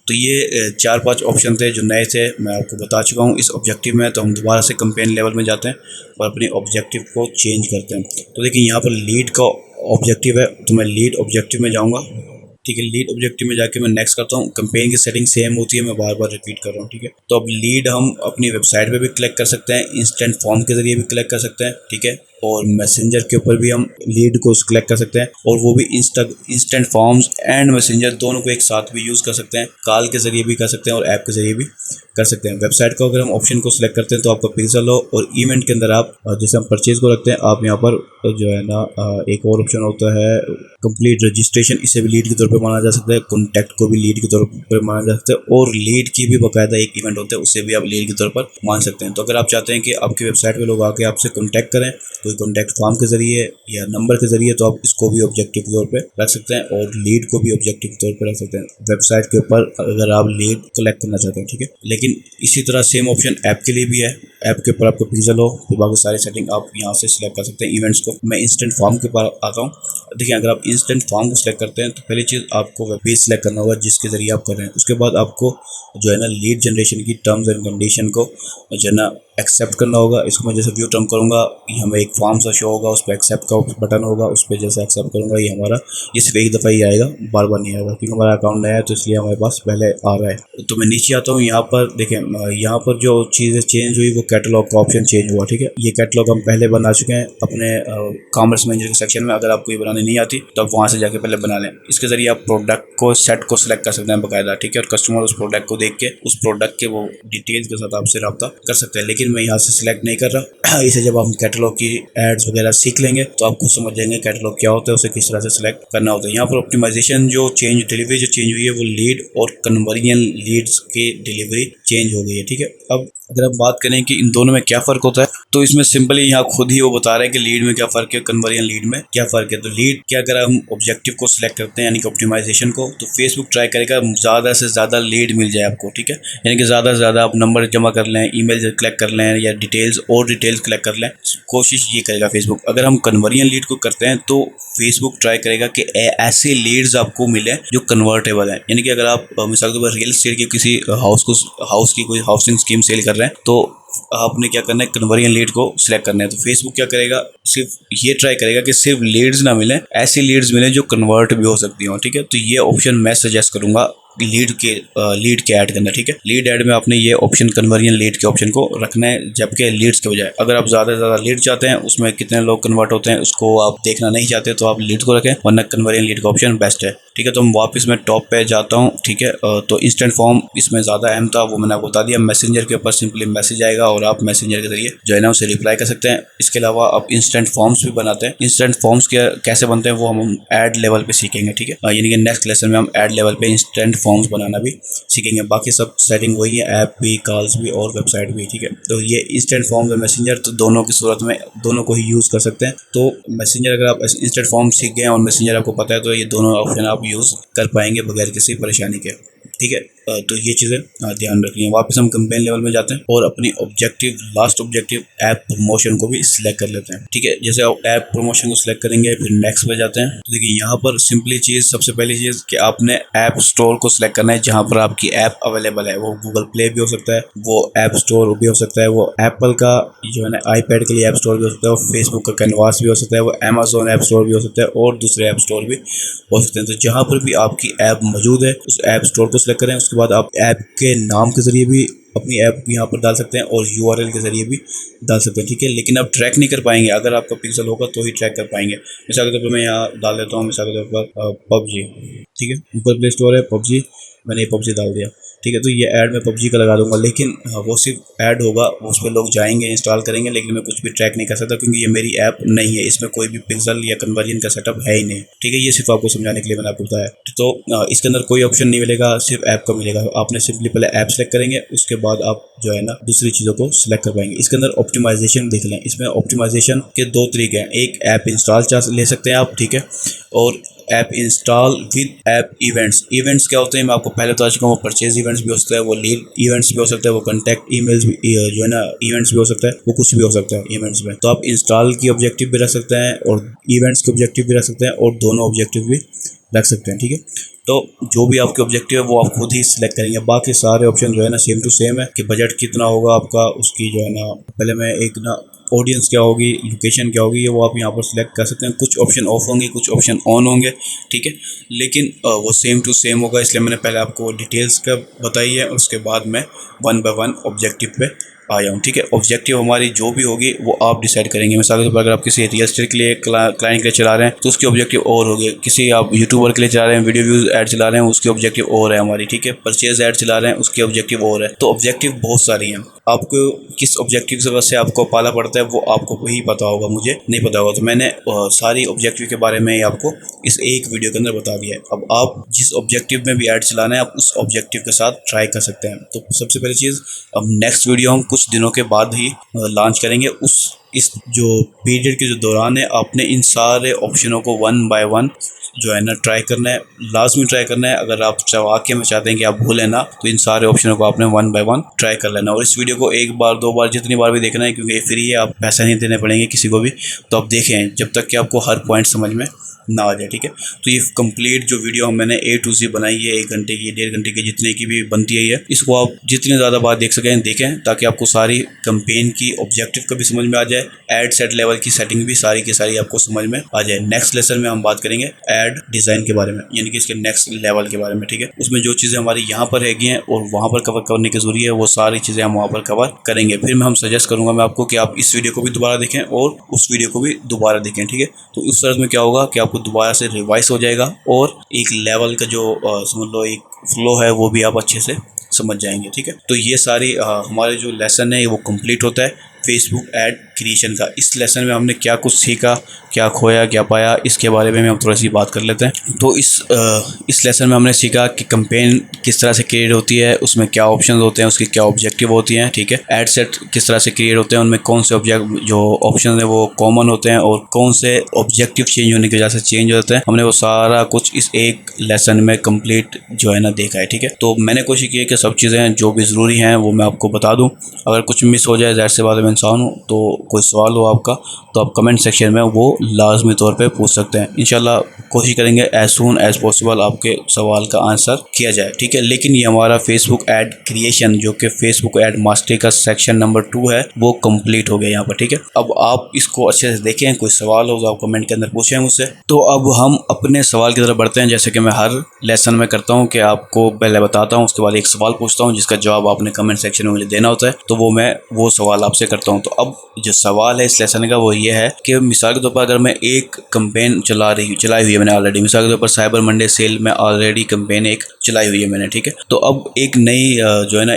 तो ये 4-5 ऑप्शन थे जो नए थे, मैं आपको बता चुका हूँ। इस ऑब्जेक्टिव में तो हम दोबारा से कैंपेन लेवल में जाते हैं और अपने ऑब्जेक्टिव को चेंज करते हैं। तो देखिए यहाँ पर लीड का ऑब्जेक्टिव है, तो मैं लीड ऑब्जेक्टिव में जाऊँगा, ठीक है। लीड ऑब्जेक्टिव में जाके मैं नेक्स्ट करता हूँ। कैंपेन की सेटिंग सेम होती है, मैं बार बार रिपीट कर रहा हूँ, ठीक है। तो अब लीड हम अपनी वेबसाइट पे भी कलेक्ट कर सकते हैं, इंस्टेंट फॉर्म के ज़रिए भी कलेक्ट कर सकते हैं, ठीक है, और मैसेंजर के ऊपर भी हम लीड को कलेक्ट कर सकते हैं, और वो भी इंस्टेंट फॉर्म्स एंड मैसेंजर दोनों को एक साथ भी यूज़ कर सकते हैं, कॉल के ज़रिए भी कर सकते हैं और ऐप के ज़रिए भी कर सकते हैं। वेबसाइट को अगर हम ऑप्शन को सिलेक्ट करते हैं तो आपका पिक्सल हो, और इवेंट के अंदर आप जैसे हम परचेज को रखते हैं, आप यहाँ पर जो है ना एक और ऑप्शन होता है कंप्लीट रजिस्ट्रेशन, इसे भी लीड के तौर पे माना जा सकता है, कॉन्टैक्ट को भी लीड के तौर पर माना जा सकता है, और लीड की भी बाकायदा एक इवेंट होता है, उसे भी आप लीड के तौर पर मान सकते हैं। तो अगर आप चाहते हैं कि आपकी वेबसाइट पे लोग आके आपसे कॉन्टैक्ट करें कोई कॉन्टैक्ट फॉर्म के ज़रिए या नंबर के ज़रिए, तो आप इसको भी ऑब्जेक्टिव के तौर पे रख सकते हैं और लीड को भी ऑब्जेक्टिव के तौर पे रख सकते हैं वेबसाइट के ऊपर अगर आप लीड कलेक्ट करना चाहते हैं, ठीक है। लेकिन इसी तरह सेम ऑप्शन ऐप के लिए भी है। ऐप के ऊपर आपको पिक्सल हो तो बाकी सारी सेटिंग आप यहाँ से सिलेक्ट कर सकते हैं इवेंट्स को। मैं इंस्टेंट फॉर्म के ऊपर आता हूँ। देखिए अगर आप इंस्टेंट फॉर्म को सिलेक्ट करते हैं तो पहली चीज़ आपको वेब पेज सिलेक्ट करना होगा जिसके ज़रिए आप कर रहे हैं। उसके बाद आपको जो है ना लीड जनरेशन की टर्म्स एंड कंडीशन को जो है ना एक्सेप्ट करना होगा। इसको मैं जैसे व्यू टर्म करूँगा, ये हमें एक फॉर्म सा शो होगा, उस पर एक्सेप्ट का बटन होगा, उस पर जैसे एक्सेप्ट करूँगा ये हमारा ये सिर्फ एक दफ़ा ही आएगा, बार बार नहीं आएगा, क्योंकि हमारा अकाउंट नया है तो इसलिए हमारे पास पहले आ रहा है। तो मैं नीचे आता हूँ, यहाँ पर देखें यहाँ पर जो चीज़ें चेंज हुई वो कैटलॉग का ऑप्शन चेंज हुआ, ठीक है। ये कैटलॉग हम पहले बना चुके हैं अपने कॉमर्स मैनेजर के सेक्शन में। अगर आपको ये बनाने नहीं आती तो आप वहाँ से जाके पहले बना लें। इसके ज़रिए आप प्रोडक्ट को सेट को सिलेक्ट कर सकते हैं बाकायदा, ठीक है, और कस्टमर उस प्रोडक्ट को देख के उस प्रोडक्ट के वो डिटेल्स के साथ आपसे रब्ता कर सकते हैं। लेकिन मैं यहाँ से सिलेक्ट नहीं कर रहा। इसे जब हम कैटलॉग की एड्स वगैरह सीख लेंगे तो आप खुद समझ जाएंगे कैटलॉग क्या होता है, उसे किस तरह से सिलेक्ट करना होता है। यहाँ पर ऑप्टिमाइजेशन जो चेंज डिलीवरी जो चेंज हुई है वो लीड और कन्वर्जन लीड्स की डिलीवरी चेंज हो गई है, ठीक है। अब अगर हम बात करें कि इन दोनों में क्या फ़र्क होता है तो इसमें सिंपली यहाँ खुद ही वो बता रहे हैं कि लीड में क्या फ़र्क है, कन्वर्जन लीड में क्या फ़र्क है। तो लीड क्या, अगर हम ऑब्जेक्टिव को सिलेक्ट करते हैं यानी कि ऑप्टिमाइजेशन को, तो फेसबुक ट्राई करेगा ज़्यादा से ज़्यादा लीड मिल जाए आपको, ठीक है, यानी कि ज़्यादा से ज़्यादा आप नंबर जमा कर लें, ईमेल कलेक्ट कर लें या डिटेल्स कलेक्ट कर लें, कोशिश ये करेगा फेसबुक। अगर हम कन्वर्जन लीड को करते हैं तो फेसबुक ट्राई करेगा कि ऐसे लीड्स आपको मिले जो कन्वर्टेबल हैं, यानी कि अगर आप मिसाल के तौर पर रियल एस्टेट की किसी हाउस की कोई हाउसिंग स्कीम सेल कर रहे हैं तो आपने क्या करना है, कन्वर्जन लीड को सिलेक्ट करना है। तो फेसबुक क्या करेगा, सिर्फ ये ट्राई करेगा कि सिर्फ लीड्स ना मिले, ऐसी लीड्स मिले जो कन्वर्ट भी हो सकती हो, ठीक है। तो ये ऑप्शन मैं सजेस्ट करूंगा लीड के ऐड के अंदर, ठीक है। लीड ऐड में आपने ये ऑप्शन कन्वर्जन लीड के ऑप्शन को रखना है, जबकि लीड्स के बजाय अगर आप ज़्यादा से ज़्यादा लीड चाहते हैं, उसमें कितने लोग कन्वर्ट होते हैं उसको आप देखना नहीं चाहते तो आप लीड को रखें, वरना कन्वर्जन लीड का ऑप्शन बेस्ट है, ठीक है। तो हम वापस मैं टॉप पे जाता हूँ, ठीक है। तो इंस्टेंट फॉर्म इसमें ज़्यादा अहम था, वो मैंने आपको बता दिया। मैसेंजर के ऊपर सिंपली मैसेज आएगा और आप मैसेंजर के जरिए जो है ना उसे रिप्लाई कर सकते हैं। इसके अलावा आप इंस्टेंट फॉर्म्स भी बनाते हैं। इंस्टेंट फॉर्म्स कैसे बनते हैं वो हम ऐड लेवल पे सीखेंगे, ठीक है, यानी कि नेक्स्ट लेसन में हम ऐड लेवल पे इंस्टेंट फॉर्म्स बनाना भी सीखेंगे। बाकी सब सेटिंग वही है, ऐप भी, कॉल्स भी और वेबसाइट भी, ठीक है। तो ये इंस्टेंट फॉर्म्स और मैसेंजर तो दोनों की सूरत में दोनों को ही यूज़ कर सकते हैं। तो मैसेंजर अगर आप इंस्टेंट फॉर्म सीख गए और मैसेंजर आपको पता है तो ये दोनों ऑप्शन आप यूज़ कर पाएंगे बगैर किसी परेशानी के, ठीक है। तो ये चीज़ें ध्यान रखनी है। वापस हम कंपेन लेवल में जाते हैं और अपनी objective, last objective app promotion को भी सिलेक्ट कर लेते हैं, ठीक है। जैसे आप ऐप प्रमोशन को सिलेक्ट करेंगे, फिर नेक्स्ट पे जाते हैं। तो देखिए यहाँ पर सिंपली चीज़, सबसे पहली चीज़ कि आपने ऐप स्टोर को सिलेक्ट करना है जहाँ पर आपकी ऐप अवेलेबल है। वो गूगल प्ले भी हो सकता है, वो ऐप स्टोर भी हो सकता है, वो एप्पल का जो है ना आईपैड के लिए ऐप स्टोर भी हो सकता है, वो फेसबुक का कैनवास भी हो सकता है, वो अमेजोन ऐप स्टोर भी हो सकता है और दूसरे ऐप स्टोर भी हो सकते हैं। तो जहाँ पर भी आपकी ऐप मौजूद है उस ऐप स्टोर को सिलेक्ट करें। उसके बाद आप ऐप के नाम के ज़रिए भी अपनी ऐप यहाँ पर डाल सकते हैं और यूआरएल के ज़रिए भी डाल सकते हैं, ठीक है। लेकिन आप ट्रैक नहीं कर पाएंगे, अगर आपका पिक्सल होगा तो ही ट्रैक कर पाएंगे। मिसाल के तौर पर मैं यहाँ डाल देता हूँ, मिसाल के तौर पर पबजी, ठीक है। ऊपर प्ले स्टोर है पबजी, मैंने ये पबजी डाल दिया, ठीक है। तो ये ऐड मैं पबजी का लगा दूंगा, लेकिन वो सिर्फ ऐड होगा, उस पर लोग जाएंगे, इंस्टॉल करेंगे, लेकिन मैं कुछ भी ट्रैक नहीं कर सकता क्योंकि ये मेरी ऐप नहीं है, इसमें कोई भी पिक्सल या कन्वर्जन का सेटअप है ही नहीं, ठीक है। ये सिर्फ आपको समझाने के लिए मैंने आपको बताया। तो इसके अंदर कोई ऑप्शन नहीं मिलेगा, सिर्फ ऐप का मिलेगा। आपने सिंपली पहले ऐप सेलेक्ट करेंगे, उसके बाद आप जो है ना दूसरी चीज़ों को सिलेक्ट कर पाएंगे। इसके अंदर ऑप्टिमाइजेशन देख लें, इसमें ऑप्टिमाइजेशन के दो तरीके हैं। एक ऐप इंस्टॉल चार्ज ले सकते हैं आप, ठीक है, और app install with app events. Events क्या होते हैं मैं आपको पहले बता चुका हूँ। वो परचेज इवेंट्स भी हो सकता है, वो लीड इवेंट्स भी हो सकता है, वो कॉन्टैक्ट ईमेल्स भी जो है ना इवेंट्स भी हो सकता है, वो कुछ भी हो सकता है इवेंट्स में। तो आप इंस्टॉल की ऑब्जेक्टिव भी रख सकते हैं और इवेंट्स के ऑब्जेक्टिव भी रख सकते हैं और दोनों ऑब्जेक्टिव भी रख सकते हैं, ठीक है। तो जो भी आपके ऑब्जेक्टिव है वो आप खुद ही सिलेक्ट करेंगे। बाकी सारे ऑप्शन जो है ना सेम टू सेम है कि बजट कितना होगा आपका, उसकी जो है ना पहले मैं एक ना ऑडियंस क्या होगी, लोकेशन क्या होगी, ये वो आप यहाँ पर सिलेक्ट कर सकते हैं। कुछ ऑप्शन ऑफ होंगे, कुछ ऑप्शन ऑन होंगे, ठीक है, लेकिन वो सेम टू सेम होगा। इसलिए मैंने पहले आपको डिटेल्स का बताई है, उसके बाद मैं वन बाय वन ऑब्जेक्टिव पे आया हूँ, ठीक है। ऑब्जेक्टिव हमारी जो भी होगी वो आप डिसाइड करेंगे। मिसाल के तौर पर अगर आप किसी रियल एस्टेट के लिए क्लाइंट के लिए चला रहे हैं तो उसके ऑब्जेक्टिव और होंगे। किसी आप यूट्यूबर के लिए चला रहे हैं, वीडियो व्यूज ऐड चला रहे हैं, उसके ऑब्जेक्टिव और है हमारी, ठीक है। परचेज ऐड चला रहे हैं, उसके ऑब्जेक्टिव और है। तो ऑब्जेक्टिव बहुत सारी हैं। आपको किस ऑब्जेक्टिव से वजह से आपको पाला पड़ता है वो आपको ही पता होगा, मुझे नहीं पता होगा। तो मैंने सारी ऑब्जेक्टिव के बारे में आपको इस एक वीडियो के अंदर बता दिया है। अब आप जिस ऑब्जेक्टिव में भी ऐड चलाना है आप उस ऑब्जेक्टिव के साथ ट्राई कर सकते हैं। तो सबसे पहली चीज़, अब नेक्स्ट वीडियो हम कुछ दिनों के बाद ही लॉन्च करेंगे। इस जो पीरियड के जो दौरान है आपने इन सारे ऑप्शनों को वन बाय वन जो है ना ट्राई करना है, लाजमी ट्राई करना है। अगर आप वाकई में चाहते हैं कि आप भूलें ना तो इन सारे ऑप्शनों को आपने वन बाय वन ट्राई कर लेना। और इस वीडियो को एक बार, दो बार, जितनी बार भी देखना है, क्योंकि ये फ्री है, आप पैसा नहीं देने पड़ेंगे किसी को भी। तो आप देखें जब तक कि आपको हर पॉइंट समझ में ना आ जाए, ठीक है। तो ये कंप्लीट जो वीडियो मैंने A to Z बनाई है, 1 घंटे की, 1.5 घंटे की, जितने की भी बनती है, इसको आप जितनी ज़्यादा बार देख सकें देखें, ताकि आपको सारी कंपेन की ऑब्जेक्टिव का भी समझ में आ जाए, ऐड सेट लेवल की सेटिंग भी सारी की सारी आपको समझ में आ जाए। नेक्स्ट लेसन में हम बात करेंगे ऐड डिज़ाइन के बारे में, यानी कि इसके नेक्स्ट लेवल के बारे में, ठीक है। उसमें जो चीज़ें हमारी यहाँ पर रह गई हैं और वहाँ पर कवर करने की ज़रूरी है, वो सारी चीज़ें हम वहाँ पर कवर करेंगे। फिर मैं सजेस्ट करूँगा मैं आपको कि आप इस वीडियो को भी दोबारा देखें और उस वीडियो को भी दोबारा देखें, ठीक है। तो उस तरह में क्या होगा कि आपको दोबारा से रिवाइज हो जाएगा और एक लेवल का जो समझ लो एक फ्लो है वो भी आप अच्छे से समझ जाएंगे, ठीक है। तो ये सारी हमारे जो लेसन है वो कंप्लीट होता है फेसबुक ऐड क्रिएशन का। इस लेसन में हमने क्या कुछ सीखा, क्या खोया, क्या पाया, इसके बारे में हम थोड़ी सी बात कर लेते हैं। तो इस लेसन में हमने सीखा कि कैंपेन किस तरह से क्रिएट होती है, उसमें क्या ऑप्शन होते हैं, उसकी क्या ऑब्जेक्टिव होती हैं, ठीक है। ऐड सेट किस तरह से क्रिएट होते हैं, उनमें कौन से जो ऑप्शन है वो कॉमन होते हैं और कौन से ऑब्जेक्टिव चेंज होने की वजह से चेंज होते हैं। हमने वो सारा कुछ इस एक लेसन में कंप्लीट जो है ना देखा है, ठीक है। तो मैंने कोशिश की है कि सब चीज़ें जो भी ज़रूरी हैं वो मैं आपको बता दूँ। अगर कुछ मिस हो जाए, ज़ाहिर सी बात है मैं इंसान हूँ, तो कोई सवाल हो आपका तो आप कमेंट सेक्शन में वो लाजमी तौर पे पूछ सकते हैं। इंशाल्लाह कोशिश करेंगे एज सून एज पॉसिबल आपके सवाल का आंसर किया जाए, ठीक है। लेकिन ये हमारा फेसबुक ऐड क्रिएशन जो कि फेसबुक ऐड मास्टरी का सेक्शन नंबर 2 है वो कंप्लीट हो गया यहाँ पर, ठीक है। अब आप इसको अच्छे से देखें, कोई सवाल हो तो आप कमेंट के अंदर पूछें मुझसे। तो अब हम अपने सवाल की तरफ बढ़ते हैं। जैसे कि मैं हर लेसन में करता हूँ कि आपको पहले बताता हूँ, उसके बाद एक सवाल पूछता हूँ जिसका जवाब आपने कमेंट सेक्शन में मुझे देना होता है। तो वो सवाल आपसे करता हूँ। तो अब जो सवाल है इस लेसन का वो ये है कि मिसाल के तौर पर अगर मैं एक कैंपेन चलाई हुई है मैंने ऑलरेडी, मिसाल के तौर पर साइबर मंडे सेल में ऑलरेडी कैंपेन एक चलाई हुई है मैंने, ठीक है। तो अब एक नई जो है ना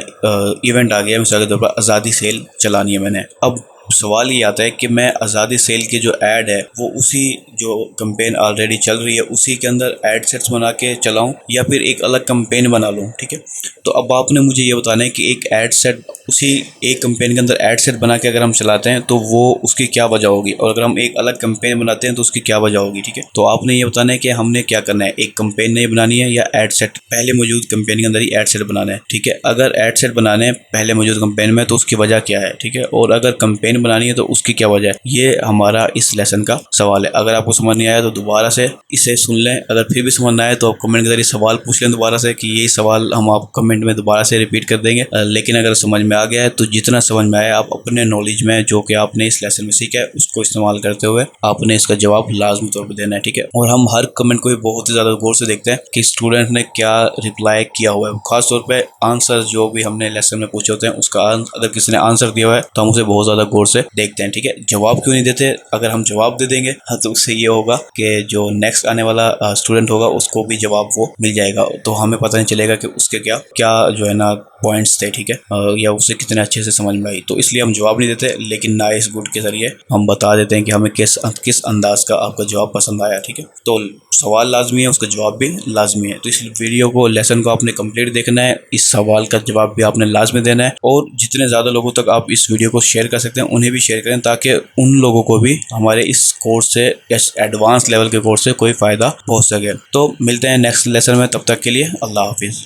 इवेंट आ गया, मिसाल के तौर पर आज़ादी सेल चलानी है मैंने। अब सवाल ये आता है कि मैं आज़ादी सेल की जो ऐड है वो उसी जो कैंपेन ऑलरेडी चल रही है उसी के अंदर ऐड सेट्स बना के चलाऊं या फिर एक अलग कैंपेन बना लूं। ठीक है, तो अब आपने मुझे ये बताना है कि एक ऐड सेट उसी एक कैंपेन के अंदर ऐड सेट बना के अगर हम चलाते हैं तो वो उसकी क्या वजह होगी, और अगर हम एक अलग कैंपेन बनाते हैं तो उसकी क्या वजह होगी। ठीक है, तो आपने ये बताना है कि हमने क्या करना है, एक कैंपेन नहीं बनानी है या ऐड सेट पहले मौजूद कैंपेन के अंदर ही ऐड सेट बनाना है। ठीक है, अगर ऐड सेट बनाने हैं पहले मौजूद कैंपेन में तो उसकी वजह क्या है। ठीक है, और अगर कैंपेन बनानी है तो उसकी क्या वजह है, ये हमारा इस लेसन का सवाल है। अगर आपको समझ नहीं आया तो दोबारा से इसे सुन लें, अगर फिर भी समझ ना आए तो आप कमेंट के जरिए सवाल पूछ लें दोबारा से, कि ये सवाल हम आप कमेंट में दोबारा से रिपीट कर देंगे। लेकिन अगर समझ में आ गया है तो जितना समझ में आया आप अपने नॉलेज में जो कि आपने इस लेसन में सीखा है उसको इस्तेमाल करते हुए आपने इसका जवाब लाजमी तौर पर देना है। ठीक है, और हम हर कमेंट को भी बहुत ही ज़्यादा गौर से देखते हैं कि स्टूडेंट ने क्या रिप्लाई किया हुआ है, खासतौर पर आंसर जो भी हमने लेसन में पूछे होते हैं उसका अगर किसी ने आंसर दिया हुआ है तो हम उसे बहुत ज़्यादा गौर से देखते हैं। ठीक है, जवाब क्यों नहीं देते, अगर हम जवाब दे देंगे तो उससे ये होगा कि जो नेक्स्ट आने वाला स्टूडेंट होगा उसको भी जवाब वो मिल जाएगा, तो हमें पता नहीं चलेगा कि उसके क्या क्या जो है ना पॉइंट्स थे। ठीक है, या उसे कितने अच्छे से समझ में आई, तो इसलिए हम जवाब नहीं देते, लेकिन नाइस गुड के जरिए हम बता देते हैं कि हमें किस अंदाज का आपका जवाब पसंद आया। ठीक है, तो सवाल लाजमी है, उसका जवाब भी लाजमी है, तो इस वीडियो को लेसन को आपने कंप्लीट देखना है, इस सवाल का जवाब भी आपने लाजमी देना है, और जितने ज़्यादा लोगों तक आप इस वीडियो को शेयर कर सकते हैं उन्हें भी शेयर करें, ताकि उन लोगों को भी हमारे इस कोर्स से या एडवांस लेवल के कोर्स से कोई फ़ायदा पहुँच सके। तो मिलते हैं नेक्स्ट लेसन में, तब तक के लिए अल्लाह हाफिज़।